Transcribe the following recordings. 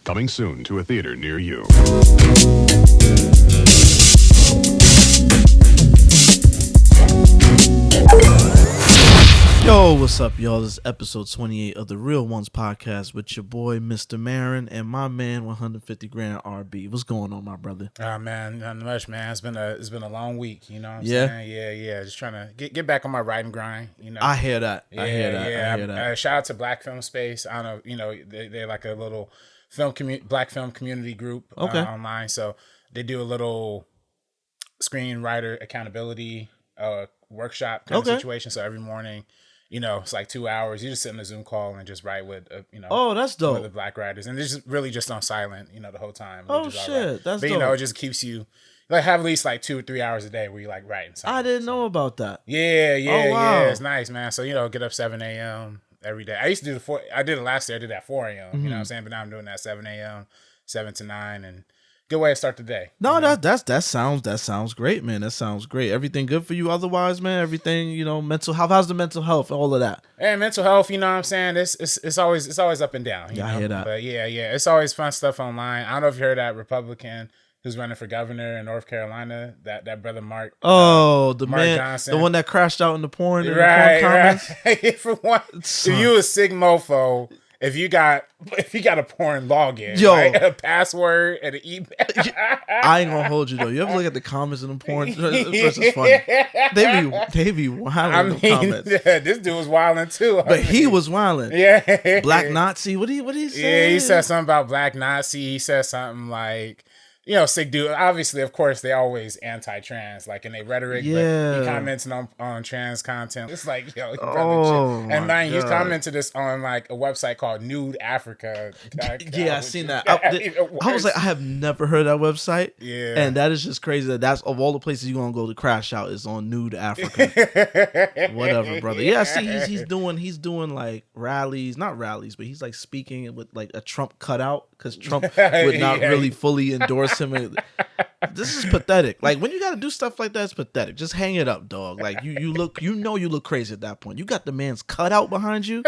Coming soon to a theater near you. Yo, what's up, y'all? This is episode 28 of the Real Ones podcast with your boy, Mr. Marin, and my man, 150 grand RB. What's going on, my brother? Man, not much, man. It's been a long week, you know what I'm saying? Yeah. Just trying to get back on my writing grind, you know. I hear that. Shout out to Black Film Space. I don't know, you know, they're like a little black film community group online. So they do a little screenwriter accountability workshop kind of situation. So every morning, you know, it's like 2 hours. You just sit in a Zoom call and just write with, oh, that's dope. With the black writers, and it's just really just on silent, you know, the whole time. Oh shit, that's but dope. You know, it just keeps you like have at least like 2 or 3 hours a day where you like writing something. I didn't know about that. Yeah. Oh, wow. Yeah, it's nice, man. So you know, get up 7 a.m. every day. I used to do I did it last year. I did that 4 a.m. You know what I'm saying? But now I'm doing that 7 a.m., 7 to 9, and good way to start the day. No, that sounds great, man. That sounds great. Everything good for you otherwise, man? Everything, you know, mental health. How's the mental health? All of that. And mental health, you know what I'm saying? It's always up and down. You know? I hear that. But yeah. It's always fun stuff online. I don't know if you heard that Republican who's running for governor in North Carolina, that brother Mark. The Mark man, Johnson. the one that crashed out in the porn, Right. For one, Son. if you a sig mofo, if you got a porn login, yo, right? A password and an email. I ain't gonna hold you though. You ever look at the comments in the porn? It's funny. They be wilding in the comments. Yeah, this dude was wilding too. But he was wilding. Yeah. Black Nazi. What did he say? Yeah, he said something about Black Nazi. He said something like, you know, sick dude. Obviously, of course, they always anti-trans, like in their rhetoric. Yeah. But he commenting on trans content. It's like, yo, you Oh, brother, and man, God. he's commented this on like a website called Nude Africa. Yeah, I seen that. I was like, I have never heard of that website. Yeah, and that is just crazy. That's of all the places you're gonna go to crash out is on Nude Africa. Whatever, brother. Yeah, I see he's doing like rallies, not rallies, but he's like speaking with like a Trump cutout because Trump would not really fully endorse him. This is pathetic. Like when you got to do stuff like that, it's pathetic. Just hang it up, dog. Like you look crazy at that point. You got the man's cutout behind you.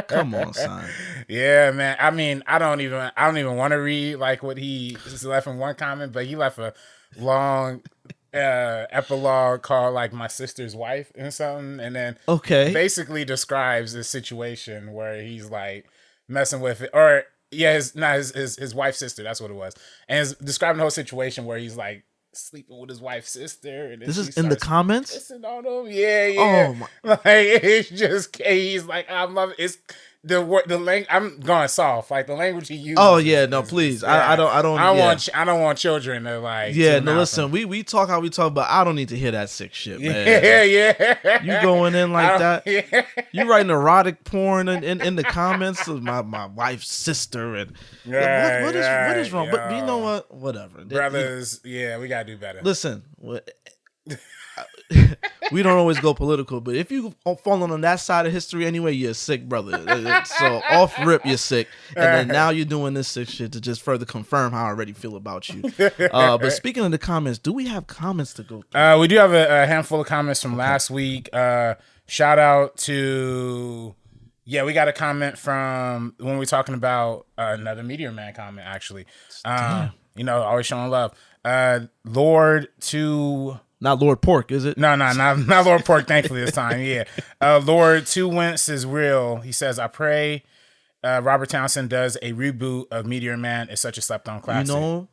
Come on, son. Yeah, man. I mean, I don't even want to read like what he just left in one comment, but he left a long epilogue called like "My Sister's Wife" and something, and then basically describes this situation where he's like messing with it, or his wife's sister. That's what it was, and it's describing the whole situation where he's like sleeping with his wife's sister. And this is in the comments. Pissing on him. Yeah. Oh my! Like it's just he's like, I'm loving it's. The language I'm going soft, like the language he uses. Oh yeah, no, please. I don't want children to like. Yeah, no, listen. We talk how we talk, but I don't need to hear that sick shit, man. Yeah. You going in like that? Yeah. You writing erotic porn in the comments of my wife's sister and what is wrong? But you know what? Whatever, brothers. Yeah, we gotta do better. Listen. We don't always go political, but if you falling on that side of history anyway, you're a sick brother. So off rip, you're sick, and then now you're doing this sick shit to just further confirm how I already feel about you. But speaking of the comments, do we have comments to go through? We do have a handful of comments from last week. Shout out to we got a comment from when we were talking about another Meteor Man comment actually. You know, always showing love. Lord to. Not Lord Pork, is it? No, not Lord Pork, thankfully this time, yeah. Lord Two Wince is real. He says, I pray Robert Townsend does a reboot of Meteor Man. It's such a slept-on classic. You know,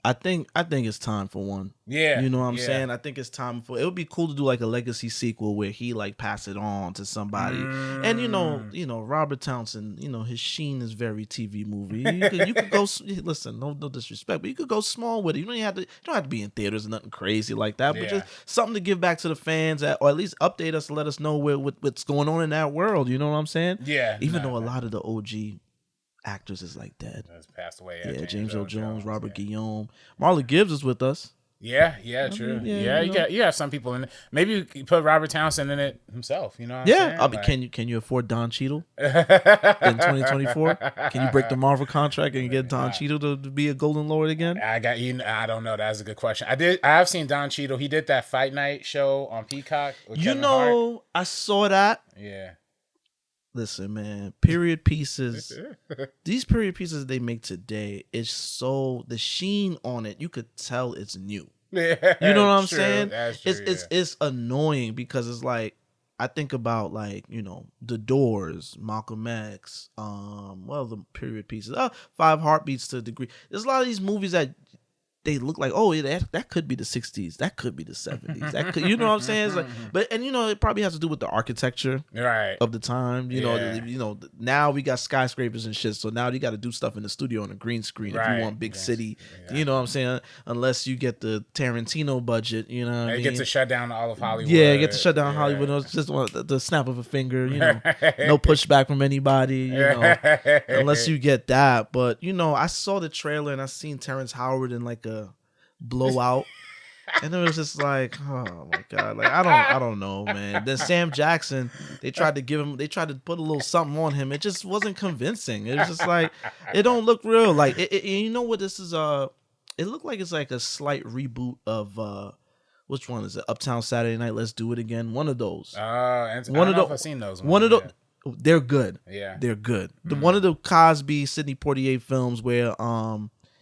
I think it's time for one. Yeah. You know what I'm saying? I think it's time for it would be cool to do like a legacy sequel where he like pass it on to somebody. And you know, Robert Townsend, you know, his sheen is very TV movie. You could go listen, no disrespect, but you could go small with it. You don't have to be in theaters or nothing crazy like that, but just something to give back to the fans or at least update us and let us know what's going on in that world. You know what I'm saying? Yeah. Even though a lot of the OG actors is like dead. That's passed away. Yeah, James Earl Jones, Robert Guillaume, Marla Gibbs is with us. Yeah, true. You have some people in it. Maybe you put Robert Townsend in it himself. You know what I'm saying? Can you afford Don Cheadle in 2024? Can you break the Marvel contract and get Don Cheadle to be a Golden Lord again? I don't know. That's a good question. I have seen Don Cheadle. He did that Fight Night show on Peacock. With Kevin Hart. I saw that. Yeah. Listen, man, period pieces. These period pieces they make today is so the sheen on it. You could tell it's new. Yeah, You know what I'm true. saying? That's true, It's annoying because it's like I think about like The Doors, Malcolm X, the period pieces, 5 Heartbeats to a degree. There's a lot of these movies that they look like, oh, that could be the 60s, that could be the 70s, that could, you know what I'm saying? It's like, but it probably has to do with the architecture of the time. Now we got skyscrapers and shit, so now you got to do stuff in the studio on a green screen if you want big city. Yeah. You know what I'm saying? Unless you get the Tarantino budget, you know what I mean? It gets to shut down all of Hollywood. Yeah, get to shut down Hollywood. It's just the snap of a finger, no pushback from anybody, unless you get that. But I saw the trailer and I seen Terrence Howard in like a blowout, and it was just like, oh my god, like I don't know, man. Then Sam Jackson, they tried to put a little something on him. It just wasn't convincing. It was just like it don't look real. Like you know what this is? It looked like it's like a slight reboot of which one is it? Uptown Saturday Night, Let's Do It Again. One of those. I don't know if I've seen those. One of those. They're good. Yeah, they're good. One of the Cosby, Sidney Poitier films where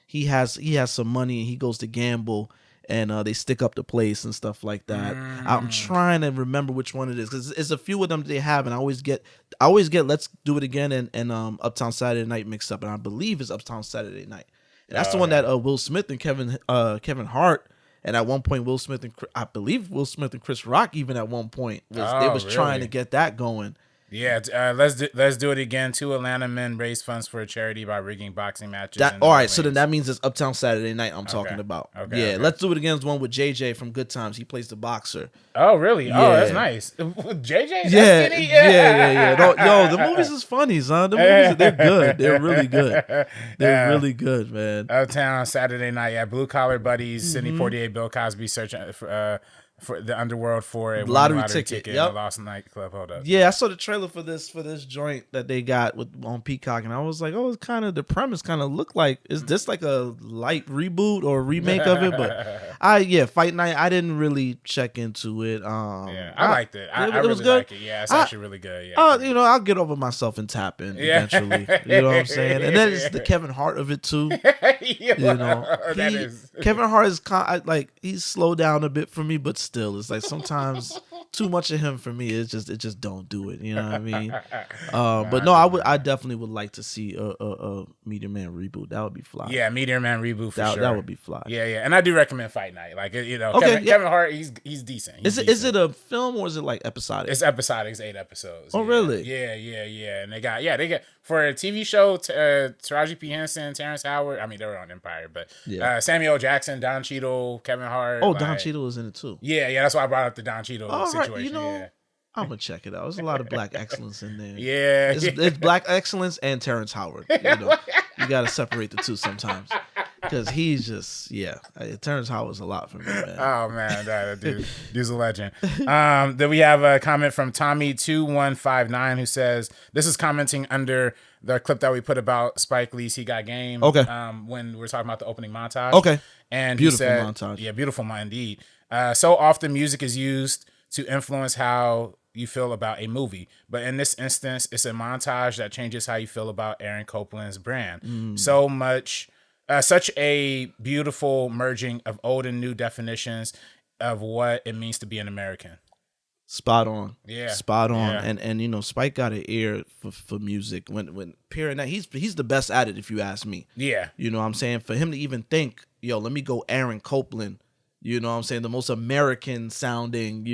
he has some money and he goes to gamble and they stick up the place and stuff like that. I'm trying to remember which one it is because it's a few of them that they have, and I always get Let's Do It Again and Uptown Saturday Night mixed up, and I believe it's Uptown Saturday Night. And that's the one that Will Smith and Kevin Hart, and at one point I believe Will Smith and Chris Rock even at one point was trying to get that going. Yeah, let's do it again. 2 Atlanta men raise funds for a charity by rigging boxing matches. All right, so then that means it's Uptown Saturday Night I'm talking about. Okay, Let's Do It Again is one with JJ from Good Times. He plays the boxer. Oh, really? Yeah. Oh, that's nice. JJ? Skinny? Yeah. Yo, the movies is funny, son. The movies, they're good. They're really good. They're really good, man. Uptown Saturday Night, yeah. Blue Collar Buddies, Sidney Poitier, Bill Cosby searching for the underworld for a lottery ticket in a lost nightclub. Hold up. Yeah, I saw the trailer for this joint that they got on Peacock, and I was like, oh, it's kind of the premise kind of looked like, is this like a light reboot or remake of it? But Fight Night, I didn't really check into it. I liked it. I really was good. Like it. Yeah, it's actually really good. Yeah, I'll get over myself and tap in eventually. You know what I'm saying? And then it's the Kevin Hart of it too. Kevin Hart is he's slowed down a bit for me, but still, it's like sometimes too much of him for me. It just don't do it. You know what I mean? But no, I definitely would like to see a Meteor Man reboot. That would be fly. Yeah, Meteor Man reboot for sure. That would be fly. Yeah, and I do recommend Fight Night. Like Kevin Hart, he's decent. Is it a film or is it like episodic? It's episodic. It's 8 episodes. Oh, really? Yeah. And they got for a TV show. Taraji P. Henson, Terrence Howard. I mean, they were on Empire, but Samuel Jackson, Don Cheadle, Kevin Hart. Oh, Don Cheadle is in it too. Yeah. That's why I brought up the Don Cheadle situation. Right, I'm gonna check it out. There's a lot of black excellence in there. Yeah, it's black excellence and Terrence Howard. You gotta separate the two sometimes because he's just Terrence Howard's a lot for me, man. Oh man, that dude's a legend. Then we have a comment from Tommy2159 who says this is commenting under the clip that we put about Spike Lee's He Got Game. Okay. When we're talking about the opening montage. Okay. And beautiful montage. Yeah, beautiful indeed. So often music is used to influence how you feel about a movie, but in this instance, it's a montage that changes how you feel about Aaron Copland's brand. So much, such a beautiful merging of old and new definitions of what it means to be an American. Spot on. Yeah. Spot on. Yeah. And Spike got an ear for music. When pairing that, he's the best at it, if you ask me. Yeah. You know what I'm saying? For him to even think, let me go Aaron Copland, you know what I'm saying? The most American sounding,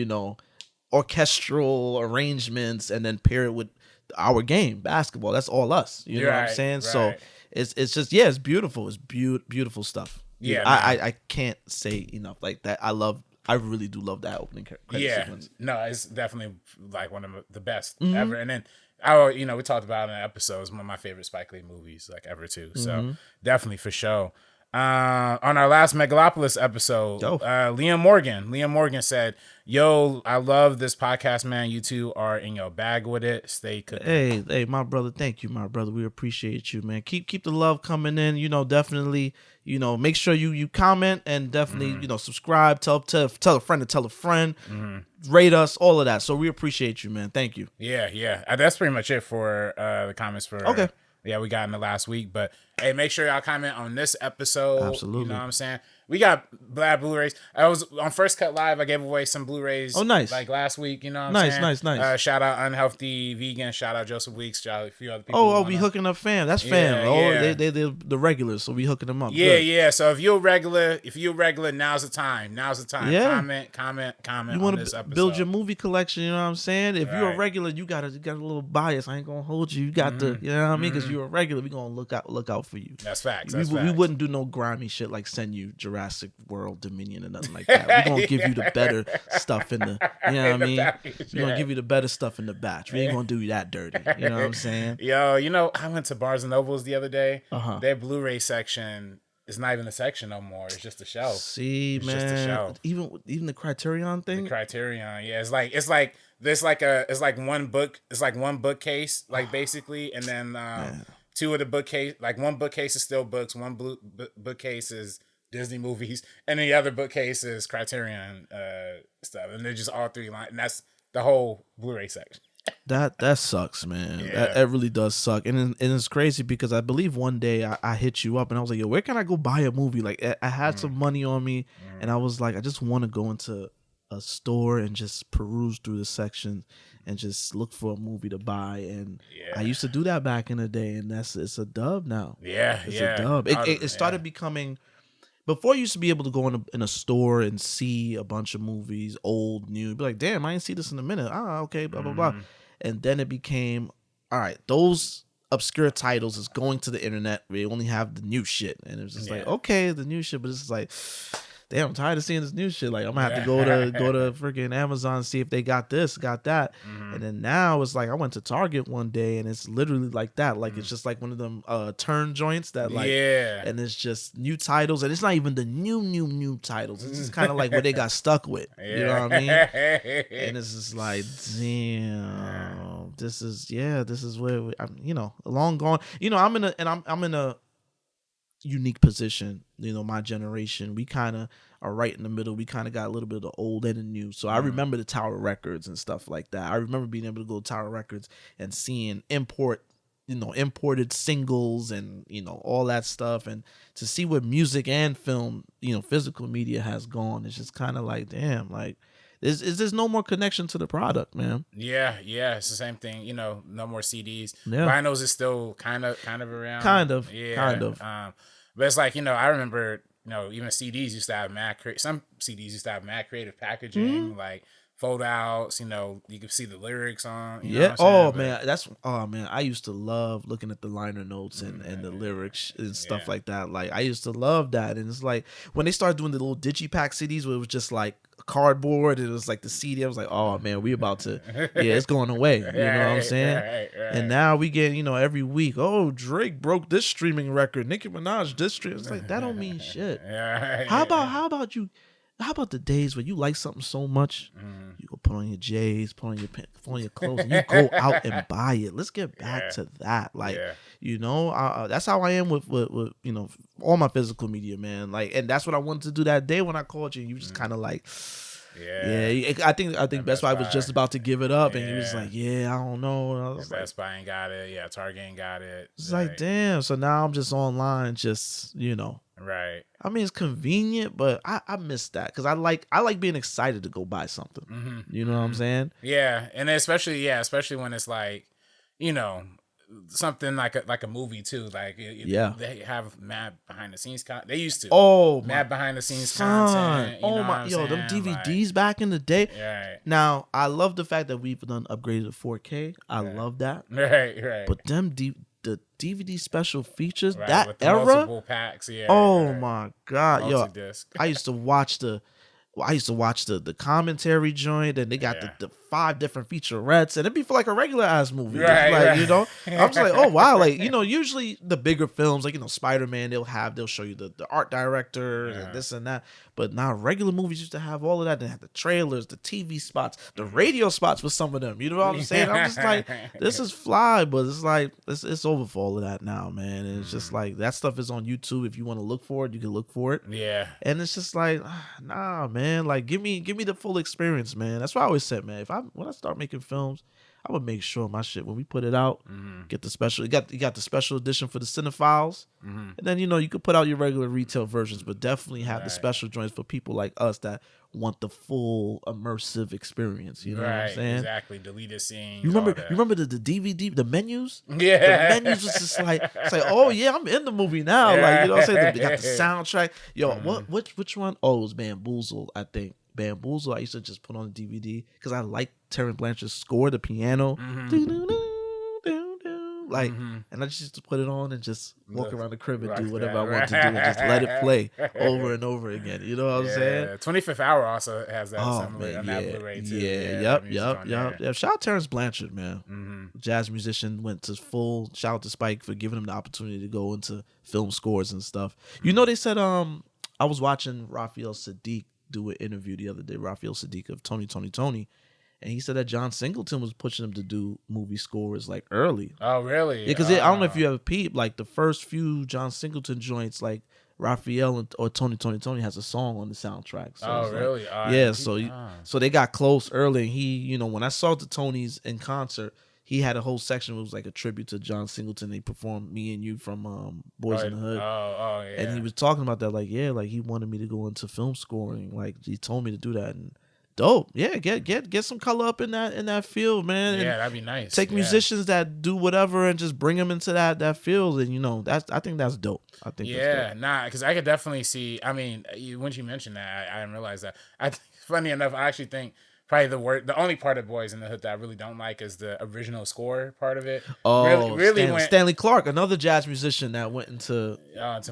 orchestral arrangements, and then pair it with our game, basketball. That's all us. You know what I'm saying? Right. So it's just, it's beautiful. It's beautiful stuff. Yeah. I can't say enough like that. I really do love that opening credit sequence. No, it's definitely like one of the best ever. And then we talked about it in the episode. It's one of my favorite Spike Lee movies like ever too. So definitely for sure. On our last Megalopolis episode, Liam Morgan said, "Yo, I love this podcast, man. You two are in your bag with it. Stay cooking." Hey, my brother. Thank you, my brother. We appreciate you, man. Keep the love coming in. Definitely. Make sure you comment and definitely subscribe. Tell a friend to tell a friend. Rate us, all of that. So we appreciate you, man. Thank you. Yeah. That's pretty much it for the comments for. Okay. Yeah, we got in the last week, but hey, make sure y'all comment on this episode. Absolutely. You know what I'm saying? We got Black Blu-rays. I was on First Cut Live. I gave away some Blu-rays. Oh, nice. Like last week. You know what I'm saying? Nice. Shout out Unhealthy Vegan. Shout out Joseph Weeks. Shout out a few other people. We hooking up fam. That's fam. Yeah. They the regulars, so we hooking them up. Yeah. So if you're a regular, now's the time. Yeah. Comment You want to build your movie collection, you know what I'm saying? If you're a regular, you got a little bias. I ain't gonna hold you. You got you know what I mean? Because you're a regular, we gonna look out for you. That's facts. We wouldn't do no grimy shit like send you Jurassic World Dominion or nothing like that. We're gonna give you the better stuff in the, you know what I mean? We're gonna give you the better stuff in the batch. We ain't gonna do you that dirty. You know what I'm saying? Yo, I went to Barnes and Nobles the other day. Their Blu-ray section is not even a section no more. It's just a shelf. See, it's man, just a shelf. Even the Criterion thing. The Criterion, yeah, it's like one bookcase, like basically, and then two of the bookcase, like one bookcase is still books, one bookcase is Disney movies, and the other bookcase is Criterion stuff, and they're just all three lines, and that's the whole Blu-ray section. That sucks, man. Yeah. That really does suck, and it's crazy because I believe one day I hit you up and I was like, yo, where can I go buy a movie? Like I had some money on me, and I was like, I just want to go into a store and just peruse through the section and just look for a movie to buy. And I used to do that back in the day, and it's a dub now. It's a dub. It started becoming. Before, you used to be able to go in a store and see a bunch of movies, old, new. Be like, damn, I ain't see this in a minute. Okay, blah, blah, blah. And then it became, all right, those obscure titles is going to the internet. We only have the new shit. And it was just like, okay, the new shit. But it's just like, damn, I'm tired of seeing this new shit. Like, I'm going to have to go to freaking Amazon and see if they got this, got that. And then now it's like, I went to Target one day and it's literally like that. Like, it's just like one of them turn joints that like, and it's just new titles. And it's not even the new titles. It's just kind of like what they got stuck with. You know what I mean? And it's just like, damn, this is where I'm, long gone. I'm in a unique position. My generation, we kind of are right in the middle. We kind of got a little bit of the old and the new. So I remember the Tower Records and stuff like that. I remember being able to go to Tower Records and seeing imported singles and all that stuff, and to see what music and film, physical media has gone. It's just kind of like, damn, like there's no more connection to the product, man. Yeah, it's the same thing. No more CDs. Vinyls is still kind of around. Kind of. But it's like, I remember, even CDs used to have some CDs used to have mad creative packaging, like fold outs, you could see the lyrics on. I used to love looking at the liner notes and the lyrics and stuff like that. Like, I used to love that. And it's like, when they started doing the little digipack CDs where it was just like cardboard and it was like the CD, I was like, oh man, we about to, it's going away. You know what I'm saying? Right. And now we get, every week, oh, Drake broke this streaming record, Nicki Minaj this stream. It's like, that don't mean shit. How about the days where you like something so much, you go put on your J's, put on your clothes, and you go out and buy it. Let's get back to that. Like, that's how I am with all my physical media, man. Like, and that's what I wanted to do that day when I called you. And you just kind of like, I think Best Buy was just about to give it up, and he was like, I don't know. And I was Best Buy ain't got it. Yeah, Target ain't got it. It's like, damn. So now I'm just online, Right. I mean, it's convenient, but I miss that because I like being excited to go buy something. You know what I'm saying? Yeah, and especially when it's like, something like a movie too. Like, they have mad behind the scenes. They used to. Oh, mad behind the scenes content. Them DVDs back in the day. Right. Now I love the fact that we've done upgraded to 4K. I love that. Right. But the DVD special features, that with era, multiple packs, my god, multi-disc. I used to watch the commentary joint, and they got the 5 different featurettes, and it'd be for like a regular ass movie. Right, Like, right. you know, I'm just like, oh wow, like, you know, usually the bigger films, like, you know, Spider-Man, they'll show you the art director and this and that. But now regular movies used to have all of that. They had the trailers, the TV spots, the radio spots for some of them. You know what I'm saying? I'm just like, this is fly, but it's like it's over for all of that now, man. And it's just like that stuff is on YouTube. If you want to look for it, you can look for it. Yeah. And it's just like, nah, man. Like, give me the full experience, man. That's why I always said, man, when I start making films, I would make sure my shit, when we put it out, get the special. You got the special edition for the cinephiles, and then, you know, you could put out your regular retail versions, but definitely have the special joints for people like us that want the full immersive experience. You know what I'm saying? Exactly. Deleted scenes. You remember the DVD, the menus? Yeah. The menus was just like, it's like, oh yeah, I'm in the movie now. Like, you know what I'm saying? They got the soundtrack. Yo, which one? Oh, it was Bamboozled, I think. Bamboozled, I used to just put on the DVD because I like Terrence Blanchard's score, the piano. Like, and I just used to put it on and just walk around the crib and do whatever I want to do and just let it play over and over again. You know what I'm saying? 25th Hour also has that Oh similar man, on that Blu-ray too. Yep. Shout out Terrence Blanchard, man. Jazz musician, went to full. Shout out to Spike for giving him the opportunity to go into film scores and stuff. You know, they said I was watching Raphael Sadiq do an interview the other day. Raphael Sadiq of Tony. And he said that John Singleton was pushing him to do movie scores like early. Oh, really? Yeah, because I don't know if you ever peeped, like the first few John Singleton joints, like Raphael or Tony has a song on the soundtrack. So oh, really? Like, so they got close early. And he, you know, when I saw the Tonys in concert, he had a whole section that was like a tribute to John Singleton. They performed Me and You from Boys in the Hood. Oh, yeah. And he was talking about that, like, yeah, like he wanted me to go into film scoring. Like, he told me to do that. And dope. Yeah, get some color up in that field, man. Yeah, and that'd be nice. Take musicians that do whatever and just bring them into that field, and, you know, I think that's dope. I think that's dope. Because I could definitely see. I mean, once you mentioned that, I didn't realize that. Funny enough, I actually think probably the only part of Boys in the Hood that I really don't like is the original score part of it. Oh, really Stanley Clarke, another jazz musician that went into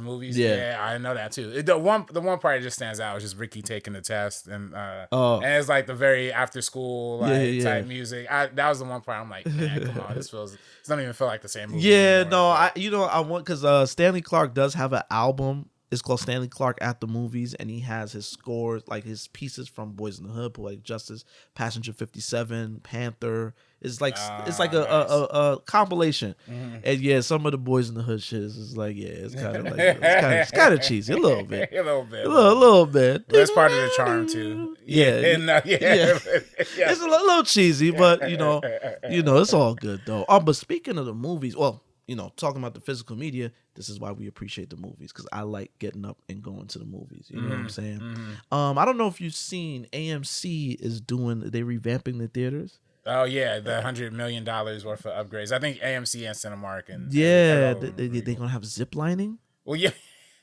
movies. Yeah, I know that too. The one part that just stands out is just Ricky taking the test, and it's like the very after school type music. That was the one part I'm like, man, come on, it doesn't even feel like the same movie. Yeah, anymore. no, I want, because Stanley Clarke does have an album. It's called Stanley Clarke at the Movies, and he has his scores, like his pieces from Boys in the Hood, Poetic Justice, Passenger 57, Panther. It's like nice. a compilation, and yeah, some of the Boys in the Hood shit is like, yeah, it's kind of like it's kind of cheesy a little bit, a little bit. That's part of the charm too. Yeah. It's a little cheesy, but you know, it's all good though. But speaking of the movies, well, you know, talking about the physical media, this is why we appreciate the movies, because I like getting up and going to the movies. You know what I'm saying? I don't know if you've seen AMC they revamping the theaters. Oh yeah, the $100 million worth of upgrades. I think AMC and Cinemark and they're gonna have zip lining. Well, yeah.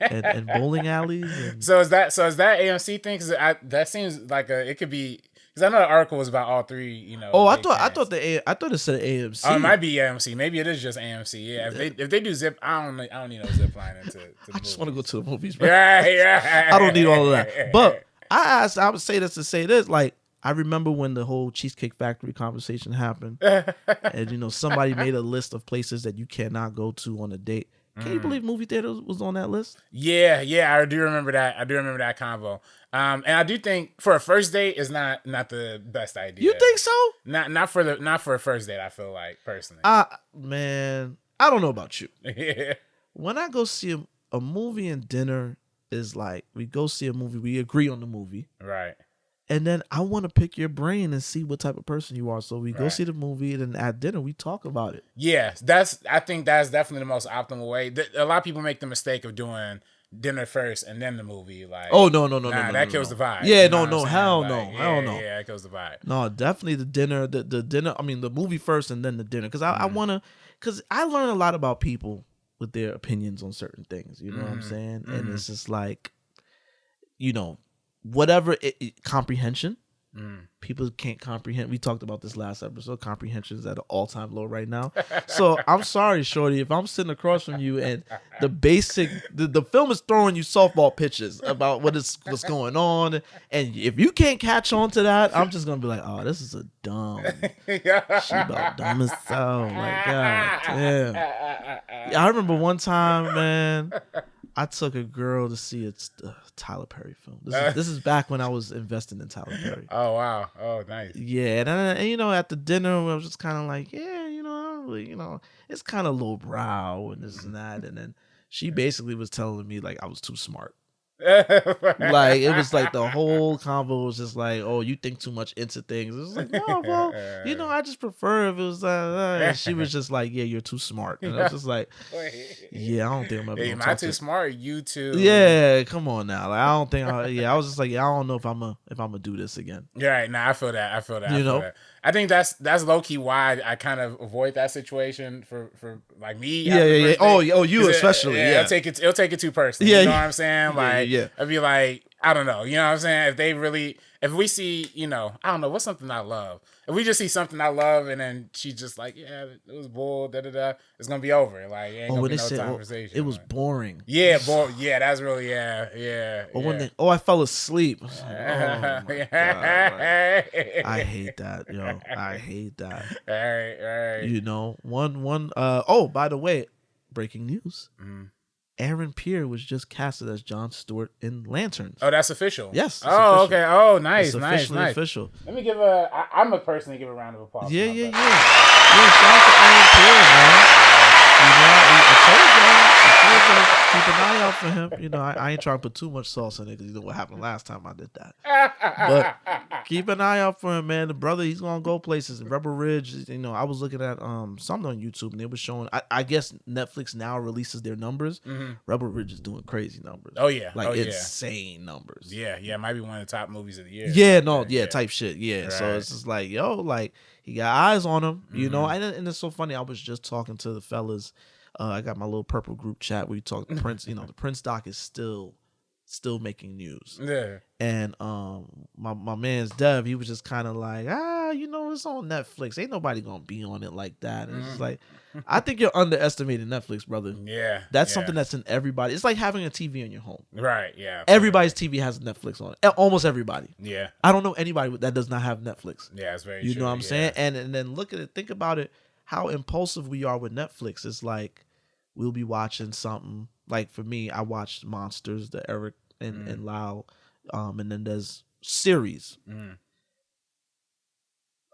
and bowling alleys. So is that AMC thing? Because that seems like it could be. Because I know the article was about all three. You know. Oh, I thought it said AMC. Oh, it might be AMC. Maybe it is just AMC. Yeah. If they do zip, I don't need no zip lining to I just want to go to the movies, bro. Right. I don't need all of that. But I would say this to say this, like, I remember when the whole Cheesecake Factory conversation happened, and, you know, somebody made a list of places that you cannot go to on a date. Can you believe movie theaters was on that list? Yeah, I do remember that. I do remember that convo. And I do think for a first date is not the best idea. You think so? Not for a first date, I feel like, personally. Man, I don't know about you. Yeah. When I go see a movie and dinner is like, we go see a movie, we agree on the movie. Right. And then I want to pick your brain and see what type of person you are. So we go see the movie, and then at dinner we talk about it. Yeah, I think that's definitely the most optimal way. A lot of people make the mistake of doing dinner first and then the movie. Like, oh no, that kills the vibe. Yeah, you know hell no. Yeah, it kills the vibe. No, definitely the dinner. The dinner. I mean, the movie first and then the dinner. Because I learn a lot about people with their opinions on certain things. You know what I'm saying? And it's just like, you know, whatever comprehension. People can't comprehend. We talked about this last episode. Comprehension is at an all-time low right now. So I'm sorry, shorty, if I'm sitting across from you and the film is throwing you softball pitches about what's going on, and if you can't catch on to that, I'm just gonna be like, oh, this is a dumb. She about dumb as hell. Like, God damn. Yeah, I remember one time, man, I took a girl to see a Tyler Perry film. This is back when I was investing in Tyler Perry. Oh, wow. Oh, nice. Yeah, and you know, at the dinner, I was just kind of like, yeah, you know, I don't really, you know, it's kind of low brow and this and that. And then she basically was telling me like I was too smart. Like it was like the whole convo was just like, oh, you think too much into things. It was like, no, well, you know, I just prefer if it was and she was just like, yeah, you're too smart. And I was just like, yeah, I don't think I'm ever am I too smart? You too. Yeah, come on now. Like I don't think I was just like, yeah, I don't know if I'm gonna do this again. Yeah, right. Nah, I feel that. You know? I think that's low key why I kind of avoid that situation for like me. Yeah. Oh, you especially. Yeah, it'll take it too personally. Yeah, you know what I'm saying? Like, yeah. I'd be like, I don't know. You know what I'm saying? If we see, you know, I don't know, what's something I love? If we just see something I love and then she's just like, yeah, it was bull, it's gonna be over. Like, it ain't gonna be no conversation. It was boring. Yeah, yeah, that's really, yeah. Or when I fell asleep. I was like, oh my God. I hate that, yo. I hate that. All right. You know, by the way, breaking news. Aaron Pierre was just casted as Jon Stewart in Lanterns. Oh, that's official. Yes. Oh, okay. Oh, nice, it's nice. Official. Let me give I'm a personally give a round of applause. Yeah. Yeah, shout out to Aaron Pierre, man. You know, I told you, keep an eye out for him. You know, I ain't trying to put too much sauce in it because you know what happened last time I did that. But keep an eye out for him, man. The brother, he's gonna go places. Rebel Ridge, you know, I was looking at something on YouTube and they were showing. I guess Netflix now releases their numbers. Rebel Ridge is doing crazy numbers. Oh yeah, insane numbers. Yeah, it might be one of the top movies of the year. Yeah, type shit. Yeah, right. So it's just like, yo, like he got eyes on him, you know. And it's so funny. I was just talking to the fellas. I got my little purple group chat where we talk the Prince. You know, the Prince doc is still making news. Yeah. And my man's Dev, he was just kind of like, you know, it's on Netflix. Ain't nobody gonna be on it like that. And it's like, I think you're underestimating Netflix, brother. Yeah. That's something that's in everybody. It's like having a TV in your home. Right. Yeah. Everybody's TV has Netflix on it. Almost everybody. Yeah. I don't know anybody that does not have Netflix. Yeah, it's very true. You know what I'm saying? Yeah. And then look at it. Think about it. How impulsive we are with Netflix. It's like we'll be watching something. Like for me, I watched Monsters, the Eric and Lau, and then there's series.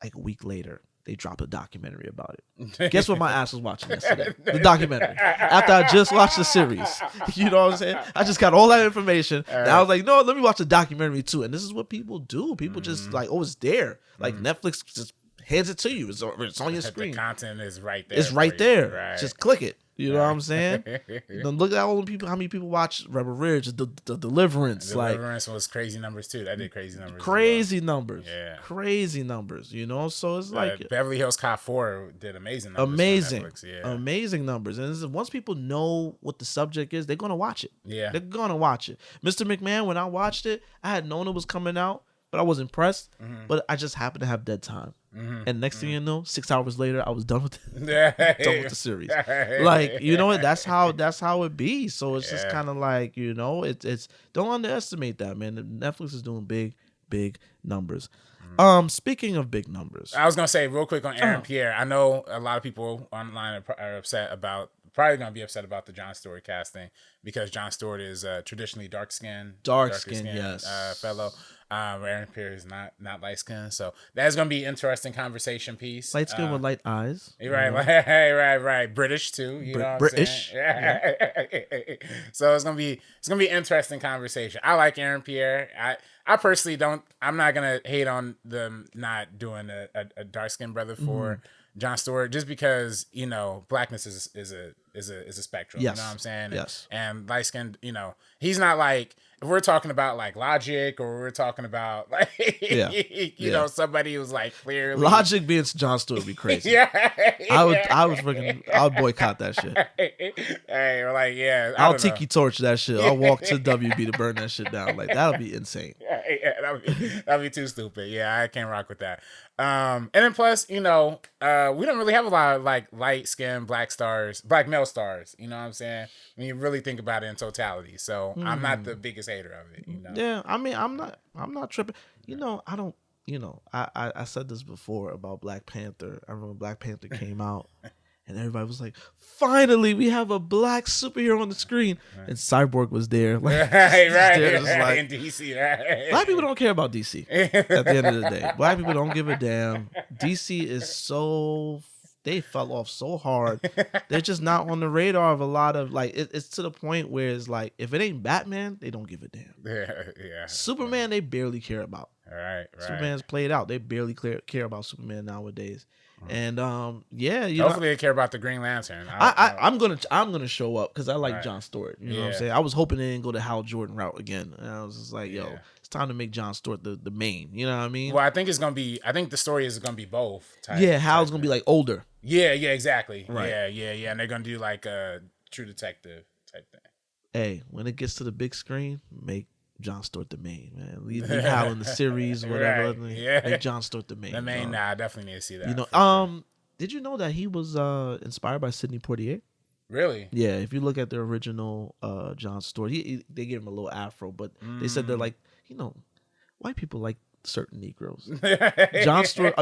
Like a week later, they drop a documentary about it. Guess what my ass was watching yesterday? The documentary. After I just watched the series. You know what I'm saying? I just got all that information. And I was like, no, let me watch the documentary too. And this is what people do. People just like, oh, it's there. Like Netflix just hands it to you. It's on your screen. The content is right there. It's right there. Right. Just click it. You know what I'm saying? Then look at all the people. How many people watch Rebel Ridge? The Deliverance. Deliverance was crazy numbers too. That did crazy numbers. Crazy numbers. Yeah. Crazy numbers. You know. So it's like Beverly Hills Cop 4 did amazing numbers. Amazing numbers. And once people know what the subject is, they're gonna watch it. Yeah. They're gonna watch it. Mr. McMahon, when I watched it, I had known it was coming out, but I was impressed. But I just happened to have dead time. And next thing you know, 6 hours later, I was done with the series. Like, you know what? That's how it be. So it's just kind of like, you know, it's don't underestimate that, man. Netflix is doing big numbers. Speaking of big numbers, I was gonna say real quick on Aaron Pierre. I know a lot of people online are upset about. Probably gonna be upset about the Jon Stewart casting because Jon Stewart is traditionally dark skinned, yes, fellow. Aaron Pierre is not light skinned, so that's gonna be an interesting conversation piece. Light skin with light eyes, right. British too, you know. British, yeah. So it's gonna be an interesting conversation. I like Aaron Pierre. I personally don't. I'm not gonna hate on them not doing a dark skinned brother for Jon Stewart just because, you know, blackness is a spectrum. Yes. You know what I'm saying? Yes. And light skinned, you know, he's not like, if we're talking about like Logic or we're talking about like you know, somebody who's like clearly Logic being Jon Stewart would be crazy. I would boycott that shit. Hey, or like I'll tiki torch that shit. I'll walk to WB to burn that shit down. Like that'll be insane. that'd be too stupid. Yeah, I can't rock with that. And then plus, we don't really have a lot of like light skinned black male stars. You know what I'm saying? When you really think about it in totality. So I'm not the biggest hater of it. Yeah, I mean, I'm not tripping. I don't. I said this before about Black Panther. I remember Black Panther came out. And everybody was like, finally, we have a black superhero on the screen. And Cyborg was there. Like, right. In DC, right. Black people don't care about DC at the end of the day. Black people don't give a damn. DC is they fell off so hard. They're just not on the radar of a lot of, like, it's to the point where it's like, if it ain't Batman, they don't give a damn. Yeah. Superman, they barely care about. Right. Superman's played out. They barely care about Superman nowadays. And hopefully they care about the Green Lantern. I'm gonna show up because I like John Stewart. You know what I'm saying? I was hoping they didn't go the Hal Jordan route again. And I was just like, it's time to make John Stewart the main. You know what I mean? Well, I think the story is gonna be both. Hal's gonna be like older. Yeah, exactly. Right. Yeah, and they're gonna do like a True Detective type thing. Hey, when it gets to the big screen, make John Stewart the main, man. Leave Hal in the series, whatever. Right. Yeah. Make John Stewart the main. The main, I definitely need to see that. Did you know that he was inspired by Sidney Poitier? Really? Yeah, if you look at the original John Stewart, they gave him a little afro, but they said they're like, white people like certain Negroes. Not John Stewart.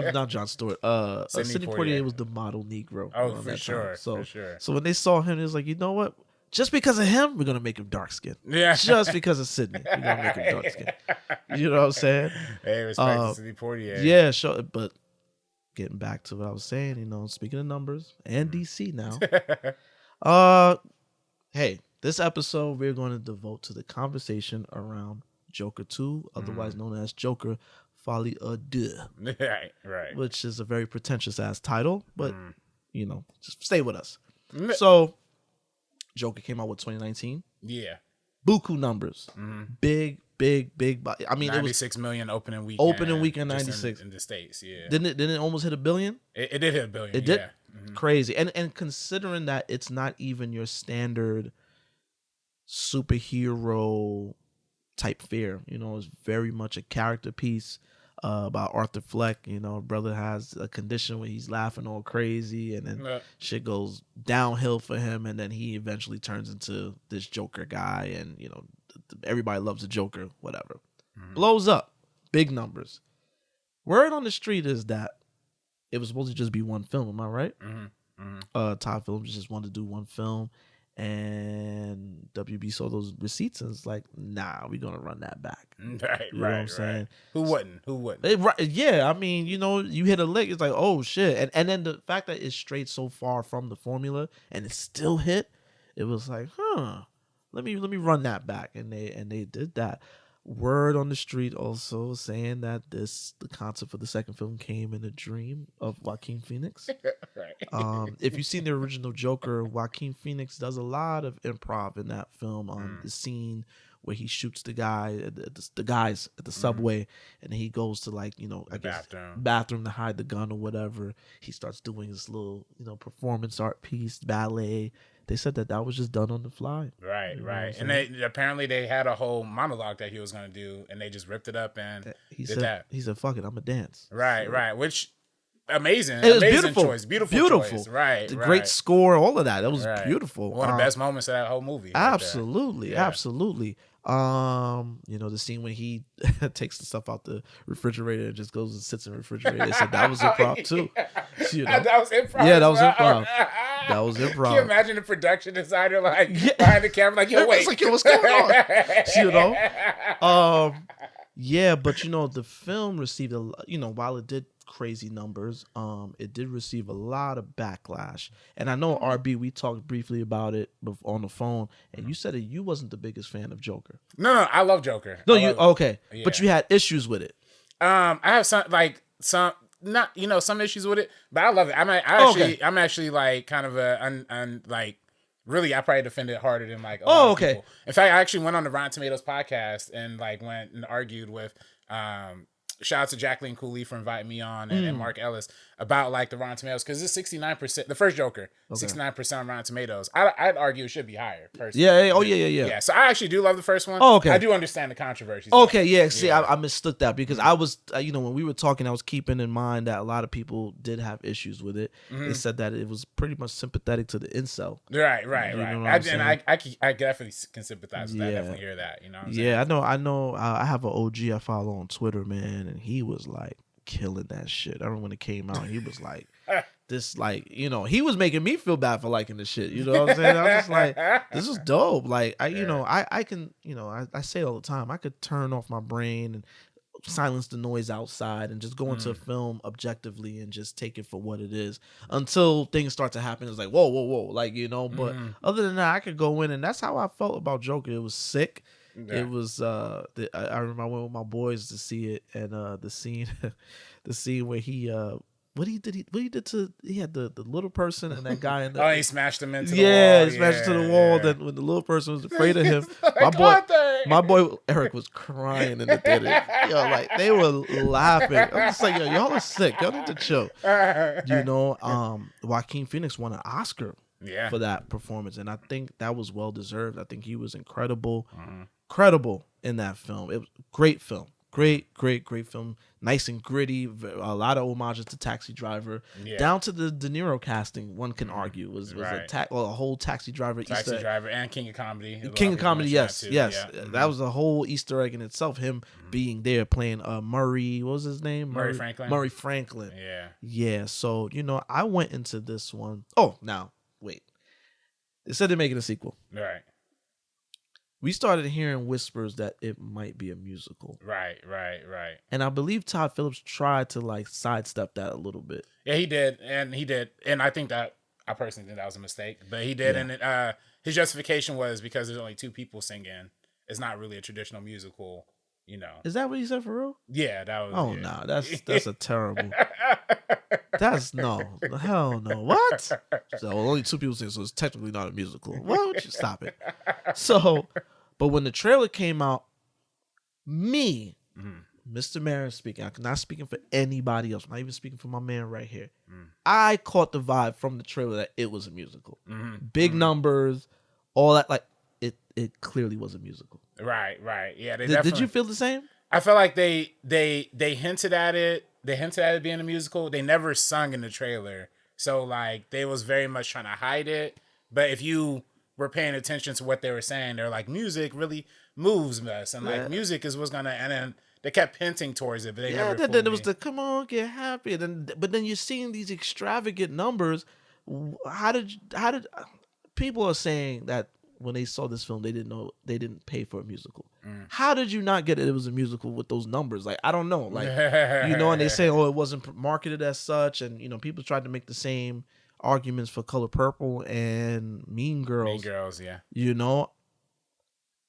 Sidney Poitier was the model Negro. Oh, for sure. So, for sure. So when they saw him, it was like, you know what? Just because of him, we're gonna make him dark skinned. Yeah. Just because of Sidney, we're gonna make him dark skinned. You know what I'm saying? Hey, respect to Sidney Poitier. Yeah, sure. But getting back to what I was saying, speaking of numbers and DC now. Hey, this episode we're going to devote to the conversation around Joker 2, otherwise known as Joker Folie Deux. Right. Which is a very pretentious ass title, but just stay with us. So Joker came out with 2019. Yeah. Buku numbers. Big. I mean, 96 million opening weekend. Opening weekend 96 in the States. Yeah. Didn't it almost hit $1 billion? It did hit $1 billion. It did. Yeah. Crazy. And considering that it's not even your standard superhero type fare, it's very much a character piece about Arthur Fleck. Brother has a condition where he's laughing all crazy, and then shit goes downhill for him, and then he eventually turns into this Joker guy, and everybody loves the Joker, whatever. Blows up, big numbers. Word on the street is that it was supposed to just be one film. Am I right? Todd Phillip just wanted to do one film, and WB saw those receipts and it's like, nah, we're gonna run that back. Right. You know what I'm saying? Who wouldn't? Yeah, I mean, you hit a lick, it's like, oh shit. And then the fact that it strayed so far from the formula and it still hit, it was like, let me run that back. And they did that. Word on the street also saying that the concept for the second film came in a dream of Joaquin Phoenix. Right. If you've seen the original Joker, Joaquin Phoenix does a lot of improv in that film. The scene where he shoots the guys at the subway, and he goes to bathroom to hide the gun or whatever. He starts doing this little performance art piece, ballet. They said that was just done on the fly. Right. And apparently they had a whole monologue that he was going to do, and they just ripped it up and he said, fuck it, I'm going to dance. Right. Which, amazing. It was amazing beautiful. Choice. Beautiful choice. Right. The great score, all of that. That was beautiful. One of the best moments of that whole movie. Absolutely. The scene when he takes the stuff out the refrigerator and just goes and sits in the refrigerator. They said that was improv too. That was improv. Yeah, that was improv. That was improv. Can you imagine the production designer behind the camera, like, yo, wait. It's like, yo, what's going on? Yeah, but the film received while it did crazy numbers, it did receive a lot of backlash. And I know RB, we talked briefly about it on the phone, and you said that you wasn't the biggest fan of Joker. No, I love Joker. Okay, yeah. But you had issues with it. I have some issues with it, but I love it. I'm actually like kind of really, I probably defended it harder than like a lot of people. In fact, I actually went on the Rotten Tomatoes podcast and went and argued with shout out to Jacqueline Cooley for inviting me on and Mark Ellis about like the Rotten Tomatoes because it's 69%. The first Joker, 69% on Rotten Tomatoes. I'd argue it should be higher. Personally. Yeah. Oh yeah. Yeah. So I actually do love the first one. Oh, okay. I do understand the controversies. Okay. Yeah. See, I mistook that because I was, when we were talking, I was keeping in mind that a lot of people did have issues with it. They said that it was pretty much sympathetic to the incel. Right. I definitely can sympathize with that. I Yeah. definitely hear that. You know. What I'm Yeah, I know. I have an OG I follow on Twitter, man, and he was like killing that shit. I remember when it came out, he was like, this, like, he was making me feel bad for liking this shit. You know what I'm saying? I was just like, this is dope. Like, I can, I say it all the time. I could turn off my brain and silence the noise outside and just go into a film objectively and just take it for what it is until things start to happen. It's like, whoa, like, but other than that, I could go in, and that's how I felt about Joker. It was sick. Yeah. It was I remember I went with my boys to see it, and the scene where he had the little person and that guy in the, he smashed him into the wall. He smashed into the wall. Then when the little person was afraid of him, my boy Eric was crying in the theater. Like they were laughing. I'm just like, y'all are sick. Y'all need to chill. Joaquin Phoenix won an Oscar for that performance, and I think that was well deserved. I think he was incredible in that film. It was a great film. Great film. Nice and gritty. A lot of homages to Taxi Driver. Yeah. Down to the De Niro casting, one can argue, was a whole Taxi Driver Taxi Driver and King of Comedy. King of Comedy, yes. Yeah. That was a whole Easter egg in itself, him being there playing Murray, what was his name? Murray Franklin. Murray Franklin. Yeah. Yeah, so, I went into this one. Oh, now, wait. They said they're making a sequel. Right. We started hearing whispers that it might be a musical. Right. And I believe Todd Phillips tried to like sidestep that a little bit. Yeah, he did. And I think that, I personally think that was a mistake, but he did. Yeah. And his justification was because there's only two people singing. It's not really a traditional musical, Is that what he said for real? Yeah, that was. Oh, no, that's a terrible. That's hell no. What? So only two people sing, so it's technically not a musical. Why would you stop it? So, but when the trailer came out, Mr. Marin speaking, I'm not speaking for anybody else. I'm not even speaking for my man right here. I caught the vibe from the trailer that it was a musical. Big numbers, all that. Like it clearly was a musical. Right. Yeah. Did you feel the same? I felt like they hinted at it. They hinted at it being a musical. They never sung in the trailer. So, like, they was very much trying to hide it. But if you were paying attention to what they were saying, they're like, music really moves us. And, like, music is what's going to... And then they kept hinting towards it, but they never... Then it was the, come on, get happy. But then you're seeing these extravagant numbers. How did... People are saying that when they saw this film, they didn't pay for a musical. How did you not get it was a musical with those numbers? Like, I don't know. Like, and they say, it wasn't marketed as such. And, people tried to make the same arguments for Color Purple and Mean Girls. Mean Girls, yeah.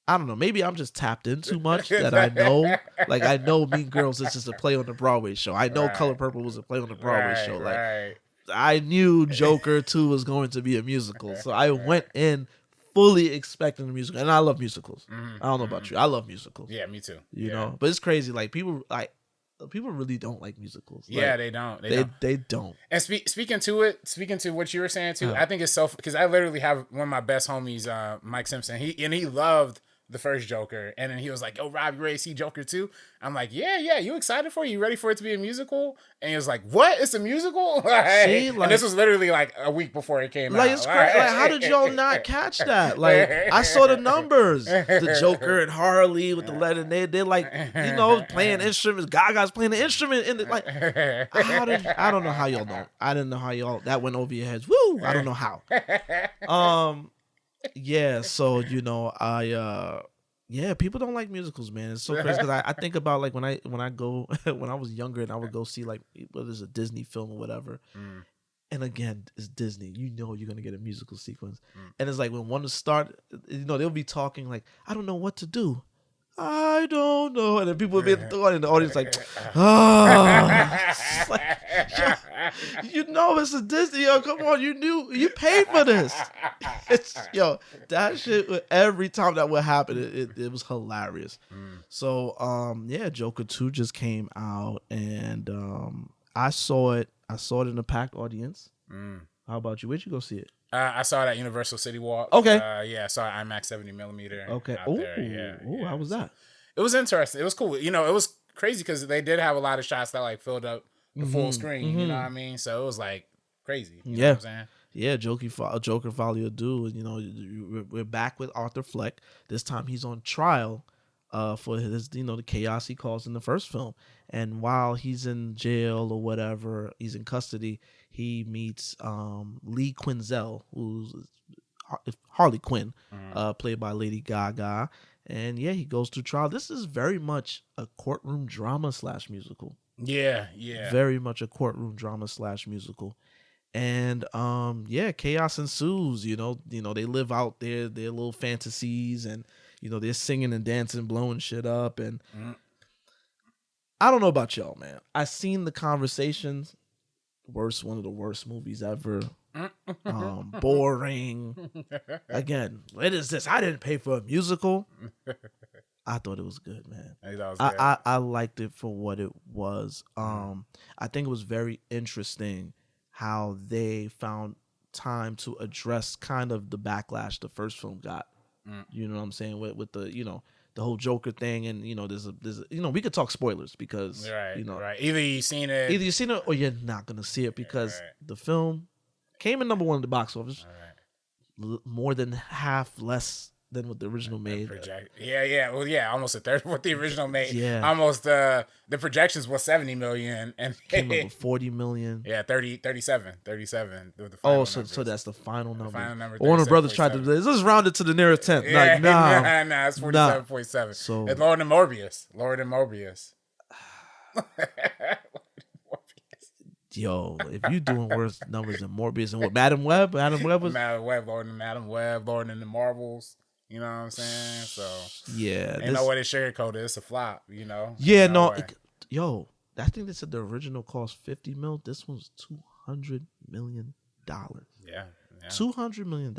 I don't know. Maybe I'm just tapped in too much that I know. Like, I know Mean Girls is just a play on the Broadway show. I know Color Purple was a play on the Broadway show. Like, I knew Joker 2 was going to be a musical. So I went in fully expecting the musical, and I love musicals. I don't know about you. I love musicals. Yeah, me too. You know, but it's crazy. Like people really don't like musicals. Yeah, like, they don't. They don't. And speaking to what you were saying too, I think it's so because I literally have one of my best homies, Mike Simpson. He loved the first Joker, and then he was like, "Yo, Rob, you ready to see Joker 2?" I'm like, "Yeah. You excited for it? You ready for it to be a musical?" And he was like, "What? It's a musical?" See, and this was literally like a week before it came out. Like, it's crazy. Like, how did y'all not catch that? Like, I saw the numbers. The Joker and Harley with the letter. They're like, playing instruments. Gaga's playing the instrument. And like, I don't know how y'all know. I didn't know how y'all, that went over your heads. Woo! I don't know how. Yeah, so people don't like musicals, man. It's so crazy because I think about like when I was younger and I would go see like whether it's a Disney film or whatever, and again it's Disney. You're gonna get a musical sequence, and it's like when one to start, they'll be talking like I don't know what to do. I don't know, and then people would be in the audience like, it's like, it's a Disney. Come on, you paid for this. That shit. Every time that would happen, it was hilarious. So, Joker 2 just came out, and I saw it. I saw it in a packed audience. How about you? Where'd you go see it? I saw it at Universal City Walk. Okay. Yeah, I saw it IMAX 70 millimeter. Okay. Out there. Yeah. How was that? It was interesting. It was cool. You know, it was crazy because they did have a lot of shots that like filled up the full screen. You know what I mean? So it was like crazy. You know what I'm saying? Yeah, Joker Folie, Deux. You know, we're back with Arthur Fleck. This time he's on trial for his, you know, the chaos he caused in the first film. And while he's in jail or whatever, he's in custody, he meets Lee Quinzel, who's Harley Quinn, played by Lady Gaga. And yeah, he goes to trial. This is very much a courtroom drama / musical. Yeah. Very much a courtroom drama / musical. And yeah, chaos ensues. You know, they live out their little fantasies, and you know, they're singing and dancing, blowing shit up. And I don't know about y'all, man. I seen The Conversations. One of the worst movies ever. Boring. Again, what is this? I didn't pay for a musical. I thought it was good, man. I liked it for what it was. I think it was very interesting how they found time to address kind of the backlash the first film got. You know what I'm saying? With the, you know, the whole Joker thing, and you know, there's a you know, we could talk spoilers because you know, either you've seen it or you're not gonna see it because the film came in number 1 in the box office, more than half less than what the original made. Well, almost a third of what the original made. Yeah, almost. The projections was 70 million and came up with 40 million. Yeah, 37. So that's the final number. The final number. Warner Brothers tried to let's round it to the nearest 10th. Yeah, like, nah, it's 47.7. So it's lower than Morbius. Yo, if you doing worse numbers than Morbius and what Madam Web was lower than Madam Web, lower than the Marvels. You know what I'm saying? So yeah, ain't no way to sugarcoat it. It's a flop. You know? Yeah, yo, I think they said the original cost 50 mil. This one's $200 million. Yeah. $200 million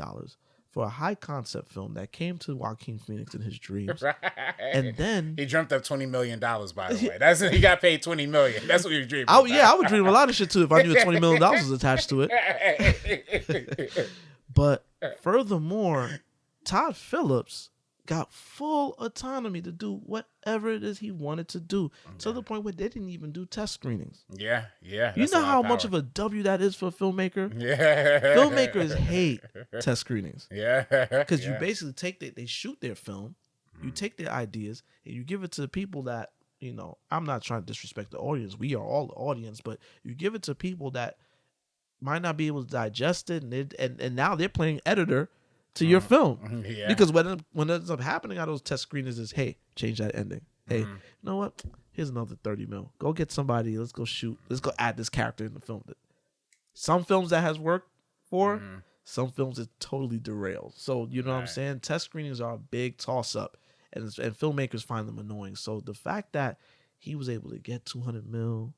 for a high concept film that came to Joaquin Phoenix in his dreams. Right. And then he dreamt up $20 million, by the way. He got paid $20 million. That's what he was dreaming about. I would dream a lot of shit too if I knew $20 million was attached to it. But furthermore, Todd Phillips got full autonomy to do whatever it is he wanted to do, to the point where they didn't even do test screenings. Yeah. You know how much of a W that is for a filmmaker? Yeah. Filmmakers hate test screenings. Yeah. Because you basically they shoot their film, you take their ideas, and you give it to people that, you know, I'm not trying to disrespect the audience. We are all the audience, but you give it to people that might not be able to digest it, and now they're playing editor to your film. Yeah. Because what ends up happening out of those test screenings is, hey, change that ending. Hey, you know what? Here's another 30 mil. Go get somebody. Let's go shoot. Let's go add this character in the film. Some films that has worked for, some films it totally derails. So, you know what I'm saying? Test screenings are a big toss-up, and filmmakers find them annoying. So the fact that he was able to get 200 mil,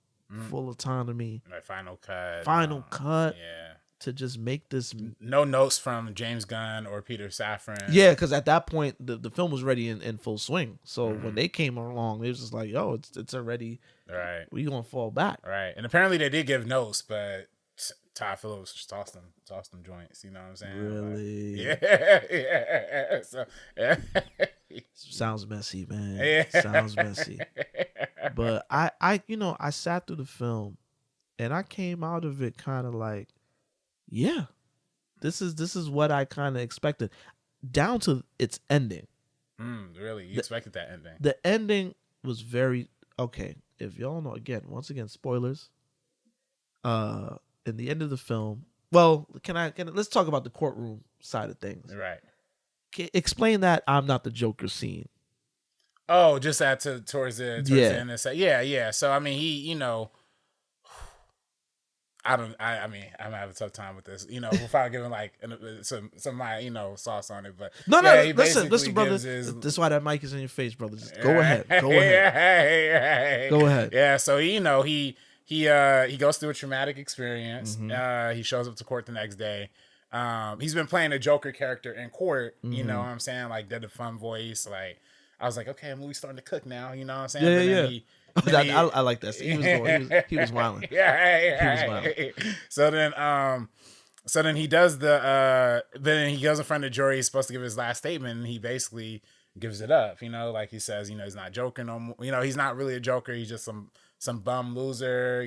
full autonomy. Like final cut. Yeah. To just make this, no notes from James Gunn or Peter Safran. Yeah, because at that point the film was ready in full swing. So when they came along, it was just like, yo, it's already right. We gonna fall back, right? And apparently they did give notes, but Todd Phillips just tossed them joints. You know what I'm saying? Really? Like, yeah. So sounds messy, man. Yeah. Sounds messy. But I sat through the film, and I came out of it kind of like, yeah, this is what I kind of expected, down to its ending. Really? You expected that ending? The ending was very okay. If y'all know, once again, spoilers. In the end of the film, well, let's talk about the courtroom side of things. Right. Explain that I'm not the Joker scene. Oh, just that towards the end. Yeah. So I mean, he, you know. I mean, I'm gonna have a tough time with this, you know, without giving like some my, you know, sauce on it. But listen, brother. This is why that mic is in your face, brother. Just go ahead. Go ahead. Yeah. So he goes through a traumatic experience. He shows up to court the next day. He's been playing a Joker character in court. You know what I'm saying? Like, did a fun voice, like. I was like, okay, the movie's starting to cook now. You know what I'm saying? Yeah. But then I like that. He was wilding. Yeah. He was wilding. So then he does then he goes in front of the jury. He's supposed to give his last statement, and he basically gives it up. Like he says, he's not joking no more. He's not really a joker. He's just some bum loser.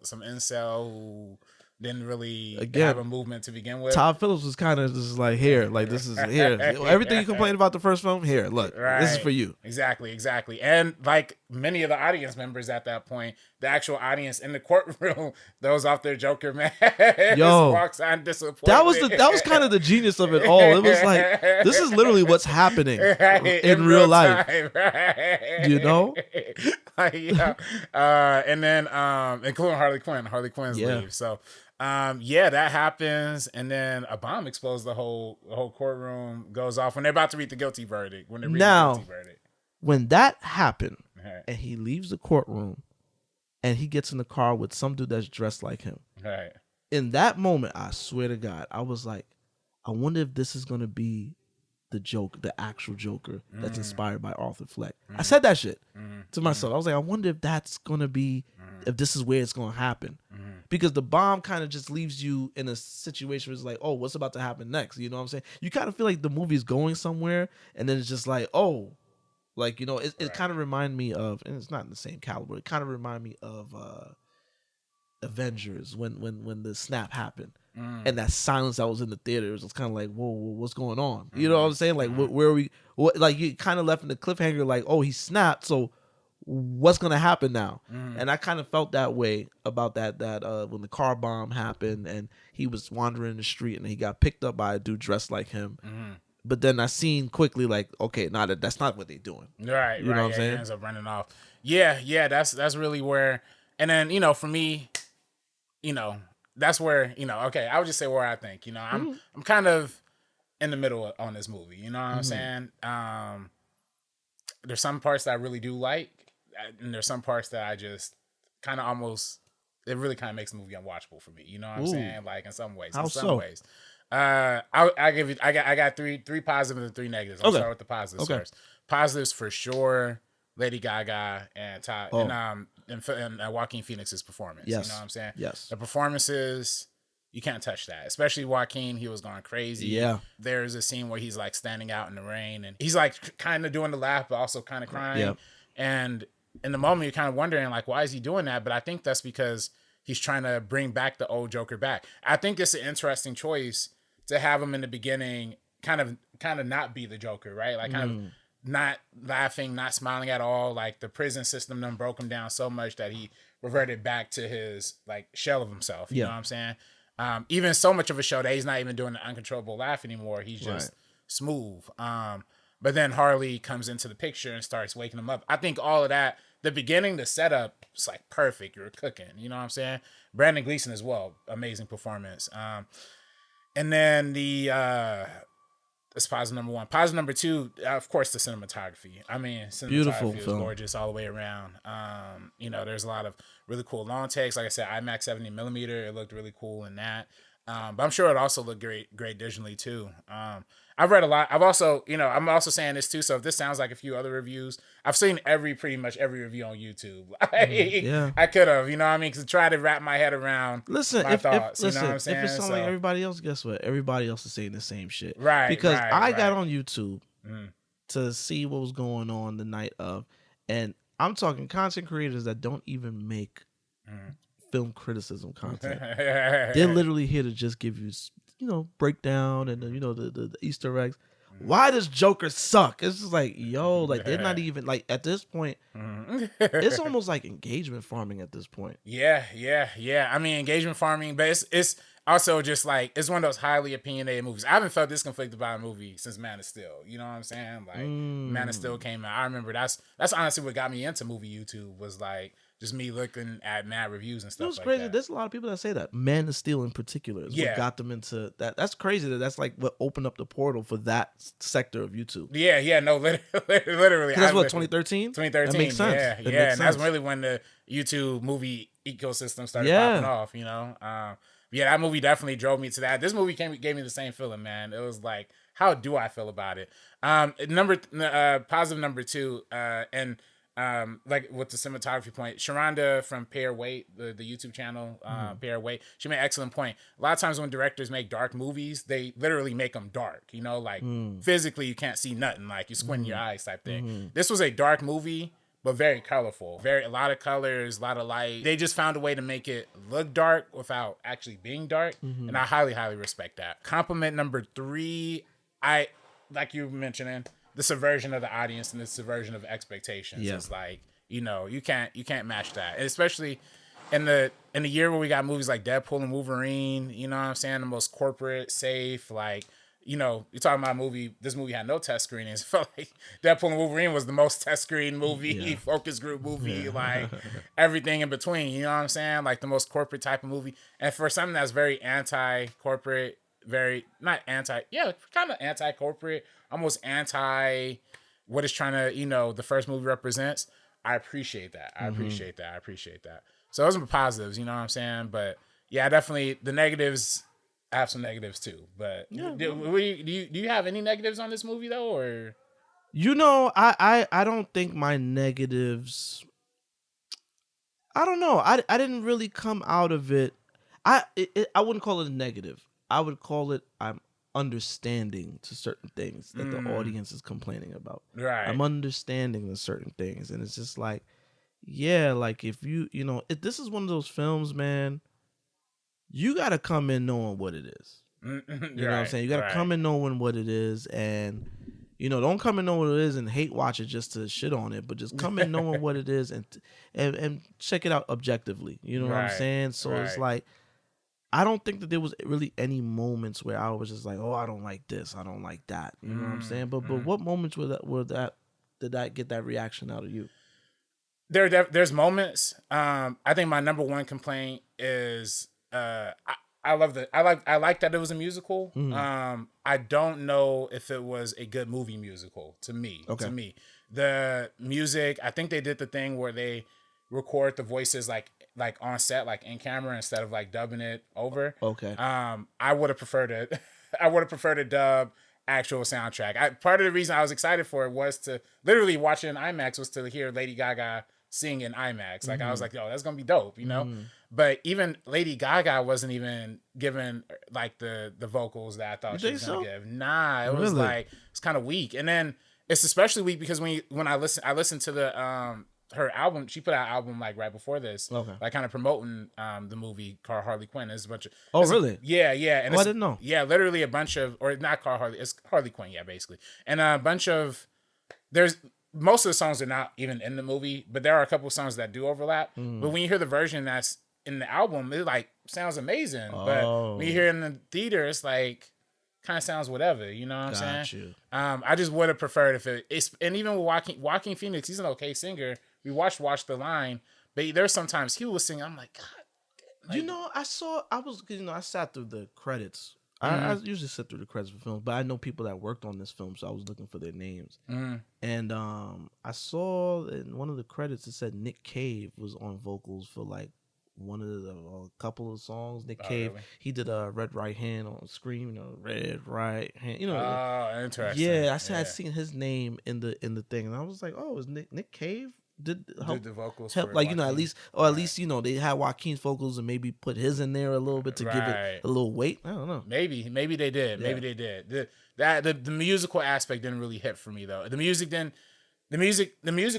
Some incel who didn't really have a movement to begin with. Todd Phillips was kind of just like, here, like this is here. Everything you complained about the first film, here, look, this is for you. Exactly. And like many of the audience members at that point, the actual audience in the courtroom, those off their Joker man, walks on disappointed. That was kind of the genius of it all. It was like, this is literally what's happening in real life. Time, right? And then including Harley Quinn. Harley Quinn's leave. So that happens, and then a bomb explodes. The whole courtroom goes off when they're about to read the guilty verdict. When that happened, and he leaves the courtroom, and he gets in the car with some dude that's dressed like him. Right. In that moment, I swear to God, I was like, I wonder if this is gonna be the Joker, the actual Joker that's inspired by Arthur Fleck. I said that shit to myself. I was like, I wonder if that's gonna be, if this is where it's gonna happen. Because the bomb kind of just leaves you in a situation where it's like, oh, what's about to happen next? You know what I'm saying? You kind of feel like the movie's going somewhere, and then it's just like, oh, like, it kind of reminded me of, and it's not in the same caliber, it kind of reminded me of Avengers when the snap happened. And that silence that was in the theater, it was just kind of like, whoa, what's going on? You know what I'm saying? Like, where are we? Like, you kind of left in the cliffhanger, like, oh, he snapped, so what's gonna happen now? And I kind of felt that way about that when the car bomb happened and he was wandering the street and he got picked up by a dude dressed like him. But then I seen quickly, like, okay, that's not what they're doing. Right. You know what I'm saying? He ends up running off. Yeah. That's really where. And then for me, that's where okay. I would just say where I think I'm kind of in the middle on this movie. You know what I'm saying? There's some parts that I really do like, and there's some parts that I just kind of almost, it really kind of makes the movie unwatchable for me. You know what I'm saying? Like in some ways. How so? I give you. I got three positives and three negatives. I'll start with the positives first. Positives for sure. Lady Gaga and Todd and Joaquin Phoenix's performance. Yes. You know what I'm saying? Yes. The performances, you can't touch that. Especially Joaquin, he was going crazy. Yeah. There's a scene where he's like standing out in the rain and he's like kind of doing the laugh, but also kind of crying. Yep. And in the moment, you're kind of wondering like, why is he doing that? But I think that's because he's trying to bring back the old Joker back. I think it's an interesting choice to have him in the beginning, kind of not be the Joker, right? Like kind of not laughing, not smiling at all. Like the prison system done broke him down so much that he reverted back to his like shell of himself. You know what I'm saying? Even so much of a show that he's not even doing the uncontrollable laugh anymore. He's just smooth. But then Harley comes into the picture and starts waking him up. I think all of that, the beginning, the setup, it's like perfect. You're cooking. You know what I'm saying? Brandon Gleeson as well. Amazing performance. And then that's positive number one. Positive number two, of course, the cinematography. I mean, cinematography is gorgeous all the way around. There's a lot of really cool long takes. Like I said, IMAX 70mm. It looked really cool in that. But I'm sure it also looked great digitally too. I've read a lot. I've also, I'm also saying this too. So if this sounds like a few other reviews, I've seen pretty much every review on YouTube. I could have, you know what I mean? Because I try to wrap my head around my thoughts. You know what I'm saying? If it sounds like everybody else, guess what? Everybody else is saying the same shit. Right. Because I got on YouTube to see what was going on the night of. And I'm talking content creators that don't even make film criticism content. They're literally here to just give you, breakdown and the Easter eggs. Why does Joker suck? It's just like, like they're not even like at this point. It's almost like engagement farming at this point. Yeah. I mean, engagement farming, but it's also just like it's one of those highly opinionated movies. I haven't felt this conflicted by a movie since Man of Steel. You know what I'm saying? Like Man of Steel came out. I remember that's honestly what got me into movie YouTube was like just me looking at mad reviews and stuff. It's crazy. There's a lot of people that say that Man of Steel in particular is what got them into that. That's crazy. That's like what opened up the portal for that sector of YouTube. Yeah. No, literally. That's what 2013. 2013. That makes sense. Yeah. And that's really when the YouTube movie ecosystem started popping off. That movie definitely drove me to that. This movie gave me the same feeling, man. It was like, how do I feel about it? Positive number 2, and like with the cinematography point, Sharonda from Pair Wait, the YouTube channel, Pair Wait, she made an excellent point. A lot of times when directors make dark movies, they literally make them dark. You know, like physically you can't see nothing, like you squint your eyes type thing. This was a dark movie, but very colorful. A lot of colors, a lot of light. They just found a way to make it look dark without actually being dark, and I highly, highly respect that. Compliment number 3, like you mentioning, the subversion of the audience and the subversion of expectations is like, you know, you can't match that. And especially in the year where we got movies like Deadpool and Wolverine, you know what I'm saying? The most corporate, safe, like, you know, you're talking about this movie had no test screenings. It felt like Deadpool and Wolverine was the most test screen movie, focus group movie, like everything in between, you know what I'm saying? Like the most corporate type of movie. And for something that's very anti-corporate, kind of anti-corporate, almost anti what it's trying to, you know, the first movie represents. I appreciate that. I appreciate that. So those are positives, you know what I'm saying? But yeah, definitely the negatives. I have some negatives too. But do you have any negatives on this movie though, or? You know, I don't think my negatives. I don't know. I didn't really come out of it. I wouldn't call it a negative. I would call it I'm understanding to certain things that the audience is complaining about. Right. I'm understanding the certain things, and it's just like, yeah, like if you know, if this is one of those films, man, you got to come in knowing what it is. You know what I'm saying? You got to come in knowing what it is, and you know, don't come in knowing what it is and hate watch it just to shit on it, but just come in knowing what it is and check it out objectively. You know what I'm saying? So it's like, I don't think that there was really any moments where I was just like, oh, I don't like this, I don't like that. You know what I'm saying? But what moments did that get that reaction out of you? There's moments. I think my number 1 complaint is I like that it was a musical. I don't know if it was a good movie musical to me. Okay. To me, the music, I think they did the thing where they record the voices like on set, like in camera, instead of like dubbing it over. Okay. I would have preferred it. I would have preferred a dub actual soundtrack. Part of the reason I was excited for it was to literally watch it in IMAX, was to hear Lady Gaga sing in IMAX. Like I was like, yo, that's gonna be dope, you know. But even Lady Gaga wasn't even given like the vocals that I thought she was gonna give. Nah, it was like, it's kind of weak. And then it's especially weak because when I listened to the her album, she put out an album like right before this, like kind of promoting the movie called Harley Quinn. There's a bunch of really? Yeah. And I didn't know. Yeah, literally a bunch of, or not called Harley, it's Harley Quinn, yeah, basically. And a bunch of, there's most of the songs are not even in the movie, but there are a couple of songs that do overlap. But when you hear the version that's in the album, it like sounds amazing. But when you hear it in the theater, it's like kind of sounds whatever, you know what I'm saying? I just would have preferred if it's, and even with Joaquin Phoenix, he's an okay singer. We watched Watch the Line, but there's sometimes he was singing, I'm like, God. Like, you know, I sat through the credits. I usually sit through the credits for films, but I know people that worked on this film, so I was looking for their names. And I saw in one of the credits it said Nick Cave was on vocals for like one of the couple of songs. Nick Cave, really? He did a Red Right Hand on Scream, you know, Red Right Hand, you know. Oh, interesting. Yeah, I'd seen his name in the thing, and I was like, oh, is Nick Cave? Did the vocals help, like, you know, at least you know, they had Joaquin's vocals and maybe put his in there a little bit to give it a little weight. I don't know. Maybe they did. Maybe they did. The musical aspect didn't really hit for me though. The music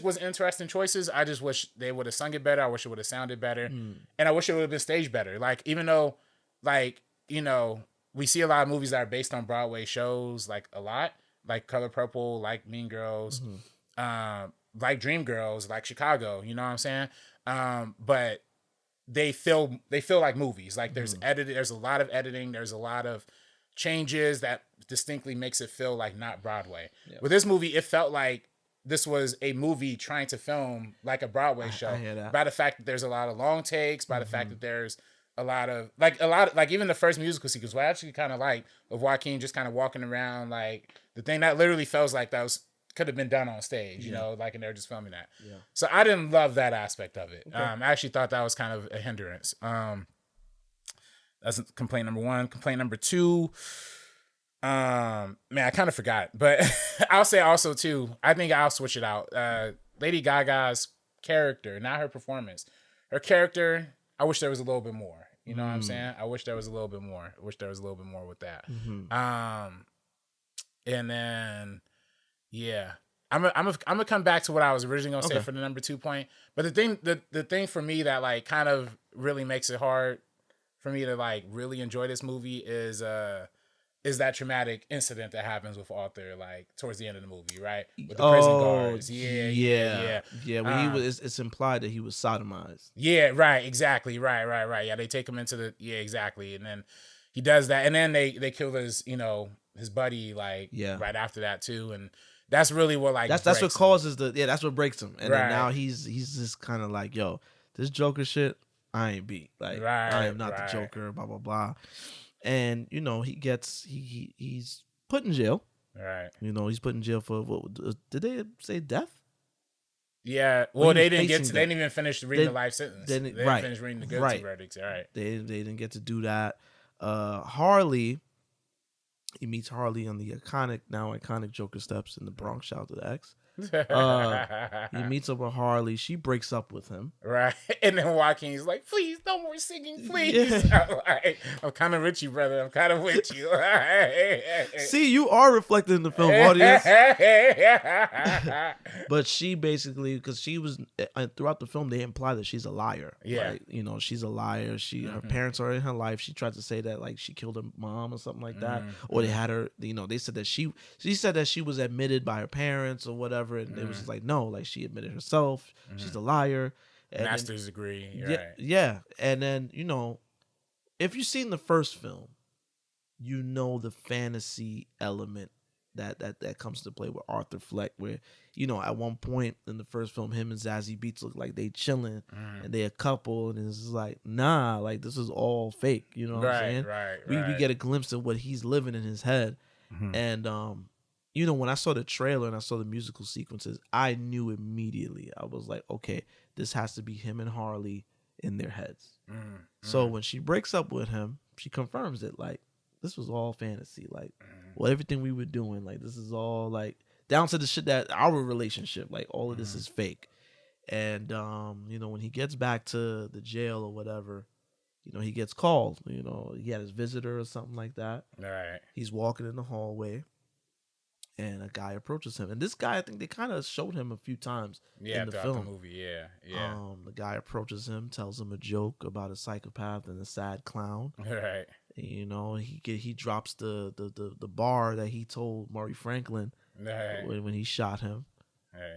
was interesting choices. I just wish they would have sung it better. I wish it would have sounded better, and I wish it would have been staged better. Like, even though, like, you know, we see a lot of movies that are based on Broadway shows, like a lot, like Color Purple, like Mean Girls, like Dreamgirls, like Chicago, you know what I'm saying? But they feel like movies. Like there's a lot of editing, there's a lot of changes that distinctly makes it feel like not Broadway. Yep. With this movie, it felt like this was a movie trying to film like a Broadway show. I hear that. By the fact that there's a lot of long takes, by the fact that there's a lot of even the first musical sequence, what I actually kind of like, of Joaquin just kind of walking around, like the thing that literally feels like could have been done on stage, you know, like, and they're just filming that. Yeah. So I didn't love that aspect of it. Okay. I actually thought that was kind of a hindrance. That's complaint number 1. Complaint number 2. Man, I kind of forgot, but I'll say also too. I think I'll switch it out. Lady Gaga's character, not her performance. Her character, I wish there was a little bit more. You know what I'm saying? I wish there was a little bit more. I wish there was a little bit more with that. And then, yeah, I'm gonna come back to what I was originally gonna say for the number 2 point. But the thing for me that like kind of really makes it hard for me to like really enjoy this movie is that traumatic incident that happens with Arthur, like towards the end of the movie, right? With the prison guards. Yeah. When he was, it's implied that he was sodomized. Yeah, right, exactly, right. Yeah, they take him into the exactly, and then he does that, and then they kill his his buddy like right after that too, and that's really what like that's what causes that's what breaks him, and then now he's just kind of like, yo, this Joker shit, I ain't beat, like I am not the Joker, blah blah blah. And he's put in jail. Right. He's put in jail for what? Did they say death? Yeah. Well, they didn't even finish reading the life sentence. They didn't finish reading the guilty verdicts. All right. They didn't get to do that. Harley. He meets Harley on the iconic Joker steps in the Bronx. Shout out to the X. He meets up with Harley. She breaks up with him. Right. And then Joaquin's like, please, no more singing, please. Yeah. I'm kind of with you, brother. I'm kind of with you. See, you are reflected in the film, audience. But she basically, because she was, throughout the film, they imply that she's a liar. Yeah. Like, she's a liar. Her parents are in her life. She tried to say that, like, she killed her mom or something like that. Or they had her, they said that she said that she was admitted by her parents or whatever. And it was just like, no, like she admitted herself. She's a liar. And master's degree. Right. Yeah. And then, if you've seen the first film, the fantasy element that comes to play with Arthur Fleck, where, at one point in the first film, him and Zazie Beetz look like they chilling and they a couple, and it's like, nah, like this is all fake. You know what I'm saying? Right. We get a glimpse of what he's living in his head. And, when I saw the trailer and I saw the musical sequences, I knew immediately. I was like, okay, this has to be him and Harley in their heads. So when she breaks up with him, she confirms it. Like, this was all fantasy. Like, everything we were doing, like, this is all, like, down to the shit that our relationship, like, all of this is fake. And, when he gets back to the jail or whatever, he gets called. He had his visitor or something like that. All right. He's walking in the hallway. And a guy approaches him, and this guy, I think they kind of showed him a few times in the film. The movie, yeah. The guy approaches him, tells him a joke about a psychopath and a sad clown. Right. He drops the bar that he told Murray Franklin when he shot him.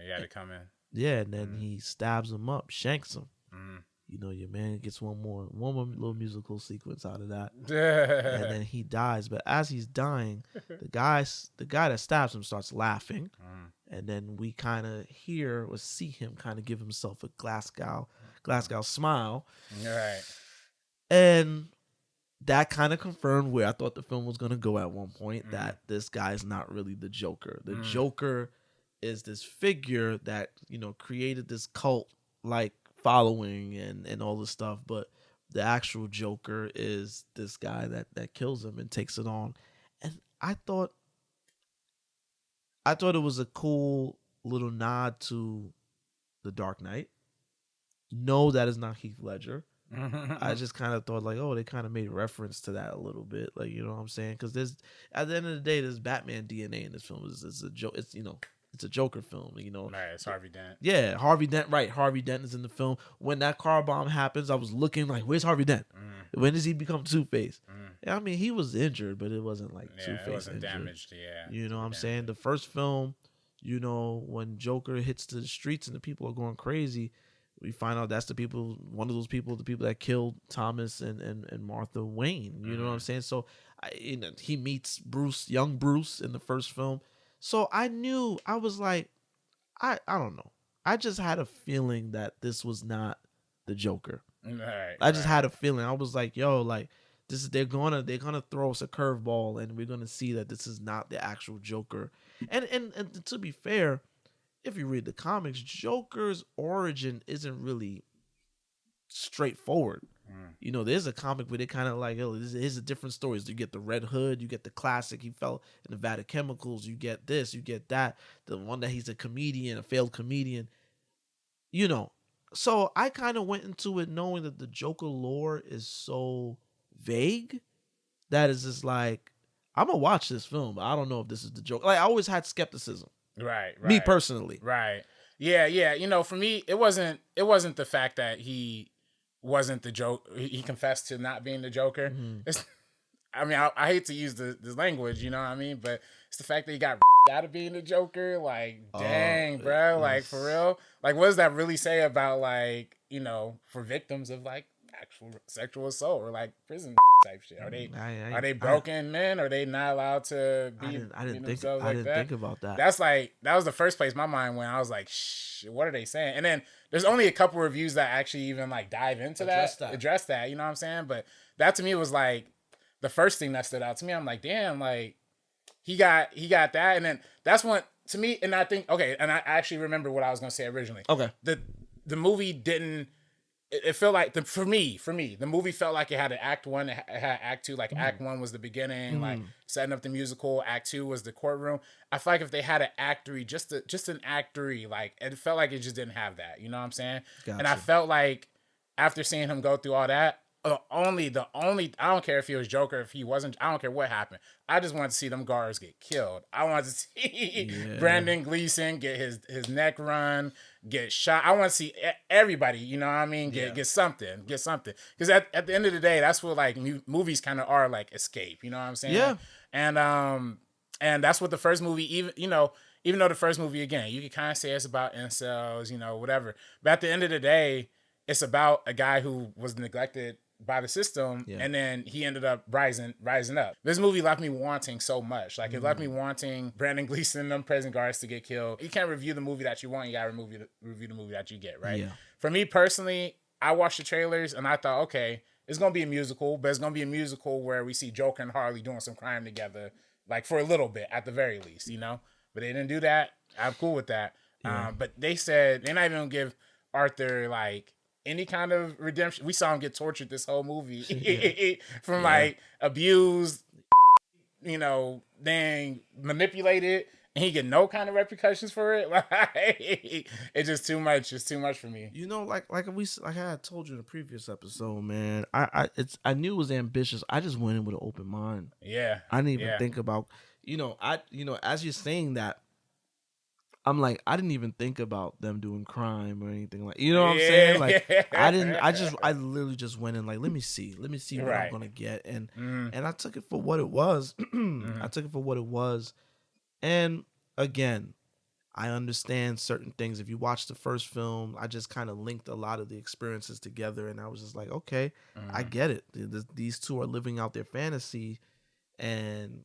He had to come in. Yeah, and then he stabs him up, shanks him. Your man gets one more little musical sequence out of that, and then he dies. But as he's dying, the guy that stabs him starts laughing, and then we kind of hear or see him kind of give himself a Glasgow smile, right? And that kind of confirmed where I thought the film was going to go at one point, that this guy is not really the Joker. The Joker is this figure that created this cult like following and all this stuff, but the actual Joker is this guy that kills him and takes it on. And I thought it was a cool little nod to The Dark Knight. No, that is not Heath Ledger. I just kind of thought like, oh, they kind of made reference to that a little bit, like, you know what I'm saying? Because there's, at the end of the day, there's Batman DNA in this film. It's a joke. It's a Joker film, Right, it's Harvey Dent. Yeah, Harvey Dent. Right, Harvey Dent is in the film. When that car bomb happens, I was looking like, where's Harvey Dent? When does he become Two-Face? Yeah, I mean, he was injured, but it wasn't like Two-Face it wasn't injured. damaged. Yeah, you know what I'm saying? The first film, when Joker hits the streets and the people are going crazy, we find out that's the people that killed Thomas and Martha Wayne. You know what I'm saying? So, he meets young Bruce in the first film. So I knew, I was like, I don't know. I just had a feeling that this was not the Joker. I just had a feeling. I was like, yo, like they're gonna throw us a curveball, and we're gonna see that this is not the actual Joker. And to be fair, if you read the comics, Joker's origin isn't really straightforward. You know, there's a comic where they kind of like, oh, here's the different stories. You get the Red Hood, you get the classic, he fell in Nevada Chemicals, you get this, you get that. The one that he's a comedian, a failed comedian. You know, so I kind of went into it knowing that the Joker lore is so vague that is just like, I'm gonna watch this film, but I don't know if this is the Joker. Like, I always had skepticism. Right. Me personally. Right. Yeah. You know, for me, it wasn't the fact that he wasn't the joke. He confessed to not being the Joker. It's, I mean, I hate to use this language, you know what I mean? But it's the fact that he got out of being the Joker. Like, dang, bro. Like, for real. Like, what does that really say about, like, you know, for victims of, like, actual sexual assault or, like, prison type shit? Are they broken men? Are they not allowed to be I didn't think think about that. That's like, that was the first place my mind went. I was like, shh, what are they saying? And then there's only a couple reviews that actually even, like, dive into address that, you know what I'm saying? But that to me was, like, the first thing that stood out to me. I'm like, damn, like, he got that. And then that's when, to me, and I think, okay, and I actually remember what I was going to say originally. Okay. The movie didn't, it felt like, for me, the movie felt like it had an act one, it had act two, like act one was the beginning, like setting up the musical, act two was the courtroom. I feel like if they had an act three, just an act three, like, it felt like it just didn't have that, you know what I'm saying? Gotcha. And I felt like after seeing him go through all that, the only I don't care if he was Joker, if he wasn't, I don't care what happened. I just wanted to see them guards get killed. I wanted to see Brandon Gleeson get his neck run, get shot. I want to see everybody, you know what I mean, get something. Because at the end of the day, that's what, like, movies kind of are, like, escape, you know what I'm saying? Yeah. And that's what the first movie, even though the first movie, again, you could kind of say it's about incels, you know, whatever. But at the end of the day, it's about a guy who was neglected by the system, and then he ended up rising up. This movie left me wanting so much. Like, it left me wanting Brandon Gleeson, them prison guards to get killed. You can't review the movie that you want. You gotta review the movie that you get, right? Yeah. For me personally, I watched the trailers and I thought, okay, it's gonna be a musical, but it's gonna be a musical where we see Joker and Harley doing some crime together, like, for a little bit at the very least, you know? But they didn't do that. I'm cool with that. Yeah. But they said they're not even gonna give Arthur, like, any kind of redemption. We saw him get tortured this whole movie from like abused, you know, then manipulated, and he get no kind of repercussions for it. Like, it's just too much. It's too much for me. You know, like I had told you in the previous episode, man. I knew it was ambitious. I just went in with an open mind. Yeah, I didn't even think about, as you're saying that, I'm like, I didn't even think about them doing crime or anything, like, you know what I'm saying? Like, I literally just went in like, let me see what I'm gonna get, and I took it for what it was. I took it for what it was, and again, I understand certain things. If you watch the first film, I just kind of linked a lot of the experiences together, and I was just like, okay, I get it. These two are living out their fantasy, and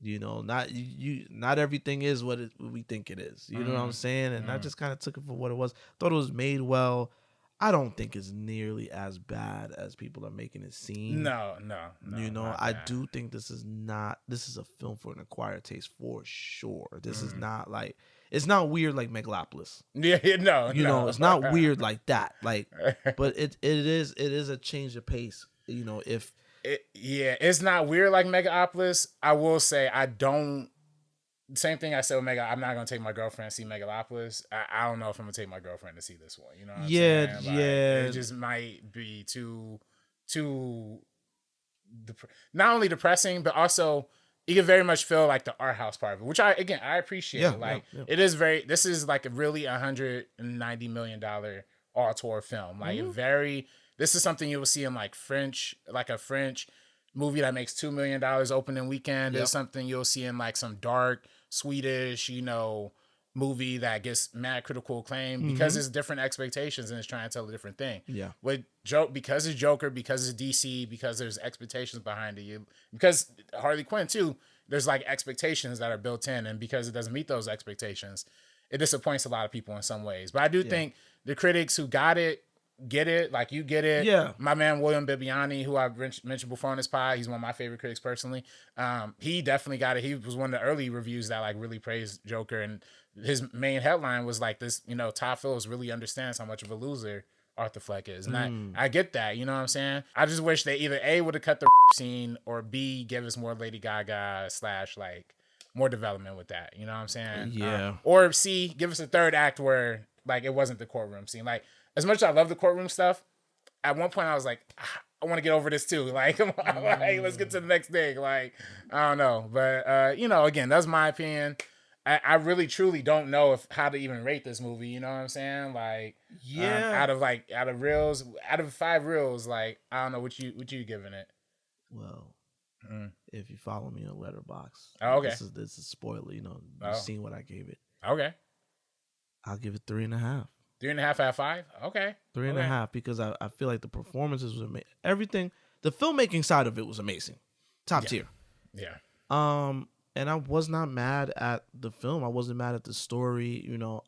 not everything is what we think it is. You know what I'm saying? And I just kind of took it for what it was. Thought it was made well. I don't think it's nearly as bad as people are making it seem. No. I do think this is a film for an acquired taste for sure. This is not like, it's not weird like Megalopolis. No. It's not weird like that. Like, but it is a change of pace. You know, it's not weird like Megalopolis. I will say same thing I said with I'm not gonna take my girlfriend to see Megalopolis. I don't know if I'm gonna take my girlfriend to see this one. You know what I'm saying? Like, it just might be too not only depressing, but also you can very much feel like the art house part of it, which I appreciate. It is this is like a really $190 million auteur film. Like this is something you will see in like a French movie that makes $2 million opening weekend. It's something you'll see in like some dark Swedish, movie that gets mad critical acclaim because it's different expectations and it's trying to tell a different thing. Yeah. Because it's Joker, because it's DC, because there's expectations behind it. Because Harley Quinn too, there's like expectations that are built in, and because it doesn't meet those expectations, it disappoints a lot of people in some ways. But I do think the critics who get it, like you get it. Yeah. My man William Bibbiani, who I've mentioned before on this pod, he's one of my favorite critics personally. He definitely got it. He was one of the early reviews that like really praised Joker, and his main headline was like this, Todd Phillips really understands how much of a loser Arthur Fleck is. And I get that, you know what I'm saying? I just wish they either A, would have cut the scene, or B, give us more Lady Gaga / like more development with that, you know what I'm saying? Yeah. Or C, give us a third act where like it wasn't the courtroom scene. Like, as much as I love the courtroom stuff, at one point I was like, I want to get over this too. Like, like, let's get to the next thing. Like, I don't know. But, you know, again, that's my opinion. I really truly don't know how to even rate this movie. You know what I'm saying? Like, out of 5 reels, like, I don't know what you giving it. Well, if you follow me on Letterboxd, okay, this is spoiler. You know, you've seen what I gave it. Okay, I'll give it 3.5. 3.5 out of 5. Okay, 3.5 because I feel like the performances was amazing. Everything, the filmmaking side of it was amazing, top tier. Yeah. And I was not mad at the film. I wasn't mad at the story. You know,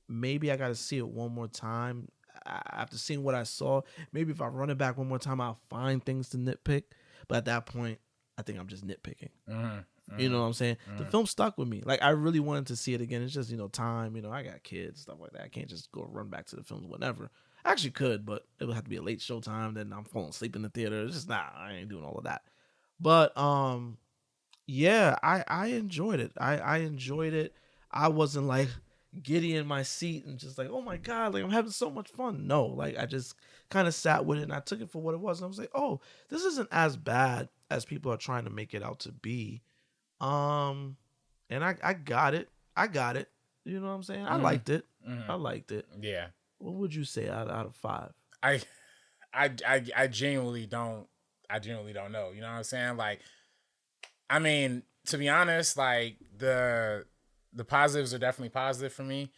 maybe I got to see it one more time after seeing what I saw. Maybe if I run it back one more time, I'll find things to nitpick. But at that point, I think I'm just nitpicking. You know what I'm saying? The film stuck with me. Like, I really wanted to see it again. It's just, you know, time. You know, I got kids, stuff like that. I can't just go run back to the films whenever. I actually could, but it would have to be a late show time. Then I'm falling asleep in the theater. It's just, I ain't doing all of that. But, yeah, I enjoyed it. I enjoyed it. I wasn't like giddy in my seat and just like, oh my God, like I'm having so much fun. No, like I just kind of sat with it and I took it for what it was. And I was like, oh, this isn't as bad as people are trying to make it out to be. And I got it. I got it. You know what I'm saying? I liked it. I liked it. Yeah. What would you say out of 5? I genuinely don't. I genuinely don't know. You know what I'm saying? Like, I mean, to be honest, like the positives are definitely positive for me.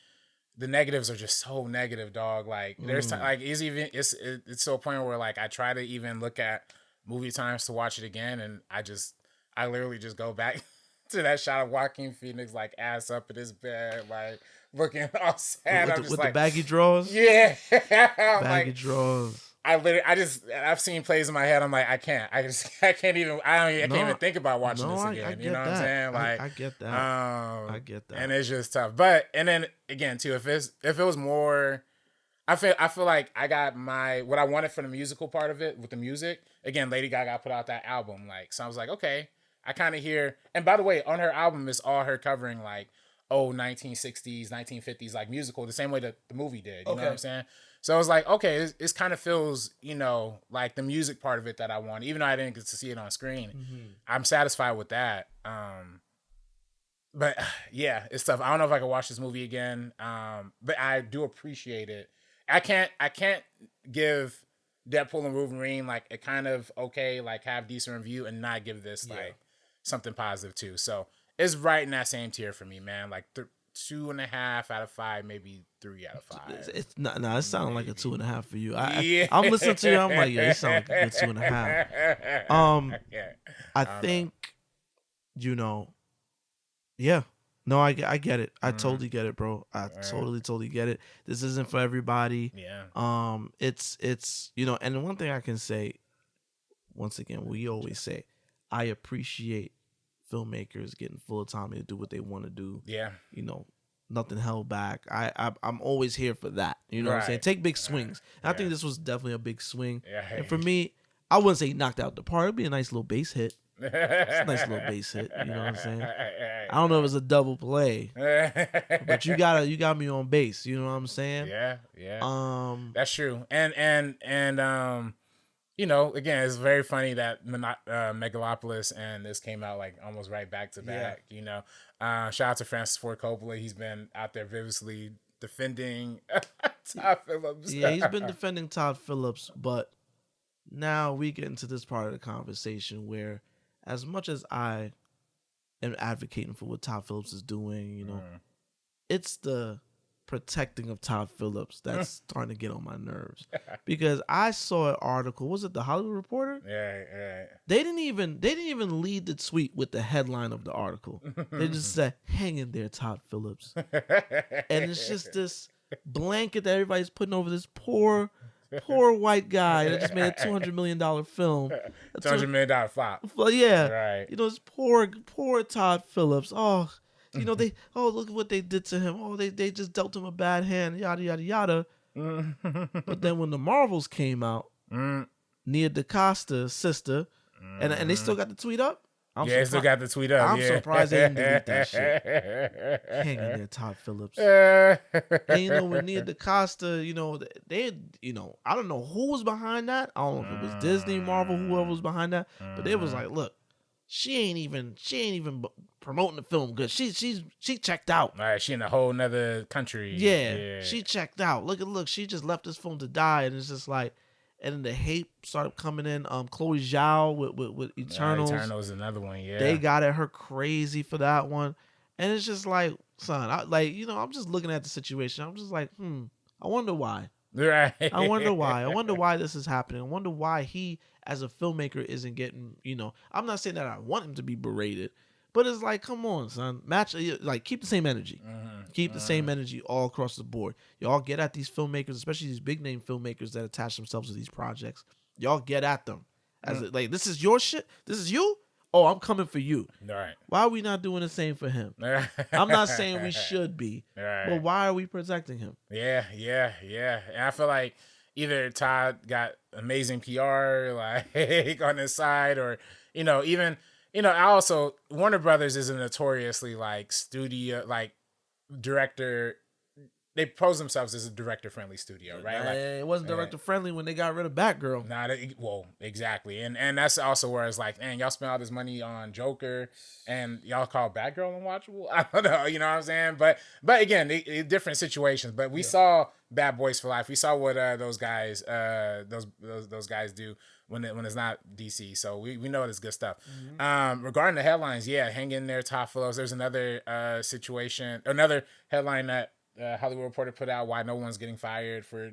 The negatives are just so negative, dog. Like there's like it's to a point where like I try to even look at movie times to watch it again, and I literally just go back to that shot of Joaquin Phoenix like ass up in his bed, like looking all sad. With the baggy drawers. Yeah, baggy drawers. I've seen plays in my head. I'm like, I can't even think about watching this again. You know what I'm saying? Like, I get that. I get that. And it's just tough. But, and then again too, if it was more, I feel like I got what I wanted from the musical part of it with the music. Again, Lady Gaga put out that album. Like, so I was like, okay, I kind of hear, and by the way, on her album is all her covering like, 1960s, 1950s, like musical, the same way that the movie did. You know what I'm saying? So I was like, okay, it kind of feels, you know, like the music part of it that I want, even though I didn't get to see it on screen. I'm satisfied with that. But yeah, it's tough. I don't know if I can watch this movie again. But I do appreciate it. I can't give Deadpool and Wolverine like a kind of okay, like have decent review and not give this like something positive too. So it's right in that same tier for me, man. Like 2.5 out of 5, maybe 3 out of 5. It's not. It sounds like a 2.5 for you. I'm listening to you. I'm like, yeah, it sounds like a good 2.5. I think, you know, yeah. No, I get it. I totally get it, bro. I totally get it. This isn't for everybody. Yeah. It's you know, and the one thing I can say, once again, we always say, I appreciate filmmakers getting full autonomy to do what they want to do. Yeah. You know, nothing held back. I'm always here for that. You know what I'm saying? Take big swings. And I think this was definitely a big swing. Yeah. And for me, I wouldn't say he knocked out the park. It'd be a nice little base hit. It's a nice little base hit. You know what I'm saying? I don't know if it's a double play, but you got me on base. You know what I'm saying? Yeah. Yeah. That's true. And you know, again, it's very funny that Megalopolis and this came out like almost right back to back. You know, shout out to Francis Ford Coppola. He's been out there vigorously defending Todd Phillips. Yeah, he's been defending Todd Phillips, but now we get into this part of the conversation where, as much as I am advocating for what Todd Phillips is doing, you know, it's the protecting of Todd Phillips that's starting to get on my nerves. Because I saw an article, was it the Hollywood Reporter? Yeah. They didn't even lead the tweet with the headline of the article. They just said, "Hang in there, Todd Phillips." And it's just this blanket that everybody's putting over this poor white guy that just made a $200 million film. $200 million flop. Well, yeah. Right. You know, this poor Todd Phillips. Oh, you know, look at what they did to him. Oh, they just dealt him a bad hand, yada, yada, yada. But then when the Marvels came out, Nia DaCosta's sister, and they still got the tweet up. They still got the tweet up. I'm surprised they didn't delete that shit. Hang in there, Todd Phillips. And when Nia DaCosta, they I don't know who was behind that. I don't know if it was Disney, Marvel, whoever was behind that. But they was like, look, she ain't even promoting the film good. She checked out. All right, she in a whole nother country. Yeah, she checked out. Look, she just left this film to die, and it's just like, and then the hate started coming in. Chloe Zhao with Eternals. Eternals, another one. Yeah, they got at her crazy for that one, and it's just like, son, I'm just looking at the situation. I'm just like, I wonder why. Right. I wonder why. I wonder why this is happening. I wonder why he, as a filmmaker, isn't getting. I'm not saying that I want him to be berated. But it's like, come on, son. Keep the same energy. Keep the same energy all across the board. Y'all get at these filmmakers, especially these big name filmmakers that attach themselves to these projects. Y'all get at them. This is your shit? This is you? Oh, I'm coming for you. Right. Why are we not doing the same for him? I'm not saying we should be. Right. But why are we protecting him? Yeah. And I feel like either Todd got amazing PR, like, on his side, or, even... I also, Warner Brothers is a notoriously studio, director. They pose themselves as a director-friendly studio, right? It wasn't director-friendly when they got rid of Batgirl. Exactly. And that's also where it's like, man, y'all spent all this money on Joker and y'all call Batgirl unwatchable? I don't know, you know what I'm saying? But again, different situations. But we saw Bad Boys for Life. We saw what those guys do when it's not DC. So we know it's good stuff. Regarding the headlines, hang in there, Todd Phillips. There's another another headline that Hollywood Reporter put out, why no one's getting fired for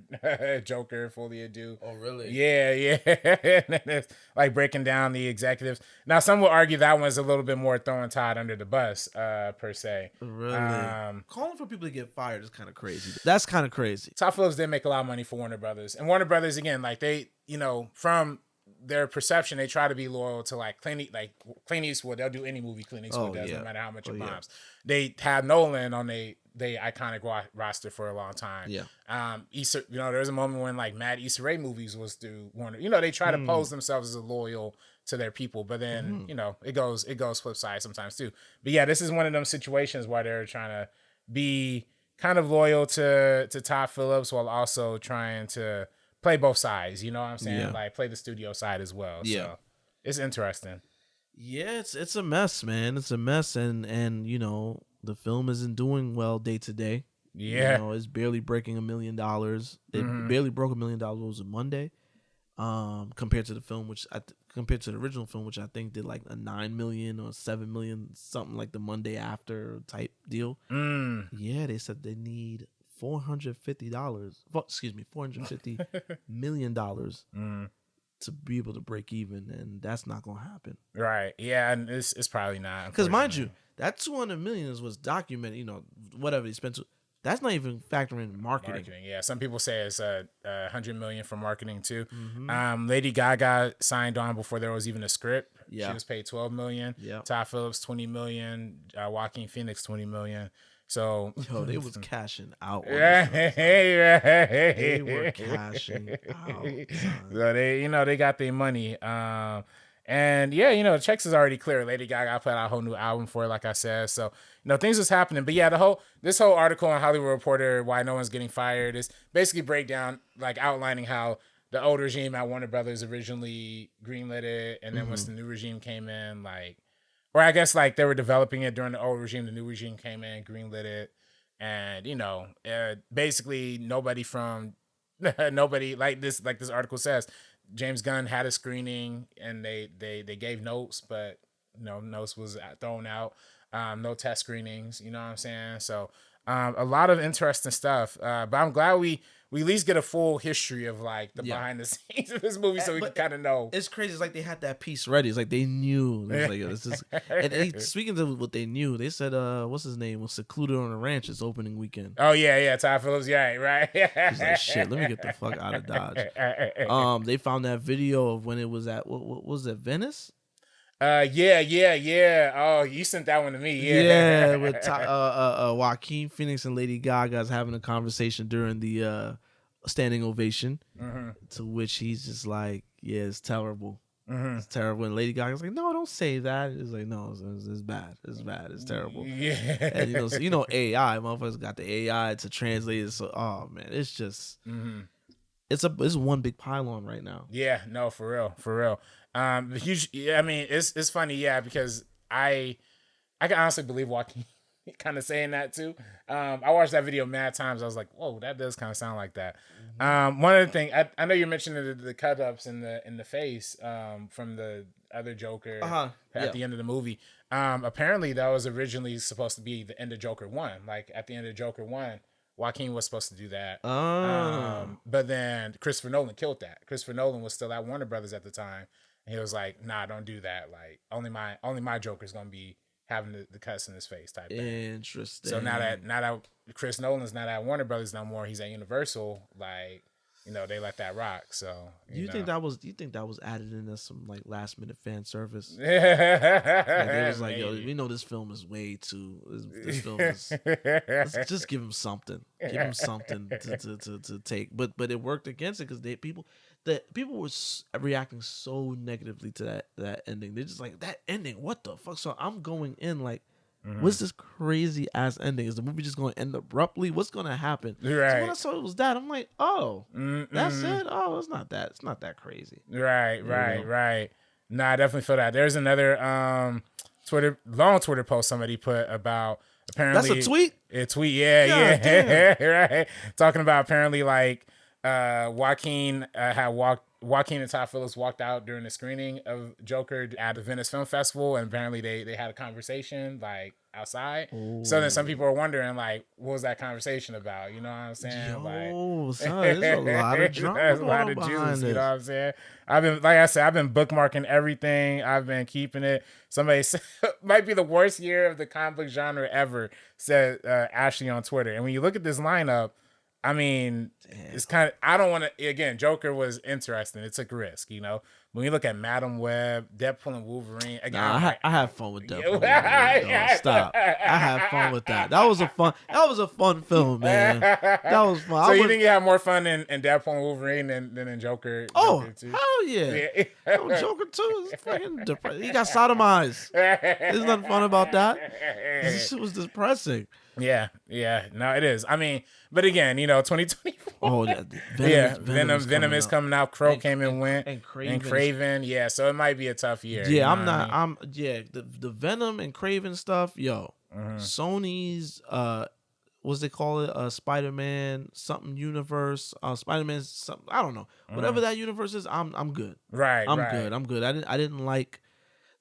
Joker, Folie, Deux. Oh, really? Yeah. Like breaking down the executives. Now, some will argue that one's a little bit more throwing Todd under the bus, per se. Really? Calling for people to get fired is kind of crazy. That's kind of crazy. Todd Phillips did make a lot of money for Warner Brothers. And Warner Brothers, again, they, from their perception, they try to be loyal to Clint Eastwood. They'll do any movie Clint Eastwood does, no matter how much it bombs. They had Nolan on the iconic roster for a long time. Yeah. There's a moment when Mad Issa Rae movies was through Warner. They try to pose themselves as loyal to their people, but then it goes flip side sometimes too. But yeah, this is one of them situations where they're trying to be kind of loyal to Todd Phillips while also trying to play both sides. You know what I'm saying? Yeah. Play the studio side as well. Yeah. So it's interesting. Yeah, it's a mess, man. It's a mess, and the film isn't doing well day to day. Yeah. It's barely breaking $1 million. It barely broke $1 million. What was it, Monday? Compared to the film, compared to the original film, which I think did a 9 million or 7 million, something like the Monday after type deal. Yeah, they said they need $450 million to be able to break even, and that's not gonna happen. Right. Yeah, and it's probably not, because mind you, that 200 million was documented. Whatever they spent, that's not even factoring in marketing. Yeah, some people say it's 100 million for marketing too. Lady Gaga signed on before there was even a script. She was paid 12 million. Todd Phillips 20 million. Joaquin Phoenix 20 million. So they was cashing out. They were cashing out. So they got their money. And the checks is already clear. Lady Gaga put out a whole new album for it, like I said. So things was happening. But yeah, this whole article on Hollywood Reporter, why no one's getting fired, is basically breakdown, outlining how the old regime at Warner Brothers originally greenlit it, and then once the new regime came in, or I guess they were developing it during the old regime, the new regime came in, greenlit it, and basically nobody like this article says, James Gunn had a screening and they gave notes, but notes was thrown out. No test screenings, you know what I'm saying? So a lot of interesting stuff. But I'm glad we at least get a full history of the behind the scenes of this movie, so we can kind of know. It's crazy. It's they had that piece ready. It's they knew. This is. And speaking of what they knew, they said, what's his name was secluded on a ranch this opening weekend. Oh yeah, Todd Phillips. Yeah, right. He's like, shit. Let me get the fuck out of Dodge. They found that video of when it was at what was it, Venice? Yeah. Oh, you sent that one to me. Yeah, with Joaquin Phoenix and Lady Gaga's having a conversation during the standing ovation. Mm-hmm. To which he's just like, yeah, it's terrible. Mm-hmm. It's terrible. And Lady Gaga's like, no, don't say that. It's like, no, it's bad. It's bad. It's terrible. Yeah. And you know, AI, motherfuckers got the AI to translate it. So, oh man, it's just, it's one big pylon right now. Yeah, no, for real. Huge. Yeah, I mean, it's funny, yeah, because I can honestly believe Joaquin kind of saying that too. I watched that video mad times. I was like, whoa, that does kind of sound like that. One of the things I know you mentioned the cut ups in the face from the other Joker at the end of the movie. Apparently that was originally supposed to be the end of Joker 1. Like at the end of Joker 1, Joaquin was supposed to do that. But then Christopher Nolan killed that. Christopher Nolan was still at Warner Brothers at the time. And he was like, nah, don't do that. Like only my Joker's gonna be having the cuts in his face type thing. Interesting. So now that Chris Nolan's not at Warner Brothers no more, he's at Universal. Like, you know, they let that rock. So you think that was added in as some like last minute fan service? Like, it was like, yo, we know this film is way too. This film is. Let's just give him something. Give him something to take. But it worked against it because people were reacting so negatively to that ending. They're just like, that ending, what the fuck? So I'm going in like, what's this crazy ass ending? Is the movie just going to end abruptly? What's going to happen? Right. So when I saw it was that, I'm like, oh, that's it. Oh, it's not that. It's not that crazy. Right. Nah, I definitely feel that. There's another long Twitter post somebody put about apparently that's a tweet. A tweet, yeah, right. Talking about apparently like. Joaquin and Todd Phillips walked out during the screening of Joker at the Venice Film Festival, and apparently they had a conversation like outside. Ooh. So then some people are wondering like, what was that conversation about? You know what I'm saying? Son, there's a lot of drama. There's a lot of juice. You know what I'm saying? I've been bookmarking everything. I've been keeping it. Somebody said, might be the worst year of the comic book genre ever, said Ashley on Twitter. And when you look at this lineup, I mean, it's kind of, I don't want to, again, Joker was interesting. It took a risk, you know. When you look at Madam Web, Deadpool and Wolverine, again, I had fun with Deadpool. Stop. I had fun with that. That was a fun film, man. That was fun. So you think you had more fun in Deadpool and Wolverine than in Joker? Oh, Joker hell yeah. Joker 2 is fucking depressing. He got sodomized. There's nothing fun about that. This shit was depressing. Yeah. No, it is. I mean, but again, you know, 2024. Oh, Venom is coming out. Crow came and went. And Craven. Yeah, so it might be a tough year. Yeah, the Venom and Craven stuff, yo. Sony's what's they call it? Spider-Man something universe. Spider-Man something, I don't know. Whatever that universe is, I'm good. Right. I'm good. I didn't like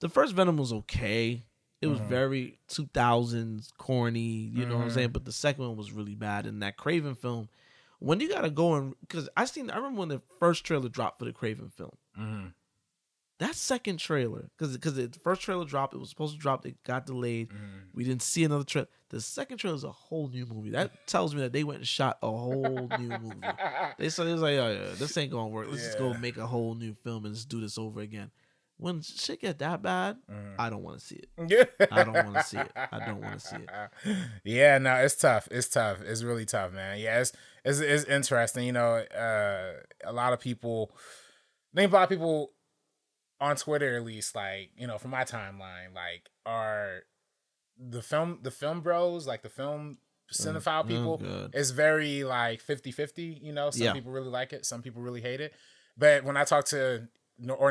the first Venom was okay. It was very 2000s corny, you know what I'm saying? But the second one was really bad. And that Craven film, when you gotta go and because I remember when the first trailer dropped for the Craven film. That second trailer, because the first trailer dropped, it was supposed to drop, it got delayed. We didn't see another trailer. The second trailer is a whole new movie. That tells me that they went and shot a whole new movie. They said it was like, oh yeah, this ain't gonna work. Let's just go make a whole new film and just do this over again. When shit get that bad, I don't want to see it. I don't want to see it. Yeah, no, it's tough. It's really tough, man. Yeah, it's interesting. You know, a lot of people on Twitter, at least, like, you know, from my timeline, like, are the film bros, like the film cinephile people, is very like 50-50. You know, some people really like it, some people really hate it. But when I talk to when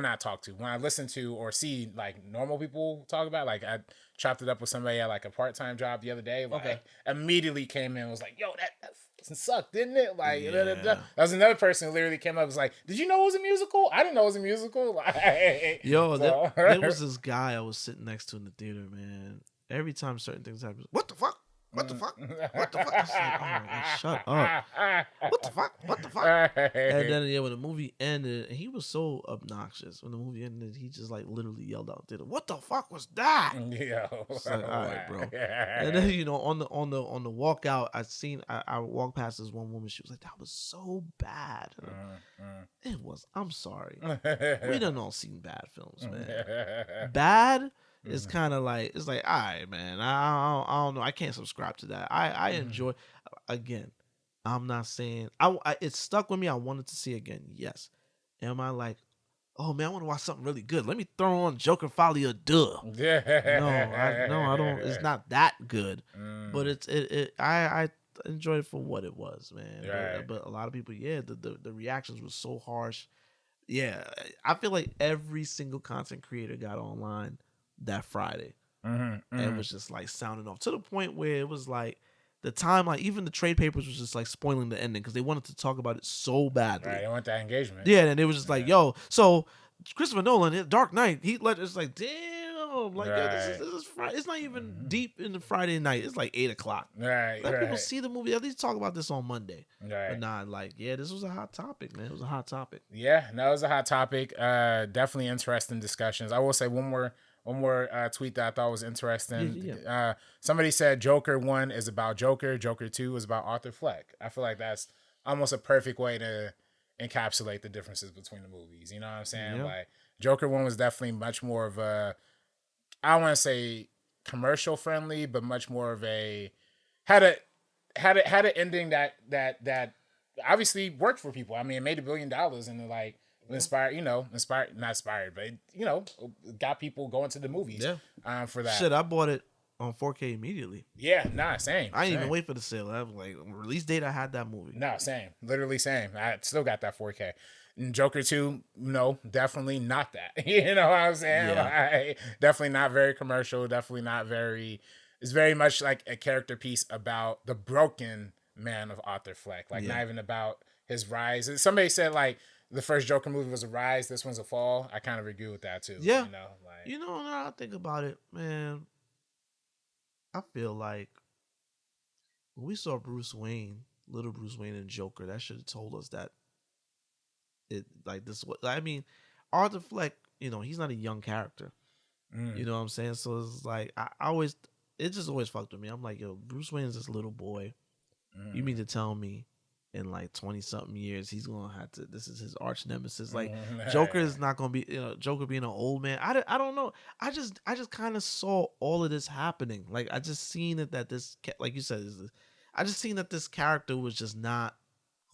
I listen to or see like normal people talk about, like I chopped it up with somebody at like a part-time job the other day, like immediately came in and was like, yo, that sucked, didn't it? Like, That was another person who literally came up and was like, did you know it was a musical? I didn't know it was a musical. Like, yo, so. there was this guy I was sitting next to in the theater, man. Every time certain things happen, what the fuck? What the fuck? What the fuck? I was like, oh, man, shut up. What the fuck? What the fuck? And then, when the movie ended, and he was so obnoxious. When the movie ended, he just like literally yelled out there, "What the fuck was that?" Yo, it's like, all right, bro. And then, on the walk out, I walked past this one woman. She was like, "That was so bad." It was. I'm sorry. We done all seen bad films, man. Bad. It's kind of like, it's like, all right, man, I don't know. I can't subscribe to that. I enjoy, again, I'm not saying it stuck with me. I wanted to see it again. Yes. Am I like, oh man, I want to watch something really good. Let me throw on Joker Folie or Deux. No, I don't. It's not that good, but I enjoyed it for what it was, man. Right. But a lot of people, yeah, the reactions were so harsh. Yeah, I feel like every single content creator got online that Friday and was just like sounding off to the point where it was like the time, like even the trade papers was just like spoiling the ending because they wanted to talk about it so badly. Right, they want that engagement. Yeah, and it was just like, yo, so Christopher Nolan, Dark Knight, it's like, damn, like yo, this is Friday. It's not even deep in the Friday night. It's like 8:00. Right, Let people see the movie. At least talk about this on Monday. Right. But not like, yeah, this was a hot topic, man. It was a hot topic. Yeah, no, it was a hot topic. Definitely interesting discussions. I will say one more tweet that I thought was interesting. Yeah. Somebody said Joker 1 is about Joker 2 is about Arthur Fleck. I feel like that's almost a perfect way to encapsulate the differences between the movies. You know what I'm saying? Yeah. Like Joker 1 was definitely much more of a, I don't want to say commercial friendly, but much more of a had an ending that obviously worked for people. I mean, it made $1 billion and like not inspired, but got people going to the movies. For that. Shit, I bought it on 4K immediately. Yeah, same. I didn't even wait for the sale. I was like, release date, I had that movie. Same. Literally same. I still got that 4K. And Joker 2, no, definitely not that. You know what I'm saying? Yeah. Like, definitely not very commercial. Definitely not very. It's very much like a character piece about the broken man of Arthur Fleck. Like not even about his rise. And somebody said like the first Joker movie was a rise. This one's a fall. I kind of agree with that too. Yeah. You know, like now I think about it, man. I feel like when we saw little Bruce Wayne and Joker, that should have told us that it like this. I mean, Arthur Fleck, he's not a young character. You know what I'm saying? So it's like it just always fucked with me. I'm like, yo, Bruce Wayne is this little boy. You mean to tell me in like 20 something years he's gonna have to? This is his arch nemesis. Like Joker is not gonna be, Joker being an old man. I don't know. I just kind of saw all of this happening. Like I just seen it that this, like you said, I just seen that this character was just not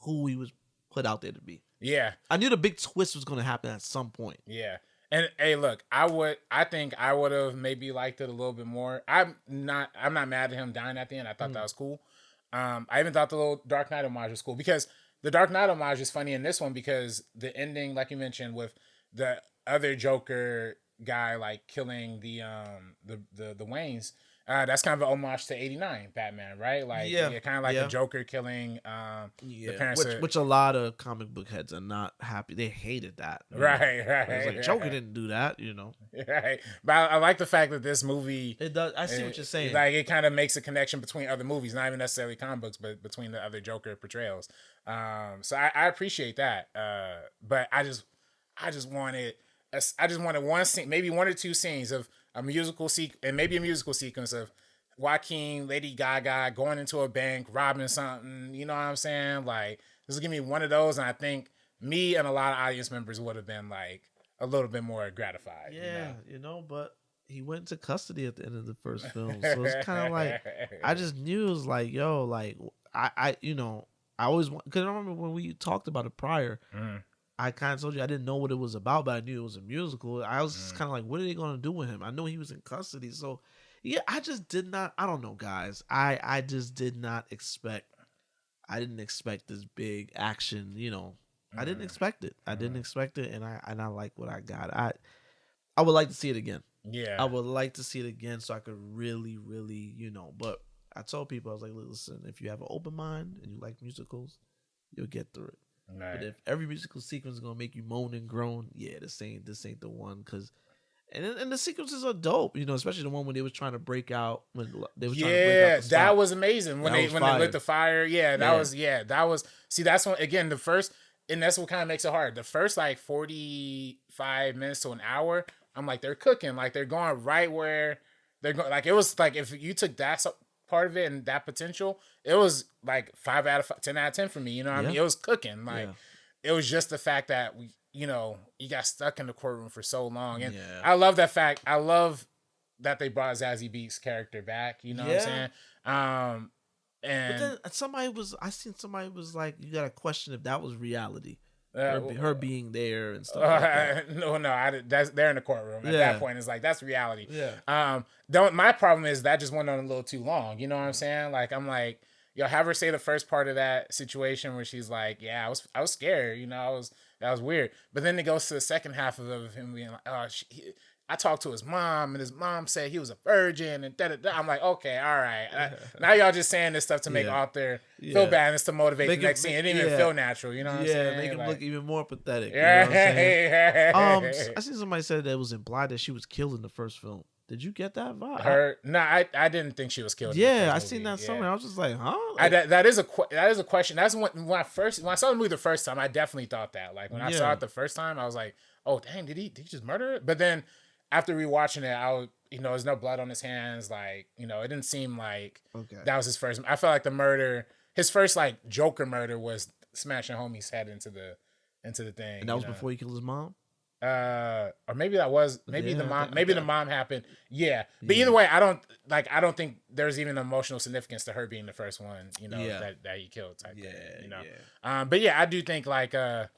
who he was put out there to be. Yeah, I knew the big twist was gonna happen at some point. Yeah. And hey, look, I think I would have maybe liked it a little bit more. I'm not mad at him dying at the end. I thought that was cool. I even thought the little Dark Knight homage was cool because the Dark Knight homage is funny in this one because the ending, like you mentioned, with the other Joker guy like killing the Waynes. That's kind of an homage to '89 Batman, right? Like, kind of like the Joker killing the parents. Which a lot of comic book heads are not happy. They hated that. Right. It's like Joker didn't do that, Right. But I like the fact that this movie... It does. I see what you're saying. Like, it kind of makes a connection between other movies, not even necessarily comic books, but between the other Joker portrayals. So I appreciate that. But I just wanted one scene, maybe one or two scenes of a musical sequence of Joaquin, Lady Gaga going into a bank, robbing something. You know what I'm saying? Like, this will give me one of those, and I think me and a lot of audience members would have been like a little bit more gratified. Yeah, but he went into custody at the end of the first film, so it's kind of like I just knew it was like, yo, like I always want, because I remember when we talked about it prior. I kind of told you I didn't know what it was about, but I knew it was a musical. I was just kind of like, what are they going to do with him? I know he was in custody. So, yeah, I just did not. I don't know, guys. I just did not expect. I didn't expect this big action, I didn't expect it. I didn't expect it, and I like what I got. I would like to see it again. Yeah. I would like to see it again so I could really, really, but I told people, I was like, listen, if you have an open mind and you like musicals, you'll get through it. Right. But if every musical sequence is gonna make you moan and groan, this ain't the one. Cause and the sequences are dope, especially the one when they was trying to break out when they were trying to break out the that was amazing when they lit the fire. That was see, that's when again the first, and that's what kind of makes it hard. The first like 45 minutes to an hour, I'm like, they're cooking, like they're going right where they're going. Like it was like if you took that part of it and that potential, it was like 5 out of 10 out of 10 for me. You know what I mean? It was cooking. Like it was just the fact that you got stuck in the courtroom for so long. And I love that fact. I love that they brought Zazie Beetz' character back. You know what I'm saying? And But then I seen somebody was like, you gotta question if that was reality. Her being there and stuff like that. No, they're in the courtroom. At that point, it's like, that's reality. Yeah. My problem is that just went on a little too long. You know what I'm saying? Like, I'm like, yo, have her say the first part of that situation where she's like, yeah, I was scared. You know, that was weird. But then it goes to the second half of him being like, oh, I talked to his mom, and his mom said he was a virgin, and da-da-da. I'm like, okay, all right. Now y'all just saying this stuff to make Arthur feel bad, and it's to motivate the next scene. It didn't even feel natural, you know what I'm saying? Make him like, look even more pathetic. Yeah. You know what I'm saying? I seen somebody said that it was implied that she was killed in the first film. Did you get that vibe? I didn't think she was killed. Yeah, I seen that somewhere. I was just like, huh? Like, that is a question. That's when I saw the movie the first time, I definitely thought that. Like when I saw it the first time, I was like, oh dang, did he just murder her? But then after rewatching it, there's no blood on his hands. Like, it didn't seem like that was his first. I felt like his first like Joker murder was smashing homie's head into the thing. And that was before he killed his mom? Or maybe that was the mom happened. Yeah. But either way, I don't think there's even emotional significance to her being the first one, that he killed type thing. But yeah, I do think like I'm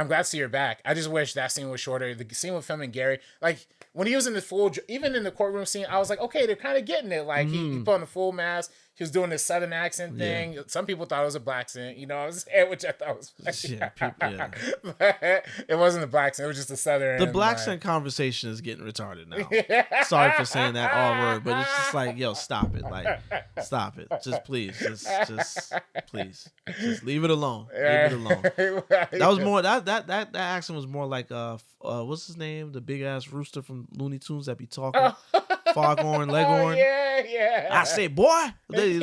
glad to see her back. I just wish that scene was shorter. The scene with him and Gary, like when he was in the even in the courtroom scene, I was like, okay, they're kind of getting it. Like he put on the full mask. He was doing this southern accent thing. Some people thought it was a black accent, which I thought was but it wasn't a black accent. It was just a southern. The black accent conversation is getting retarded now. Sorry for saying that R word, but it's just like, yo, stop it. Like, stop it. Just please. Just please. Just leave it alone. Leave it alone. That was more that accent was more like what's his name? The big ass rooster from Looney Tunes that be talking. Foghorn Leghorn. Yeah. I say, boy. That's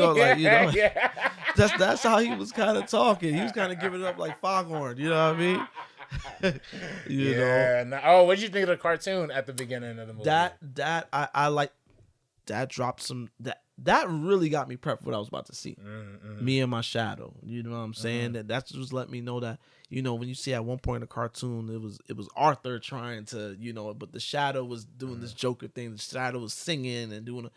how he was kind of talking. He was kind of giving it up like Foghorn. You know what I mean? you know. Oh, what did you think of the cartoon at the beginning of the movie? That I like. That dropped some. That really got me prepped for what I was about to see. Me and my shadow. You know what I'm saying? That's just let me know that, when you see at one point in the cartoon, it was Arthur trying to, but the shadow was doing this Joker thing. The shadow was singing and doing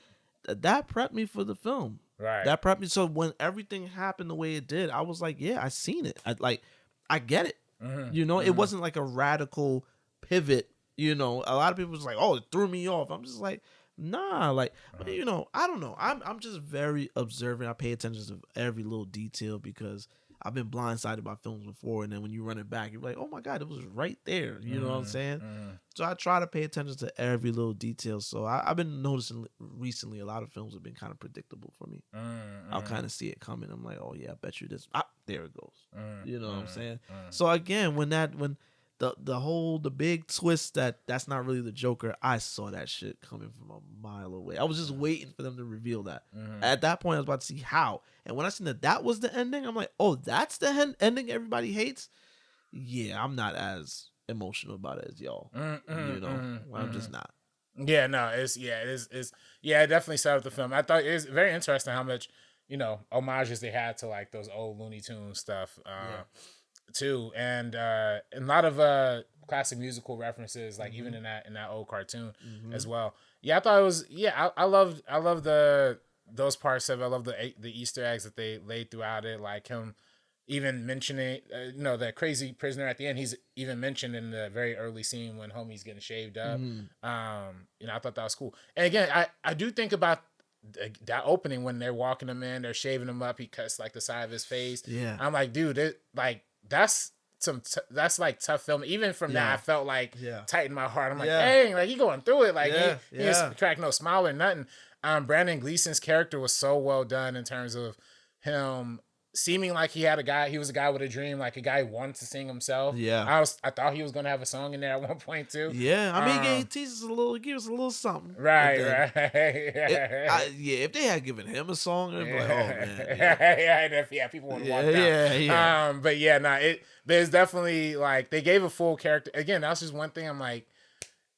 that prepped me for the film. Right. That prepped me. So when everything happened the way it did, I was like, yeah, I seen it. I get it. It wasn't like a radical pivot. A lot of people was like, oh, it threw me off. I'm just like, nah, like, I don't know. I'm just very observant. I pay attention to every little detail because I've been blindsided by films before, and then when you run it back, you're like, oh my God, it was right there. You know what I'm saying? So I try to pay attention to every little detail. So I've been noticing recently a lot of films have been kind of predictable for me. I'll kind of see it coming. I'm like, oh yeah, I bet you this. There it goes. You know what I'm saying? So again, when the big twist that's not really the Joker, I saw that shit coming from a mile away. I was just waiting for them to reveal that. At that point, I was about to see how. And when I seen that was the ending, I'm like, oh, that's the ending everybody hates? Yeah, I'm not as emotional about it as y'all. I'm just not. Yeah, no, it definitely set up the film. I thought it was very interesting how much, homages they had to like those old Looney Tunes stuff. Too, and a lot of classic musical references, like even in that old cartoon as well. Yeah, I thought it was. Yeah, I love those parts of it. I love the Easter eggs that they laid throughout it, like him even mentioning that crazy prisoner at the end. He's even mentioned in the very early scene when homie's getting shaved up. I thought that was cool. And again, I do think about that opening when they're walking him in, they're shaving him up. He cuts like the side of his face. Yeah, I'm like, dude, that's like tough film. Even from that, I felt like tight in my heart. I'm like, dang, like he going through it. Like he didn't crack no smile or nothing. Brandon Gleeson's character was so well done in terms of him seeming like he was a guy with a dream, like a guy who wanted to sing himself. Yeah. I thought he was gonna have a song in there at one point too. Yeah. I mean, he teases he gives a little something. Right. If they had given him a song, it'd be like, oh man. Yeah, people would have walked out. Yeah. But yeah, there's definitely like they gave a full character. Again, that's just one thing I'm like,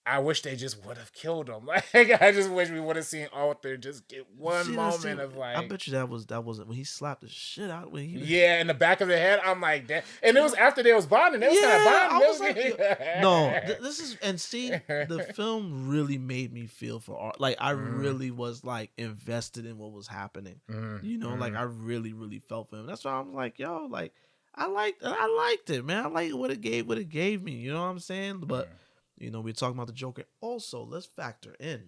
I wish they just would have killed him. Like, I just wish we would have seen Arthur just get one moment of like. I bet you that wasn't when he slapped the shit out when he. Yeah, in the back of the head. I'm like that, and it was after they was bonding. They was kind of bonding. I was like, no, this is and see, the film really made me feel for art. Like I really was like invested in what was happening. You know, like I really, really felt for him. That's why I'm like, yo, like I liked it, man. I like what it gave me. You know what I'm saying? But. You know, we're talking about the Joker. Also, let's factor in.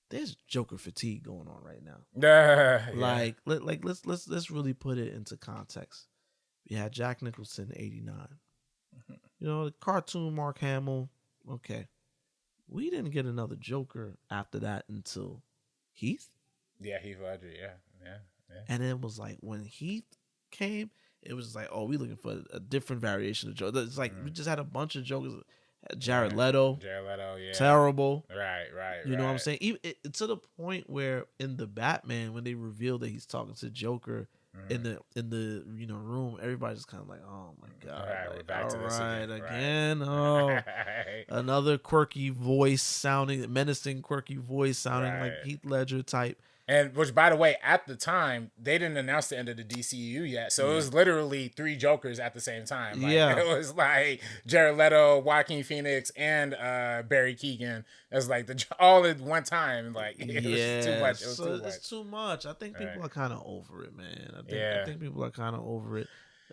There's Joker fatigue going on right now. Like, let's really put it into context. We had Jack Nicholson, 89. You know, the cartoon Mark Hamill. Okay, we didn't get another Joker after that until Heath. Yeah, Heath Ledger. Yeah. And it was like when Heath came. It was like, oh, we looking for a different variation of Joker. It's like we just had a bunch of Jokers. Jared Leto, yeah, terrible. Right. You know what I'm saying? Even to the point where in the Batman, when they revealed that he's talking to Joker in the room, everybody's just kind of like, oh my god, right, like, we're back to this again. Right. Oh, another quirky voice sounding, menacing, quirky voice sounding like Heath Ledger type. And which, by the way, at the time, they didn't announce the end of the DCU yet. So it was literally 3 Jokers at the same time. Like, it was like Jared Leto, Joaquin Phoenix, and Barry Keoghan. It was like all at one time. Like, it was too much. It's too much. I think people are kind of over it, man. I think people are kind of over it.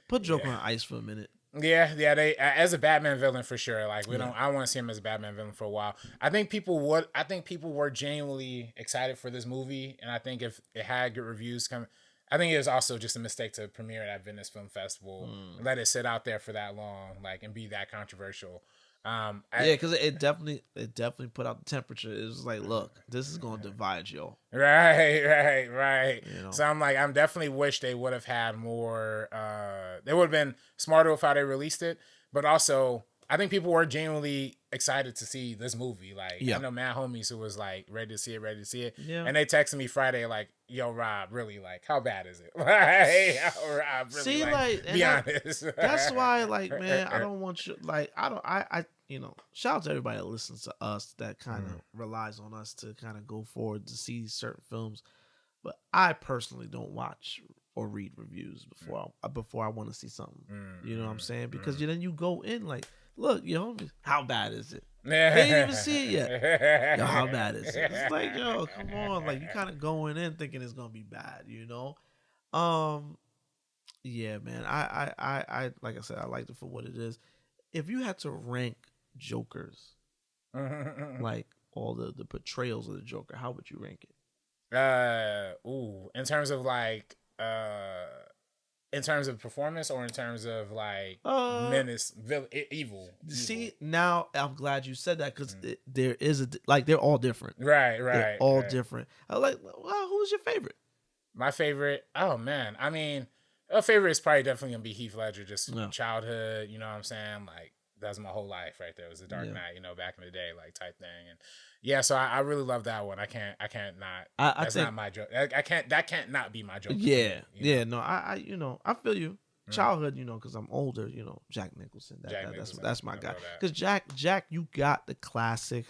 Put Joker on ice for a minute. Yeah. They as a Batman villain for sure. Like I want to see him as a Batman villain for a while. I think people were genuinely excited for this movie, and I think if it had good reviews coming, I think it was also just a mistake to premiere it at Venice Film Festival, let it sit out there for that long, like and be that controversial. Because it definitely put out the temperature. It was like, look, this is gonna divide y'all. Right. You know? So I'm definitely wish they would have had more. They would have been smarter with how they released it, but also I think people were genuinely excited to see this movie. Like I know mad homies who was like ready to see it. Yeah. And they texted me Friday like, "Yo, Rob, really, like, how bad is it?" Like, Rob, really, see, like be honest. That's why, like, man, I don't want you. Like, I you know, shout out to everybody that listens to us, that kind of relies on us to kind of go forward to see certain films. But I personally don't watch or read reviews before I want to see something. You know what I'm saying? Because then you go in like, look, yo, how bad is it? They didn't even see it yet. Yo, how bad is it? It's like, yo, come on. Like, you kind of going in thinking it's gonna be bad, you know? Yeah, man. I like I said, I liked it for what it is. If you had to rank Jokers, like all the portrayals of the Joker, how would you rank it? In terms of like in terms of performance or in terms of like menace, evil. See, now I'm glad you said that because there is they're all different. Right. They're all different. I like. Well, who's your favorite? My favorite. Oh man, I mean, a favorite is probably definitely gonna be Heath Ledger. Just childhood. You know what I'm saying? Like that's my whole life right there. It was The Dark Knight. You know, back in the day, like type thing. And yeah, so I really love that one. I can't not. That's not my joke. That can't not be my joke. Yeah. No, I feel you. Childhood, you know, because I'm older. You know, Jack Nicholson. That's my guy. Because Jack, you got the classic.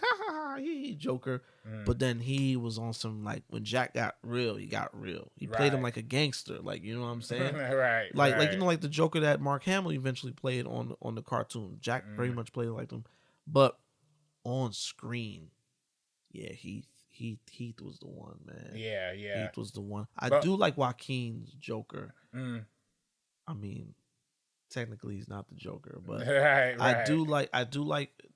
He Joker, but then he was on some like when Jack got real, he got real. He played him like a gangster, like you know what I'm saying, like you know like the Joker that Mark Hamill eventually played on the cartoon. Jack very much played like them, but on screen, Heath was the one, man. Yeah. Heath was the one. I do like Joaquin's Joker. I mean, technically he's not the Joker, but I do like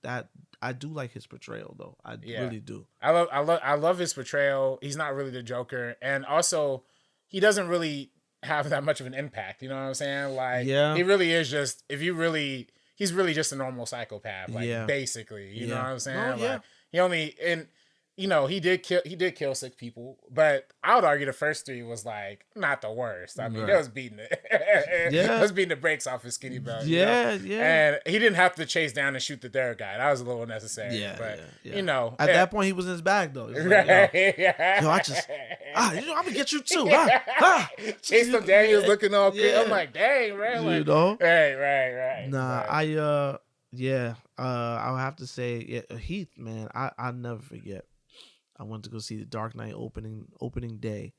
that. I do like his portrayal though. I really do. I love his portrayal. He's not really the Joker, and also he doesn't really have that much of an impact. You know what I'm saying? Like, he really is just he's really just a normal psychopath. Like, basically, you know what I'm saying? Like, he only you know, he did kill 6 people, but I would argue the first 3 was like not the worst. I mean, they was beating it. They was beating the brakes off his skinny belt. Yeah. And he didn't have to chase down and shoot the third guy. That was a little unnecessary. You know, at that point he was in his bag though. Like, yo, I just I'm gonna get you too. Chase him down. He was looking all good. I'm like, dang, man. Like, you know, right. Nah, Yeah, I'll have to say, yeah, Heath, man, I'll never forget. I went to go see the Dark Knight opening day.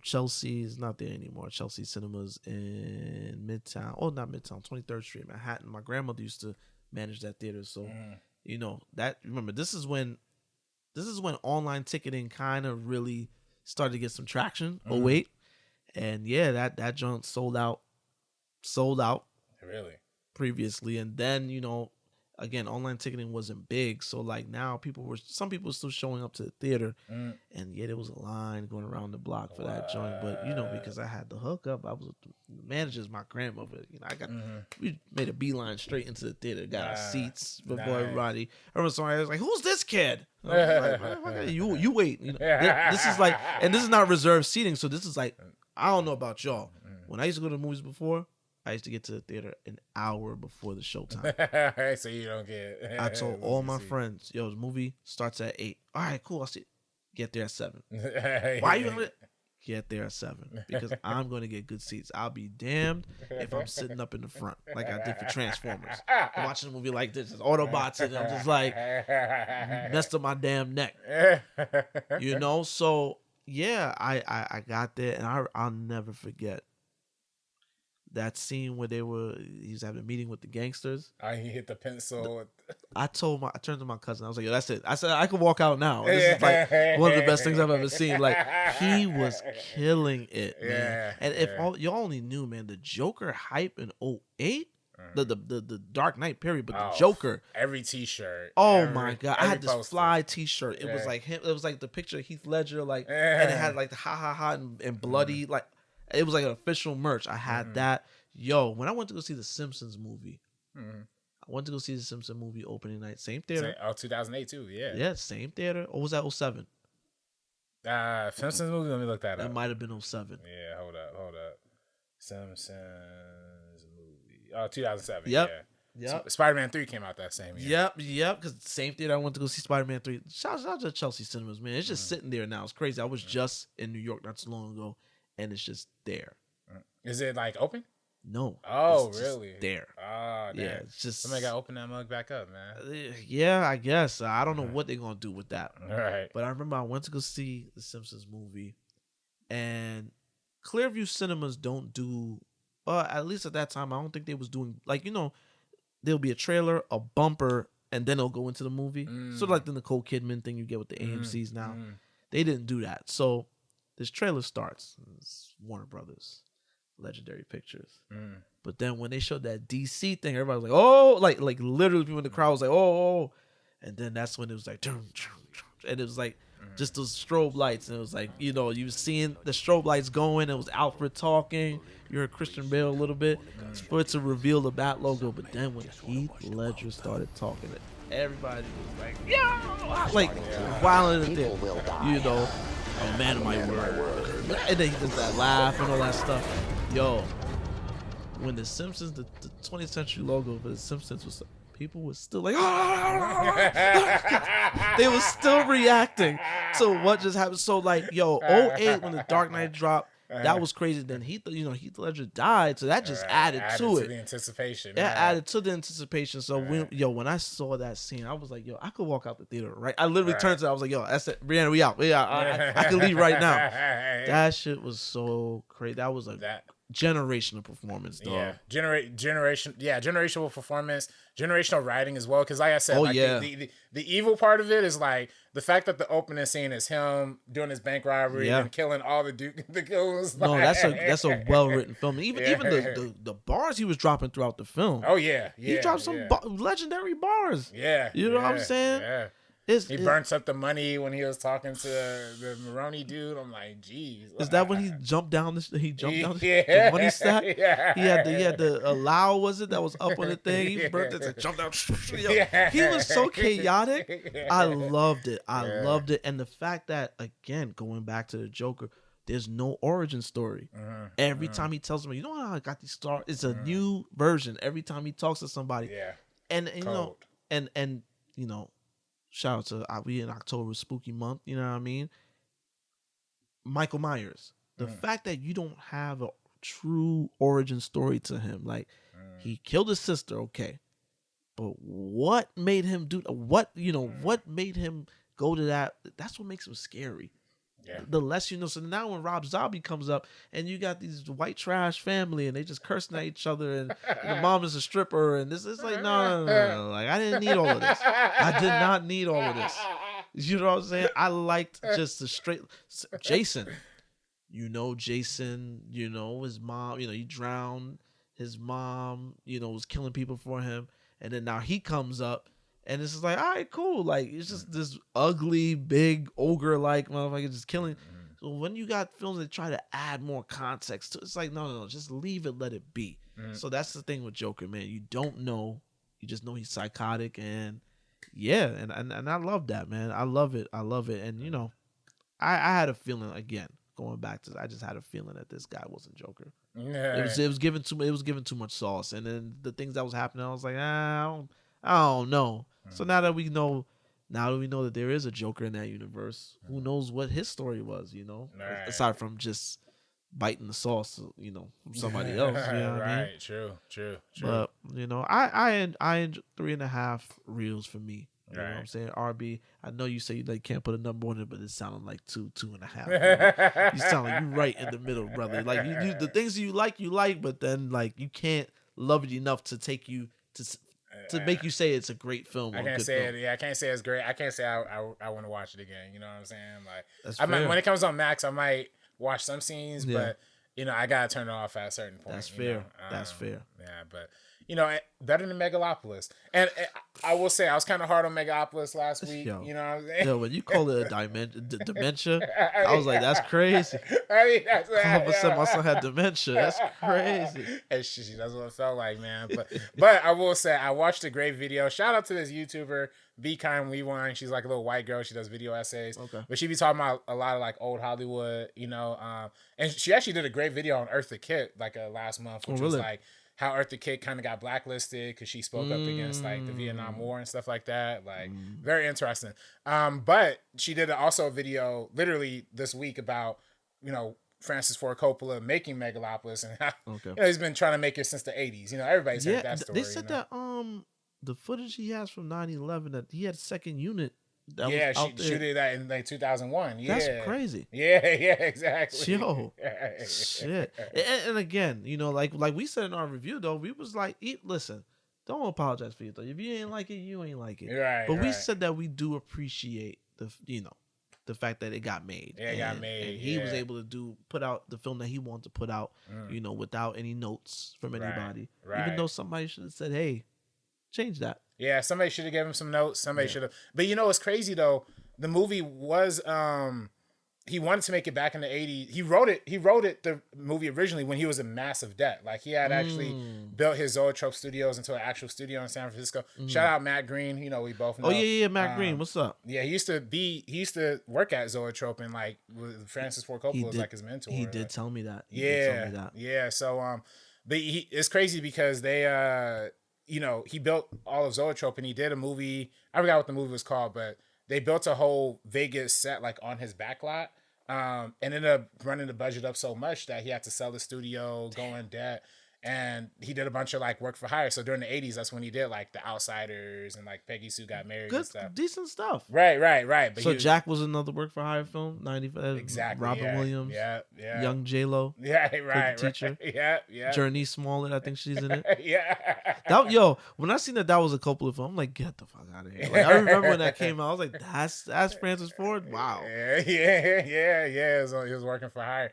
Chelsea is not there anymore. Chelsea Cinemas in Midtown. Oh, not Midtown, 23rd Street, Manhattan. My grandmother used to manage that theater, so you know that. Remember, this is when online ticketing kind of really started to get some traction. Oh wait, and yeah, that joint sold out Really? previously, and then again, online ticketing wasn't big, so like now some people were still showing up to the theater, and yet it was a line going around the block for that joint. But because I had the hookup, I was the manager's my grandmother. We made a beeline straight into the theater, got our seats before everybody. I remember somebody was like, "Who's this kid?" I was like, you wait. This is like, and this is not reserved seating, so this is like, I don't know about y'all. When I used to go to the movies before, I used to get to the theater an hour before the showtime. So you don't get. I told all my friends, "Yo, the movie starts at 8. All right, cool. I'll see. Get there at 7. Why you gonna get there at 7? Because I'm gonna get good seats. I'll be damned if I'm sitting up in the front like I did for Transformers. I'm watching a movie like this, it's Autobots, and I'm just like messed up my damn neck. So yeah, I got there, and I'll never forget that scene where he was having a meeting with the gangsters. He hit the pencil. I turned to my cousin. I was like, "Yo, that's it." I said, "I could walk out now. This is like one of the best things I've ever seen." Like, he was killing it, man. And if y'all only knew, man, the Joker hype in 2008, the Dark Knight period, but the Joker, every T-shirt. Oh my god, I had this fly T-shirt. It was like him. It was like the picture of Heath Ledger, like, and it had like the ha ha ha and bloody, like. It was like an official merch. I had that. Yo, when I went to go see the Simpsons movie, I went to go see the Simpsons movie opening night. Same theater. 2008 too, yeah. Yeah, same theater. Or was that 07? Simpsons movie, let me look that up. It might have been 07. Yeah, hold up. Simpsons movie. 2007, yep. Yeah. Yep. Spider-Man 3 came out that same year. Yep. Because the same theater I went to go see Spider-Man 3. Shout out to Chelsea Cinemas, man. It's just sitting there now. It's crazy. I was just in New York not so long ago, and it's just there. Is it like open? No. Oh, really? There. Oh, damn. Yeah, it's just somebody got to open that mug back up, man. Yeah, I guess. I don't know what they're gonna do with that. All right. But I remember I went to go see the Simpsons movie, and Clearview Cinemas don't do. At least at that time, I don't think they was doing like there'll be a trailer, a bumper, and then it'll go into the movie. Sort of like the Nicole Kidman thing you get with the AMC's now. They didn't do that, so. This trailer starts. It's Warner Brothers, Legendary Pictures. But then when they showed that DC thing, everybody was like, "Oh!" Like literally, people in the crowd was like, "Oh!" And then that's when it was like, and it was like just those strobe lights, and it was like you were seeing the strobe lights going. It was Alfred talking. You heard Christian Bale a little bit for it to reveal the Bat logo. But then when Heath Ledger started talking, everybody was like, "Yeah!" Like violent in there, Oh man, of my word. And then he does that laugh and all that stuff. Yo, when the Simpsons, the 20th century logo for the Simpsons was, people were still like, they were still reacting to what just happened. So like, 2008 when the Dark Knight dropped, that was crazy. Then Heath Ledger died, so that just added to it. The anticipation. Yeah, added to the anticipation. So when I saw that scene, I was like, I could walk out the theater, right? I literally turned to it. I was like, that's it. Brianna, we out. Yeah, I can leave right now. That shit was so crazy. That was generational performance, dog. Yeah, generational performance, generational writing as well. Because like I said, the evil part of it is like the fact that the opening scene is him doing his bank robbery and killing all the goons. No, that's a well written film. Even the bars he was dropping throughout the film. Oh yeah, he dropped some legendary bars. Yeah, you know what I'm saying? Yeah. He burnt up the money when he was talking to the Maroney dude. I'm like, geez. Is that when he jumped down the money stack? Yeah. He had the allow, was it, that was up on the thing? He burnt it and jumped down. He was so chaotic. I loved it. Loved it. And the fact that, again, going back to the Joker, there's no origin story. Every time he tells me, how I got these stars? It's a new version. Every time he talks to somebody. Yeah. And shout out to we in October, spooky month, you know what I mean? Michael Myers. The fact that you don't have a true origin story to him. Like, he killed his sister, okay. But what made him do what made him go to that? That's what makes him scary. Yeah. The less you know. So now when Rob Zombie comes up and you got these white trash family and they just cursing at each other and the mom is a stripper and this is like no. Like I didn't need all of this. I did not need all of this. You know what I'm saying? I liked just the straight Jason. Jason, his mom, he drowned. His mom, was killing people for him. And then now he comes up and it's just like, all right, cool. Like, it's just this ugly, big, ogre-like motherfucker just killing. So when you got films that try to add more context to it, it's like, no, just leave it, let it be. So that's the thing with Joker, man. You don't know. You just know he's psychotic. And, yeah, and I love that, man. I love it. And, I had a feeling, again, going back to I just had a feeling that this guy wasn't Joker. Yeah. It was given too much sauce. And then the things that was happening, I was like, I don't know. So now that we know that there is a Joker in that universe, who knows what his story was, Right. aside from just biting the sauce, from somebody else. You know what I mean? Right. True. But I enjoy 3.5 reels for me. You know what I'm saying? RB, I know you say you can't put a number on it, but it sounded like 2.5. You sound like you right in the middle, brother. Like you the things you like, but then you can't love it enough to take you to make you say it's a great film. I can't say it. Yeah, I can't say it's great. I can't say I want to watch it again. You know what I'm saying? Like, that's when it comes on Max, I might watch some scenes, but I gotta turn it off at a certain point. That's fair. That's fair. Yeah, but better than Megalopolis. And I will say I was kind of hard on Megalopolis last week. Yo. You know what I'm saying? Yo, when you call it a dementia, I was like, that's crazy. I mean, that's All of a sudden, my son had dementia. That's crazy. And that's what it felt like, man. But I will say, I watched a great video. Shout out to this YouTuber, Be Kind Rewind. She's like a little white girl. She does video essays. Okay. But she be talking about a lot of old Hollywood, and she actually did a great video on Eartha Kitt last month, which was how Eartha Kitt kind of got blacklisted because she spoke up against the Vietnam War and stuff like that. Very interesting. But she did also a video literally this week about, Francis Ford Coppola making Megalopolis and how he's been trying to make it since the 80s. Everybody's heard that story. They said that the footage he has from 9/11 that he had a second unit. She did that in 2001. Yeah, that's crazy. Yeah, exactly. Yo, shit. And again, like we said in our review though, we was like, listen, don't apologize for it though. If you ain't like it, you ain't like it. Right. But we said that we do appreciate the fact that it got made. Yeah, it got made. And he was able to put out the film that he wanted to put out, without any notes from anybody. Right. Even though somebody should have said, hey, change that. Yeah, somebody should have given him some notes. Somebody should have. But what's crazy though? The movie was he wanted to make it back in the 80s. He wrote it the movie originally when he was in massive debt. He had actually built his Zoetrope Studios into an actual studio in San Francisco. Shout out Matt Green, we both know. Oh yeah, Matt Green. What's up? Yeah, he used to work at Zoetrope and with Francis Ford Coppola was his mentor. He did tell me that. Yeah. So but it's crazy because they he built all of Zoetrope and he did a movie. I forgot what the movie was called, but they built a whole Vegas set on his back lot. And ended up running the budget up so much that he had to sell the studio, go in debt. And he did a bunch of work for hire. So during the 80s, that's when he did The Outsiders and Peggy Sue Got Married and stuff. Decent stuff. Right. But so Jack was another work for hire film, 95. Exactly. Robin Williams. Yeah. Young J-Lo. Yeah, right. Teacher. Yeah. Journey Smollett, I think she's in it. Yeah. When I seen that was a Coppola film, I'm like, get the fuck out of here. I remember when that came out, I was like, that's Francis Ford? Wow. Yeah. He was working for hire.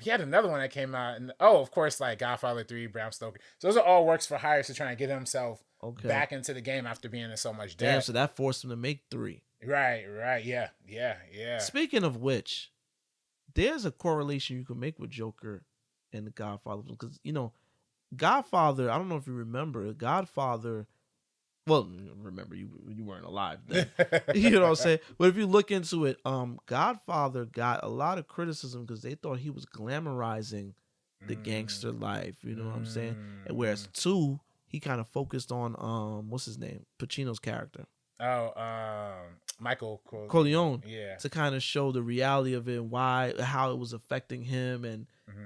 He had another one that came out, and of course, Godfather 3, Bram Stoker. So those are all works for hire to try and get himself back into the game after being in so much debt. Damn, so that forced him to make 3. Right, yeah. Speaking of which, there's a correlation you can make with Joker and the Godfather, because Godfather. I don't know if you remember Godfather. Well, remember you weren't alive then. You know what I'm saying? But if you look into it, Godfather got a lot of criticism because they thought he was glamorizing the gangster life. You know what I'm saying? And whereas 2, he kind of focused on what's his name? Pacino's character. Michael Corleone. Yeah. To kind of show the reality of it, how it was affecting him,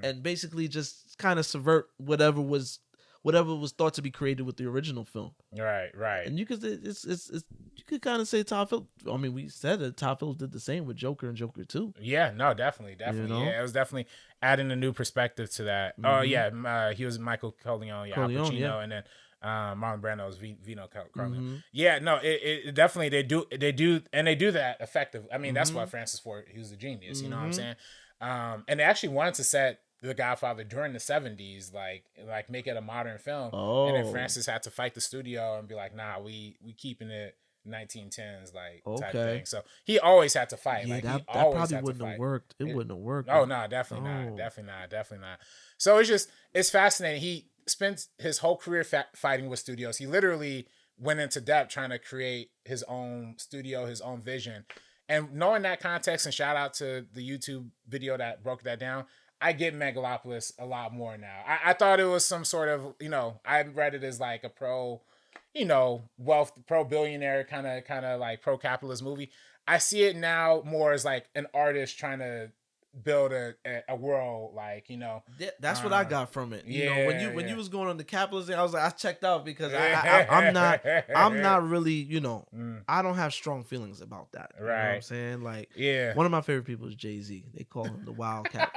and basically just kind of subvert whatever was whatever was thought to be created with the original film. Right. And you could you could kind of say Todd Phillip. I mean, we said that Todd Phillip did the same with Joker and Joker 2. Yeah, no, definitely. You know? Yeah, it was definitely adding a new perspective to that. Oh yeah, he was Michael Corleone, Al Pacino, and then Marlon Brando's Vino Corleone. Yeah, no, it definitely they do that effective. I mean, that's why Francis Ford, he was a genius. You know what I'm saying? And they actually wanted to set The Godfather during the 70s, like make it a modern film. And then Francis had to fight the studio and be like, nah, we keeping it 1910s type thing. So he always had to fight. Yeah, like that always probably had wouldn't to have fight. worked. It wouldn't have worked. Oh no, definitely not. So it's fascinating. He spent his whole career fighting with studios. He literally went into depth trying to create his own studio, his own vision. And knowing that context, and shout out to the YouTube video that broke that down, I get Megalopolis a lot more now. I thought it was some sort of, I read it as like a pro billionaire kind of like pro capitalist movie. I see it now more as like an artist trying to build a world, That's what I got from it. When you was going on the capitalist thing, I was like, I checked out because I'm not really, I don't have strong feelings about that. You know what I'm saying? Like, one of my favorite people is Jay-Z. They call him the Wildcat.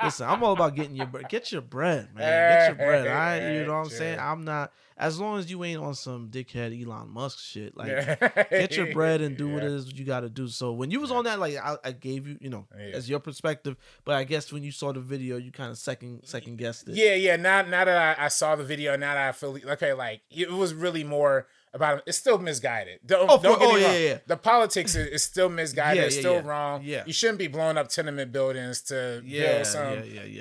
Listen, I'm all about getting your bread. Get your bread, man. Get your bread. You know what I'm saying? I'm not, as long as you ain't on some dickhead Elon Musk shit, like get your bread and do what it is you got to do. So when you was on that, like I gave you, as your perspective, but I guess when you saw the video, you kind of second guessed it. Yeah. Now that I saw the video, now that I feel okay, like it was really more about it's still misguided. Don't get me wrong. Yeah. The politics is still misguided. It's still wrong. Yeah. You shouldn't be blowing up tenement buildings to build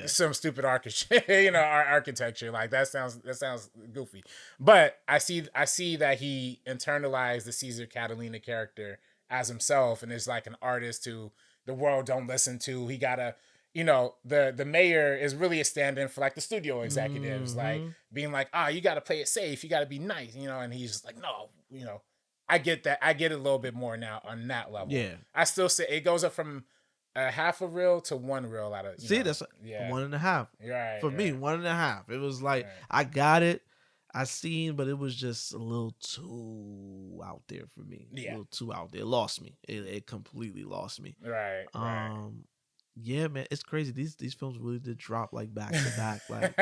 some stupid architecture. Like that sounds goofy. But I see that he internalized the Caesar Catalina character as himself, and is like an artist who the world don't listen to. He gotta, the mayor is really a stand-in for like the studio executives, like being like, you got to play it safe, you got to be nice, and he's just like, no, I get that. I get it a little bit more now on that level. Yeah, I still say it goes up from a half a reel to 1 reel out of. That's 1.5. Right for me, 1.5. It was like I got it. I seen, but it was just a little too out there for me. Yeah. A little too out there. It lost me. It completely lost me. Right. Yeah, man, it's crazy. These films really did drop like back to back. Like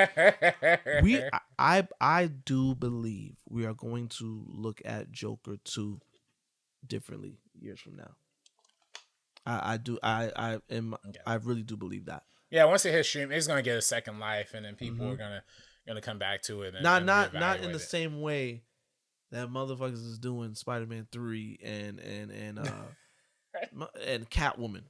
I do believe we are going to look at Joker 2 differently years from now. I really do believe that. Yeah, once it hits stream, it's gonna get a second life, and then people are gonna come back to it. And not in the same way that motherfuckers is doing Spider-Man 3 and Catwoman.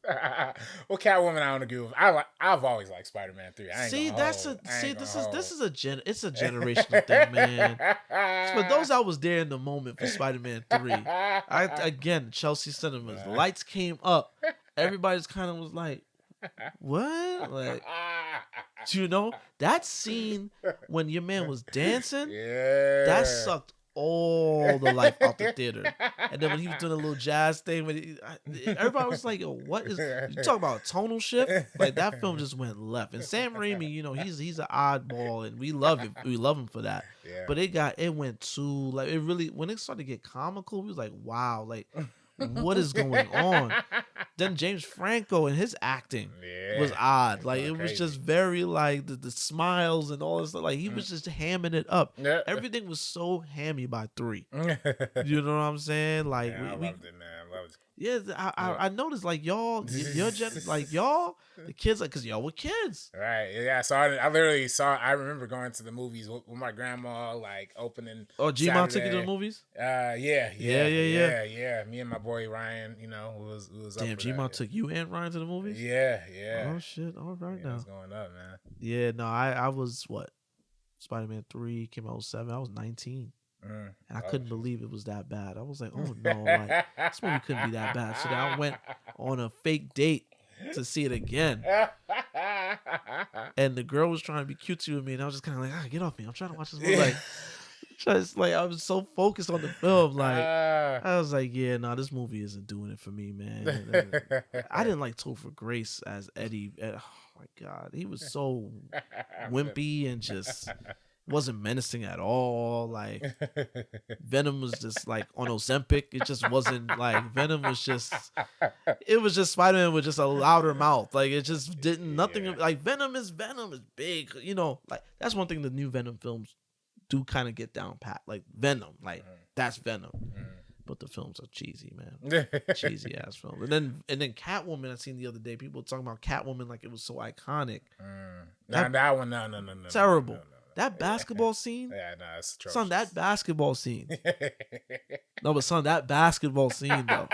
Well, Catwoman, I don't agree with. I've always liked Spider-Man 3. This is a generational thing, man. For those I was there in the moment for Spider-Man 3, again, Chelsea Cinemas, lights came up. Everybody's kind of was like, what? Like, that scene when your man was dancing, that sucked all the life out the theater. And then when he was doing a little jazz thing, everybody was like, yo, what is, you talk about a tonal shift? Like, that film just went left. And Sam Raimi, he's an oddball, and we love him. We love him for that. Yeah. But it went too, like, it really, when it started to get comical, we was like, wow, like, what is going on? Then James Franco and his acting was odd. Like, it was just very like the smiles and all this stuff. Like, he was just hamming it up. Everything was so hammy by 3. You know what I'm saying? Like, I loved it, man. I loved it. Yeah, I noticed, like, y'all, like, y'all, the kids, like, because y'all were kids. Right, yeah. So I remember going to the movies with my grandma, like, opening. Oh, G-Mon took you to the movies? Yeah. Me and my boy Ryan, was damn, G-Mon took you and Ryan to the movies? Yeah. Oh, shit. All right, now. What's going up, man? Yeah, no, I was, Spider-Man 3 came out 2007. I was 19. And I couldn't believe it was that bad. I was like, oh no, like, this movie couldn't be that bad. So then I went on a fake date to see it again. And the girl was trying to be cutesy with me, and I was just kind of like, get off me. I'm trying to watch this movie. Like, I was so focused on the film. Like, I was like, yeah, no, this movie isn't doing it for me, man. I didn't like Topher Grace as Eddie. Oh my God. He was so wimpy and just wasn't menacing at all. Like Venom was just like on Ozempic. It just wasn't like Venom was just. It was just Spider-Man with just a louder mouth. Like it just didn't nothing. Like Venom is big. You know, like that's one thing the new Venom films do kind of get down pat. Like Venom, like that's Venom. But the films are cheesy, man. Cheesy ass film. And then Catwoman I seen the other day. People were talking about Catwoman like it was so iconic. That one, no. Terrible. No. That basketball scene? Yeah, no, it's atrocious. Son, that basketball scene. No, but son, that basketball scene though.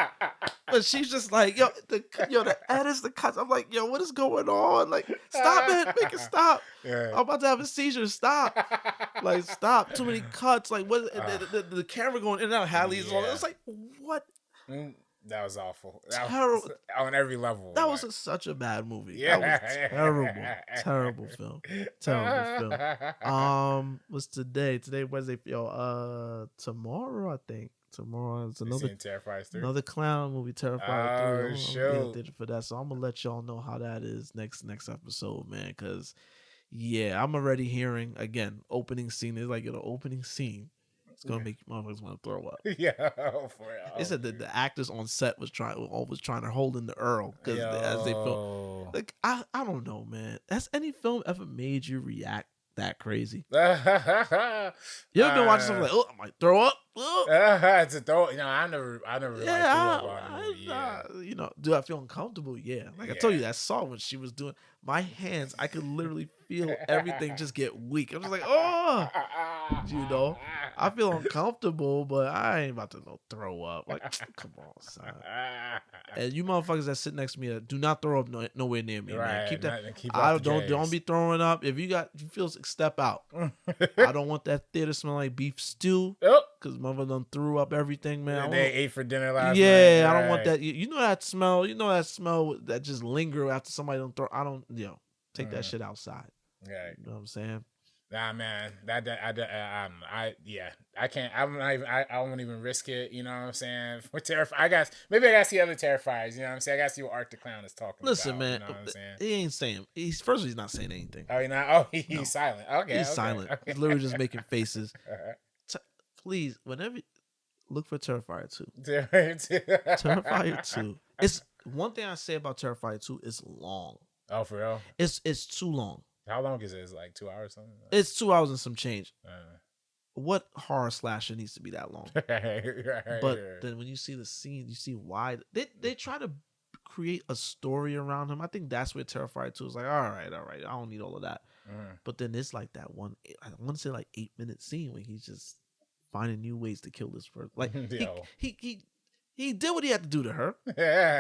But she's just like, the edits, the cuts. I'm like, yo, what is going on? Like, stop it, make it stop. Yeah. I'm about to have a seizure. Stop. Like, stop. Too many cuts. Like, what? The camera going in and out. Hallie's all. It's like, what? That was awful. Terrible. Was on every level. That was such a bad movie. Yeah. That was terrible film. Terrible film. What's today? Today Wednesday. Yo, tomorrow I think. Tomorrow is another clown movie, Terrifier 3. Sure. For that, so I'm gonna let y'all know how that is next episode, man. Because I'm already hearing again opening scene. It's like an opening scene. It's gonna make motherfuckers want to throw up. Yeah, for real. They said that the actors on set was trying to hold in the Earl because as they film. Like I don't know, man. Has any film ever made you react that crazy? You ever been watching something like, I might throw up? It's a throw. I never really threw up on a movie. Do I feel uncomfortable? Yeah. Like I told you, that saw when she was doing my hands, I could literally feel everything just get weak. I'm just like, I feel uncomfortable, but I ain't about to throw up. Like, come on, son. And you motherfuckers that sit next to me, do not throw up nowhere near me, man. Keep that. Don't be throwing up. If you feel sick, step out. I don't want that theater smell like beef stew. Because mother done threw up everything, man. They ate for dinner last night. Yeah, I don't want that. You know that smell. You know that smell that just linger after somebody don't throw. I don't. Take that shit outside. Yeah, you know what I'm saying. Nah, man. I can't. I won't even risk it. You know what I'm saying? For Terrifier, maybe I gotta see other Terrifiers. You know what I'm saying? I gotta see what Art the Clown is talking about. Listen, man. You know what I'm saying? He ain't saying. He's not saying anything. Oh, he's silent. Okay, he's silent. Okay. He's literally just making faces. Please, whenever look for Terrifier 2. Terrifier 2. It's one thing I say about Terrifier 2. It's long. Oh, for real? It's too long. How long is it? It's like 2 hours or something? It's 2 hours and some change. What horror slasher needs to be that long? But then when you see the scene, you see why they try to create a story around him. I think that's where Terrifier 2 is like, all right, I don't need all of that. But then it's like that one, I want to say like 8-minute scene where he's just finding new ways to kill this person. Like he did what he had to do to her.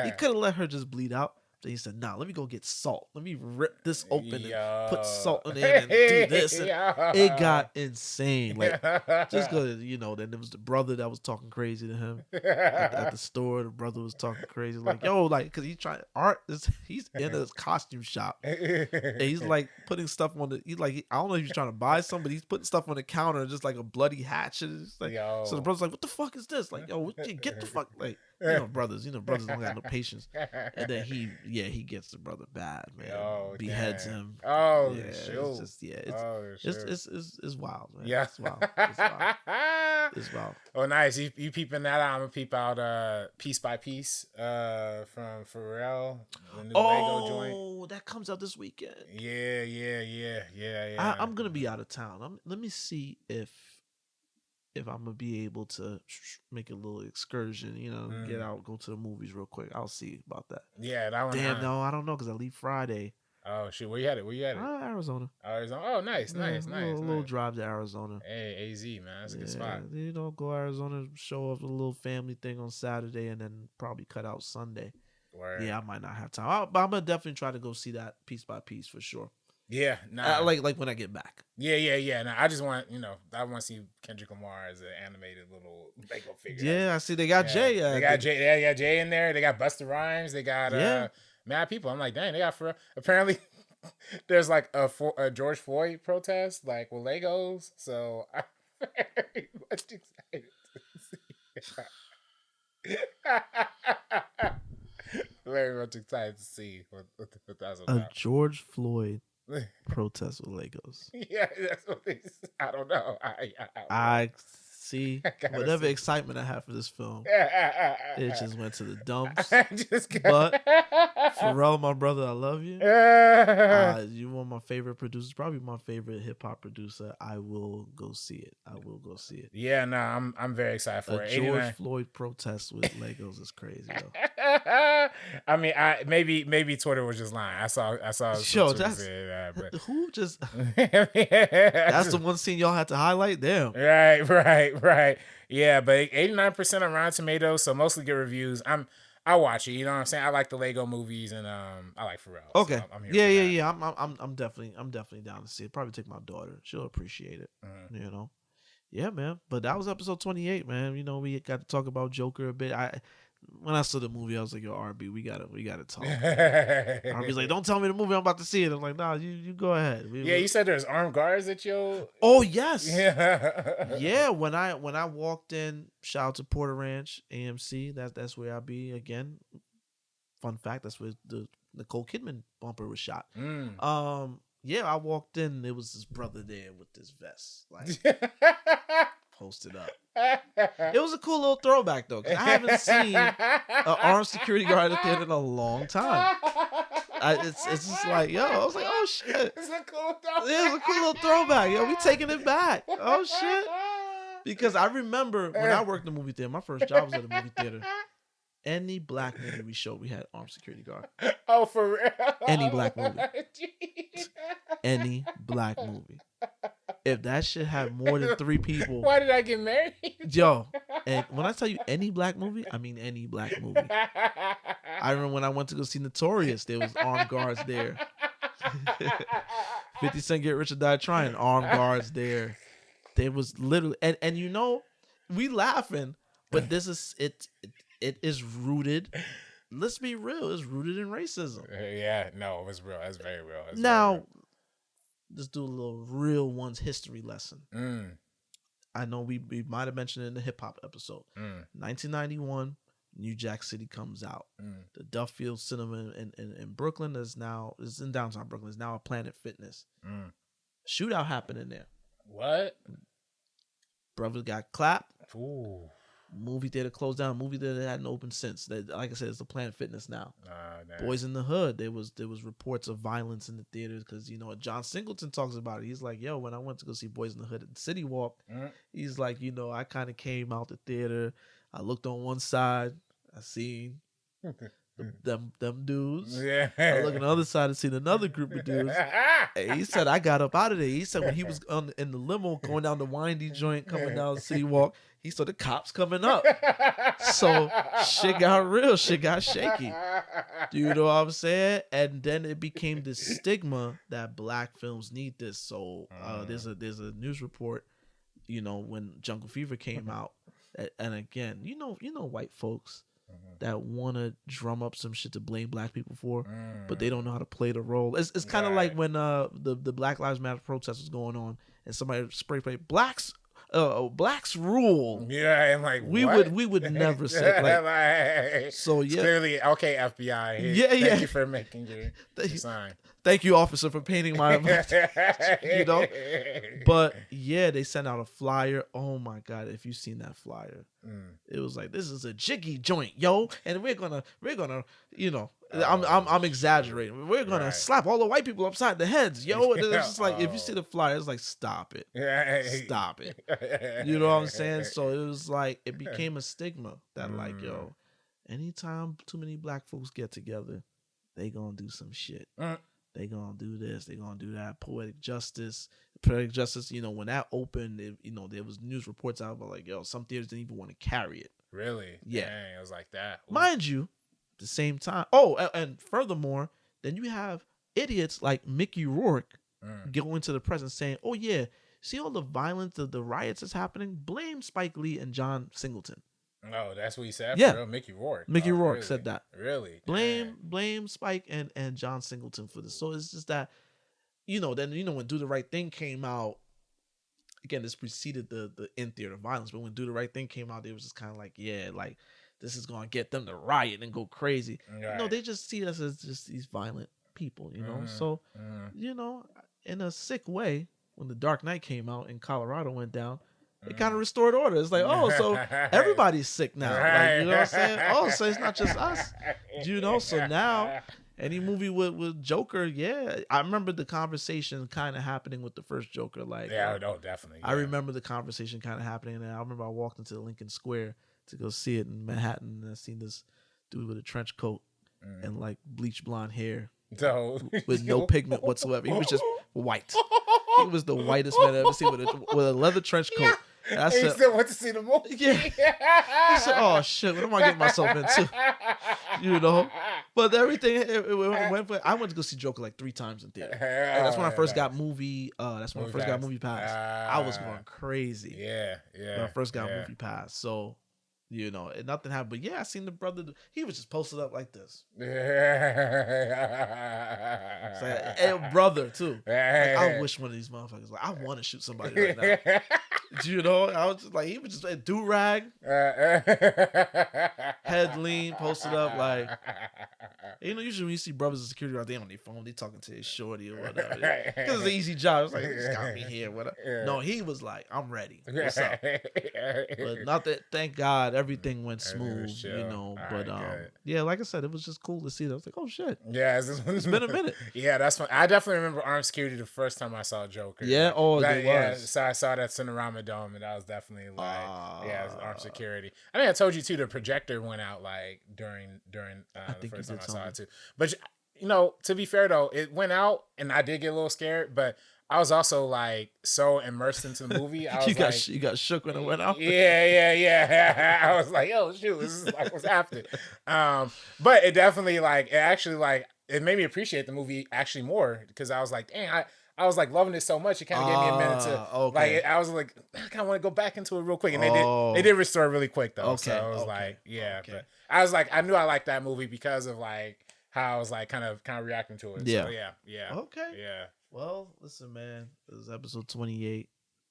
He could have let her just bleed out. Then he said, "Nah, let me go get salt. Let me rip this open and put salt in it and do this." And it got insane. Like just because then there was the brother that was talking crazy to him at the store. The brother was talking crazy, like because he's trying he's in a costume shop and he's like putting stuff on the. He's like, I don't know if he's trying to buy something, but he's putting stuff on the counter, just like a bloody hatchet. Like, so the brother's like, "What the fuck is this?" Like, get the fuck like. Brothers don't got no patience. And then he gets the brother bad, man. Beheads him. Oh, yeah, shoot. It's wild, man. Yeah. It's wild. It's wild. Oh, nice. You peeping that out? I'm gonna peep out Piece by Piece from Pharrell, the new Lego joint. Oh, that comes out this weekend. Yeah. I'm gonna be out of town. Let me see if I'm gonna be able to make a little excursion, get out, go to the movies real quick. I'll see about that. Yeah, that one. Damn, no, I don't know because I leave Friday. Oh shit, where you at it? Arizona. Oh, nice. Little drive to Arizona. Hey, AZ, man, that's a good spot. Go Arizona, show off a little family thing on Saturday, and then probably cut out Sunday. Word. Yeah, I might not have time, but I'm gonna definitely try to go see that Piece by Piece for sure. Yeah, nah. Like when I get back. Yeah. Nah, I just want I want to see Kendrick Lamar as an animated little Lego figure. Yeah, I see they got Jay. They got Jay. They got Jay in there. They got Busta Rhymes. They got mad people. I'm like, dang, they got for apparently. There's like a George Floyd protest like with Legos, so I'm very much excited to see. Very much excited to see what that's about. A George Floyd Protest with Legos. Yeah, that's what they. I don't know. I see I gotta whatever see. excitement I have for this film, it just went to the dumps. I just But Pharrell, my brother, I love you. You're one of my favorite producers, probably my favorite hip hop producer. I will go see it. Yeah, no, I'm very excited for A it. George 89. Floyd protest with Legos is crazy, though. I mean, maybe Twitter was just lying. I saw some Yo, Twitter say that, but who just that's that's the one scene y'all had to highlight. Damn. right. Yeah, but 89% on Rotten Tomatoes, so mostly good reviews. I watch it. You know what I'm saying? I like the Lego movies, and I like Pharrell. Okay. So I'm here for that. Yeah. I'm definitely down to see it. Probably take my daughter. She'll appreciate it. You know. Yeah, man. But that was episode 28, man. You know, we got to talk about Joker a bit. When I saw the movie, I was like, yo, RB, we gotta talk. RB's like, don't tell me the movie, I'm about to see it. I'm like, nah, you go ahead. You said there's armed guards at your. Oh yes. Yeah. Yeah, when I walked in, shout out to Porter Ranch, AMC. That's where I be again. Fun fact, that's where the Nicole Kidman bumper was shot. Yeah, I walked in, there was this brother there with this vest, like posted up. It was a cool little throwback though, because I haven't seen an armed security guard at the end in a long time. It's just like, yo, I was like, oh shit. It's a cool throwback. It was a cool little throwback. Yo, we taking it back. Oh shit. Because I remember when I worked in the movie theater, my first job was at a movie theater. Any black movie we showed, we had armed security guard. Oh, for real? Any black movie. Any black movie. If that shit had more than 3 people. Why did I get married? Yo, and when I tell you any black movie, I mean any black movie. I remember when I went to go see Notorious, there was armed guards there. 50 Cent Get Rich or Die Trying, armed guards there. There was literally, and you know, we laughing, but this is it is rooted. Let's be real, it's rooted in racism. Yeah, no, it was real. That's very real. Now, let's do a little real one's history lesson. I know we might have mentioned it in the hip hop episode. 1991, New Jack City comes out. The Duffield Cinema in Brooklyn is in downtown Brooklyn. Is now a Planet Fitness. Shootout happened in there. What? Brothers got clapped. Ooh. Movie theater closed down. Movie theater hadn't opened since. Like I said, it's a Planet Fitness now. Boys in the Hood. There was reports of violence in the theaters because, you know, John Singleton talks about it. He's like, yo, when I went to go see Boys in the Hood at City Walk, he's like, you know, I kind of came out the theater. I looked on one side. I seen them dudes. Yeah. I looked on the other side and seen another group of dudes. And he said, I got up out of there. He said when he was in the limo going down the windy joint, coming down the City Walk, he saw the cops coming up. So shit got real. Shit got shaky. Do you know what I'm saying? And then it became this stigma that black films need this. So there's a news report, you know, when Jungle Fever came out. And again, you know white folks that want to drum up some shit to blame black people for, but they don't know how to play the role. It's kind of like when the Black Lives Matter protest was going on, and somebody spray painted blacks rule. Yeah, and like we would never say like, so yeah. Clearly, okay, FBI. Yeah. Thank you for making your sign. Thank you, officer, for painting my you know. But yeah, they sent out a flyer. Oh my god, if you've seen that flyer, it was like, this is a jiggy joint, yo, and we're gonna, you know, I'm exaggerating. We're gonna slap all the white people upside the heads, yo. And it's just like, if you see the flyer, it's like, stop it, stop it. You know what I'm saying? So it was like, it became a stigma that like, yo, anytime too many black folks get together, they gonna do some shit. They gonna do this, they gonna do that. Poetic justice, you know, when that opened, you know, there was news reports out about like, yo, some theaters didn't even want to carry it. Really? Yeah. Dang, it was like that. Ooh. Mind you, at the same time, and furthermore, then you have idiots like Mickey Rourke go into the press and saying, oh yeah, see all the violence, the riots that's happening? Blame Spike Lee and John Singleton. Oh, that's what he said? Yeah. For real? Mickey Rourke. Mickey Rourke really? said that. Really? Blame Spike and John Singleton for this. So it's just that, you know, then, you know, when Do the Right Thing came out, again, this preceded the in-theater violence, but when Do the Right Thing came out, it was just kind of like, yeah, like, this is going to get them to riot and go crazy. Right. No, they just see us as just these violent people, you know. So, you know, in a sick way, when The Dark Knight came out and Colorado went down, it kind of restored order. It's like, oh, so everybody's sick now. Like, you know what I'm saying? Oh, so it's not just us. You know, so now any movie with Joker, yeah. I remember the conversation kind of happening with the first Joker. Like, yeah, no, definitely. Yeah. I remember the conversation kind of happening. And I remember I walked into Lincoln Square to go see it in Manhattan. And I seen this dude with a trench coat and like bleach blonde hair with no pigment whatsoever. He was just white. He was the whitest man I've ever seen with a leather trench coat. And I said, you still went to see the movie? Yeah. I said, oh shit, what am I getting myself into? You know? But everything I went to go see Joker like 3 times in theater. And that's when I first got movie pass. I was going crazy. Yeah. When I first got movie pass. So, you know, and nothing happened. But yeah, I seen the brother. He was just posted up like this. It's like, hey, brother, too. Like, I wish one of these motherfuckers, like, I want to shoot somebody right now. You know, I was just like, he was just a do-rag, head lean, posted up, like, you know, usually when you see brothers in security out there on their phone, they talking to his shorty or whatever. Because it's an easy job. It's like, he just got me here, whatever. Yeah. No, he was like, I'm ready. What's up? But not that, thank God, everything went smooth, you know. But yeah, like I said, it was just cool to see that. I was like, oh shit. Yeah, it's been a minute. Yeah, that's fun. I definitely remember Armed Security the first time I saw Joker. Yeah, so I saw that Cinerama Dome, and I was definitely like, it was Armed Security. I think I told you too, the projector went out like during the first time I saw it too. But you know, to be fair though, it went out, and I did get a little scared, but I was also like so immersed into the movie. I was you got shook when it went out. Yeah. I was like, oh shoot, this is like what's happening. But it definitely it made me appreciate the movie actually more, because I was like, dang, I was like loving it so much. It kind of gave me a minute to like. I was like, I kind of want to go back into it real quick, and they did restore really quick though. Okay. So I was like, yeah. Okay. But I was like, I knew I liked that movie because of like how I was like kind of reacting to it. Yeah. So, yeah. Okay. Yeah. Well, listen, man. This is episode 28.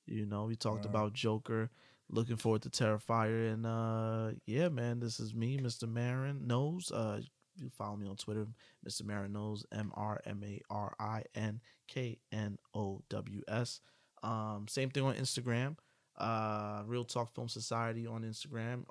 You know, we talked about Joker. Looking forward to Terrifier, and yeah, man. This is me, Mr. Marin Knows. You follow me on Twitter, Mr. MrMarinKnows, MrMarinKnows. Same thing on Instagram. Real Talk Film Society on Instagram.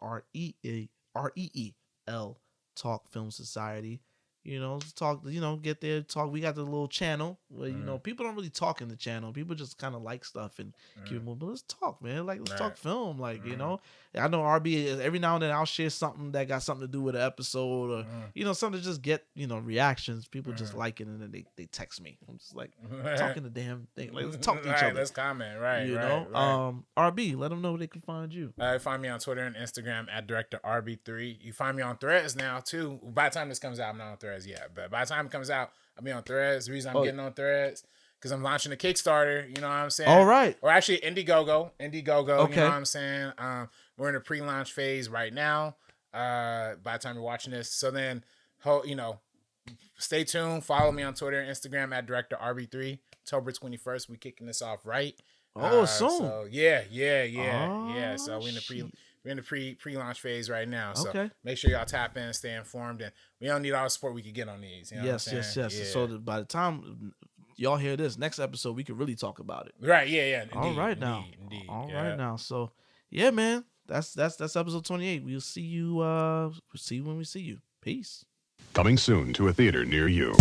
REEL Talk Film Society. You know, talk. You know, get there, talk. We got the little channel where you know people don't really talk in the channel. People just kind of like stuff and keep it moving. But let's talk, man. Like let's talk film. Like you know, I know RB every now and then I'll share something that got something to do with an episode or you know something to just get reactions. People just like it and then they text me. I'm just like talking the damn thing. Like let's talk to each other. Let's comment. Right. You know. RB, let them know where they can find you. Find me on Twitter and Instagram at Director RB3. You find me on Threads now too. By the time this comes out, I'm not on Threads yet, but by the time it comes out, I'll be on Threads. The reason I'm getting on Threads because I'm launching a Kickstarter. You know what I'm saying? All right. Or actually, Indiegogo. Okay. You know what I'm saying? We're in a pre-launch phase right now. By the time you're watching this, so then, stay tuned. Follow me on Twitter and Instagram at Director RB3. October 21st, we kicking this off right. Soon. So yeah. So we're in the pre-launch phase right now. So make sure y'all tap in, stay informed, and we don't need all the support we can get on these. You know yes. Yeah. So by the time y'all hear this next episode, we can really talk about it. Right? Yeah. Indeed, all right now. Right now. So yeah, man. That's episode 28. We'll see you. See you when we see you. Peace. Coming soon to a theater near you.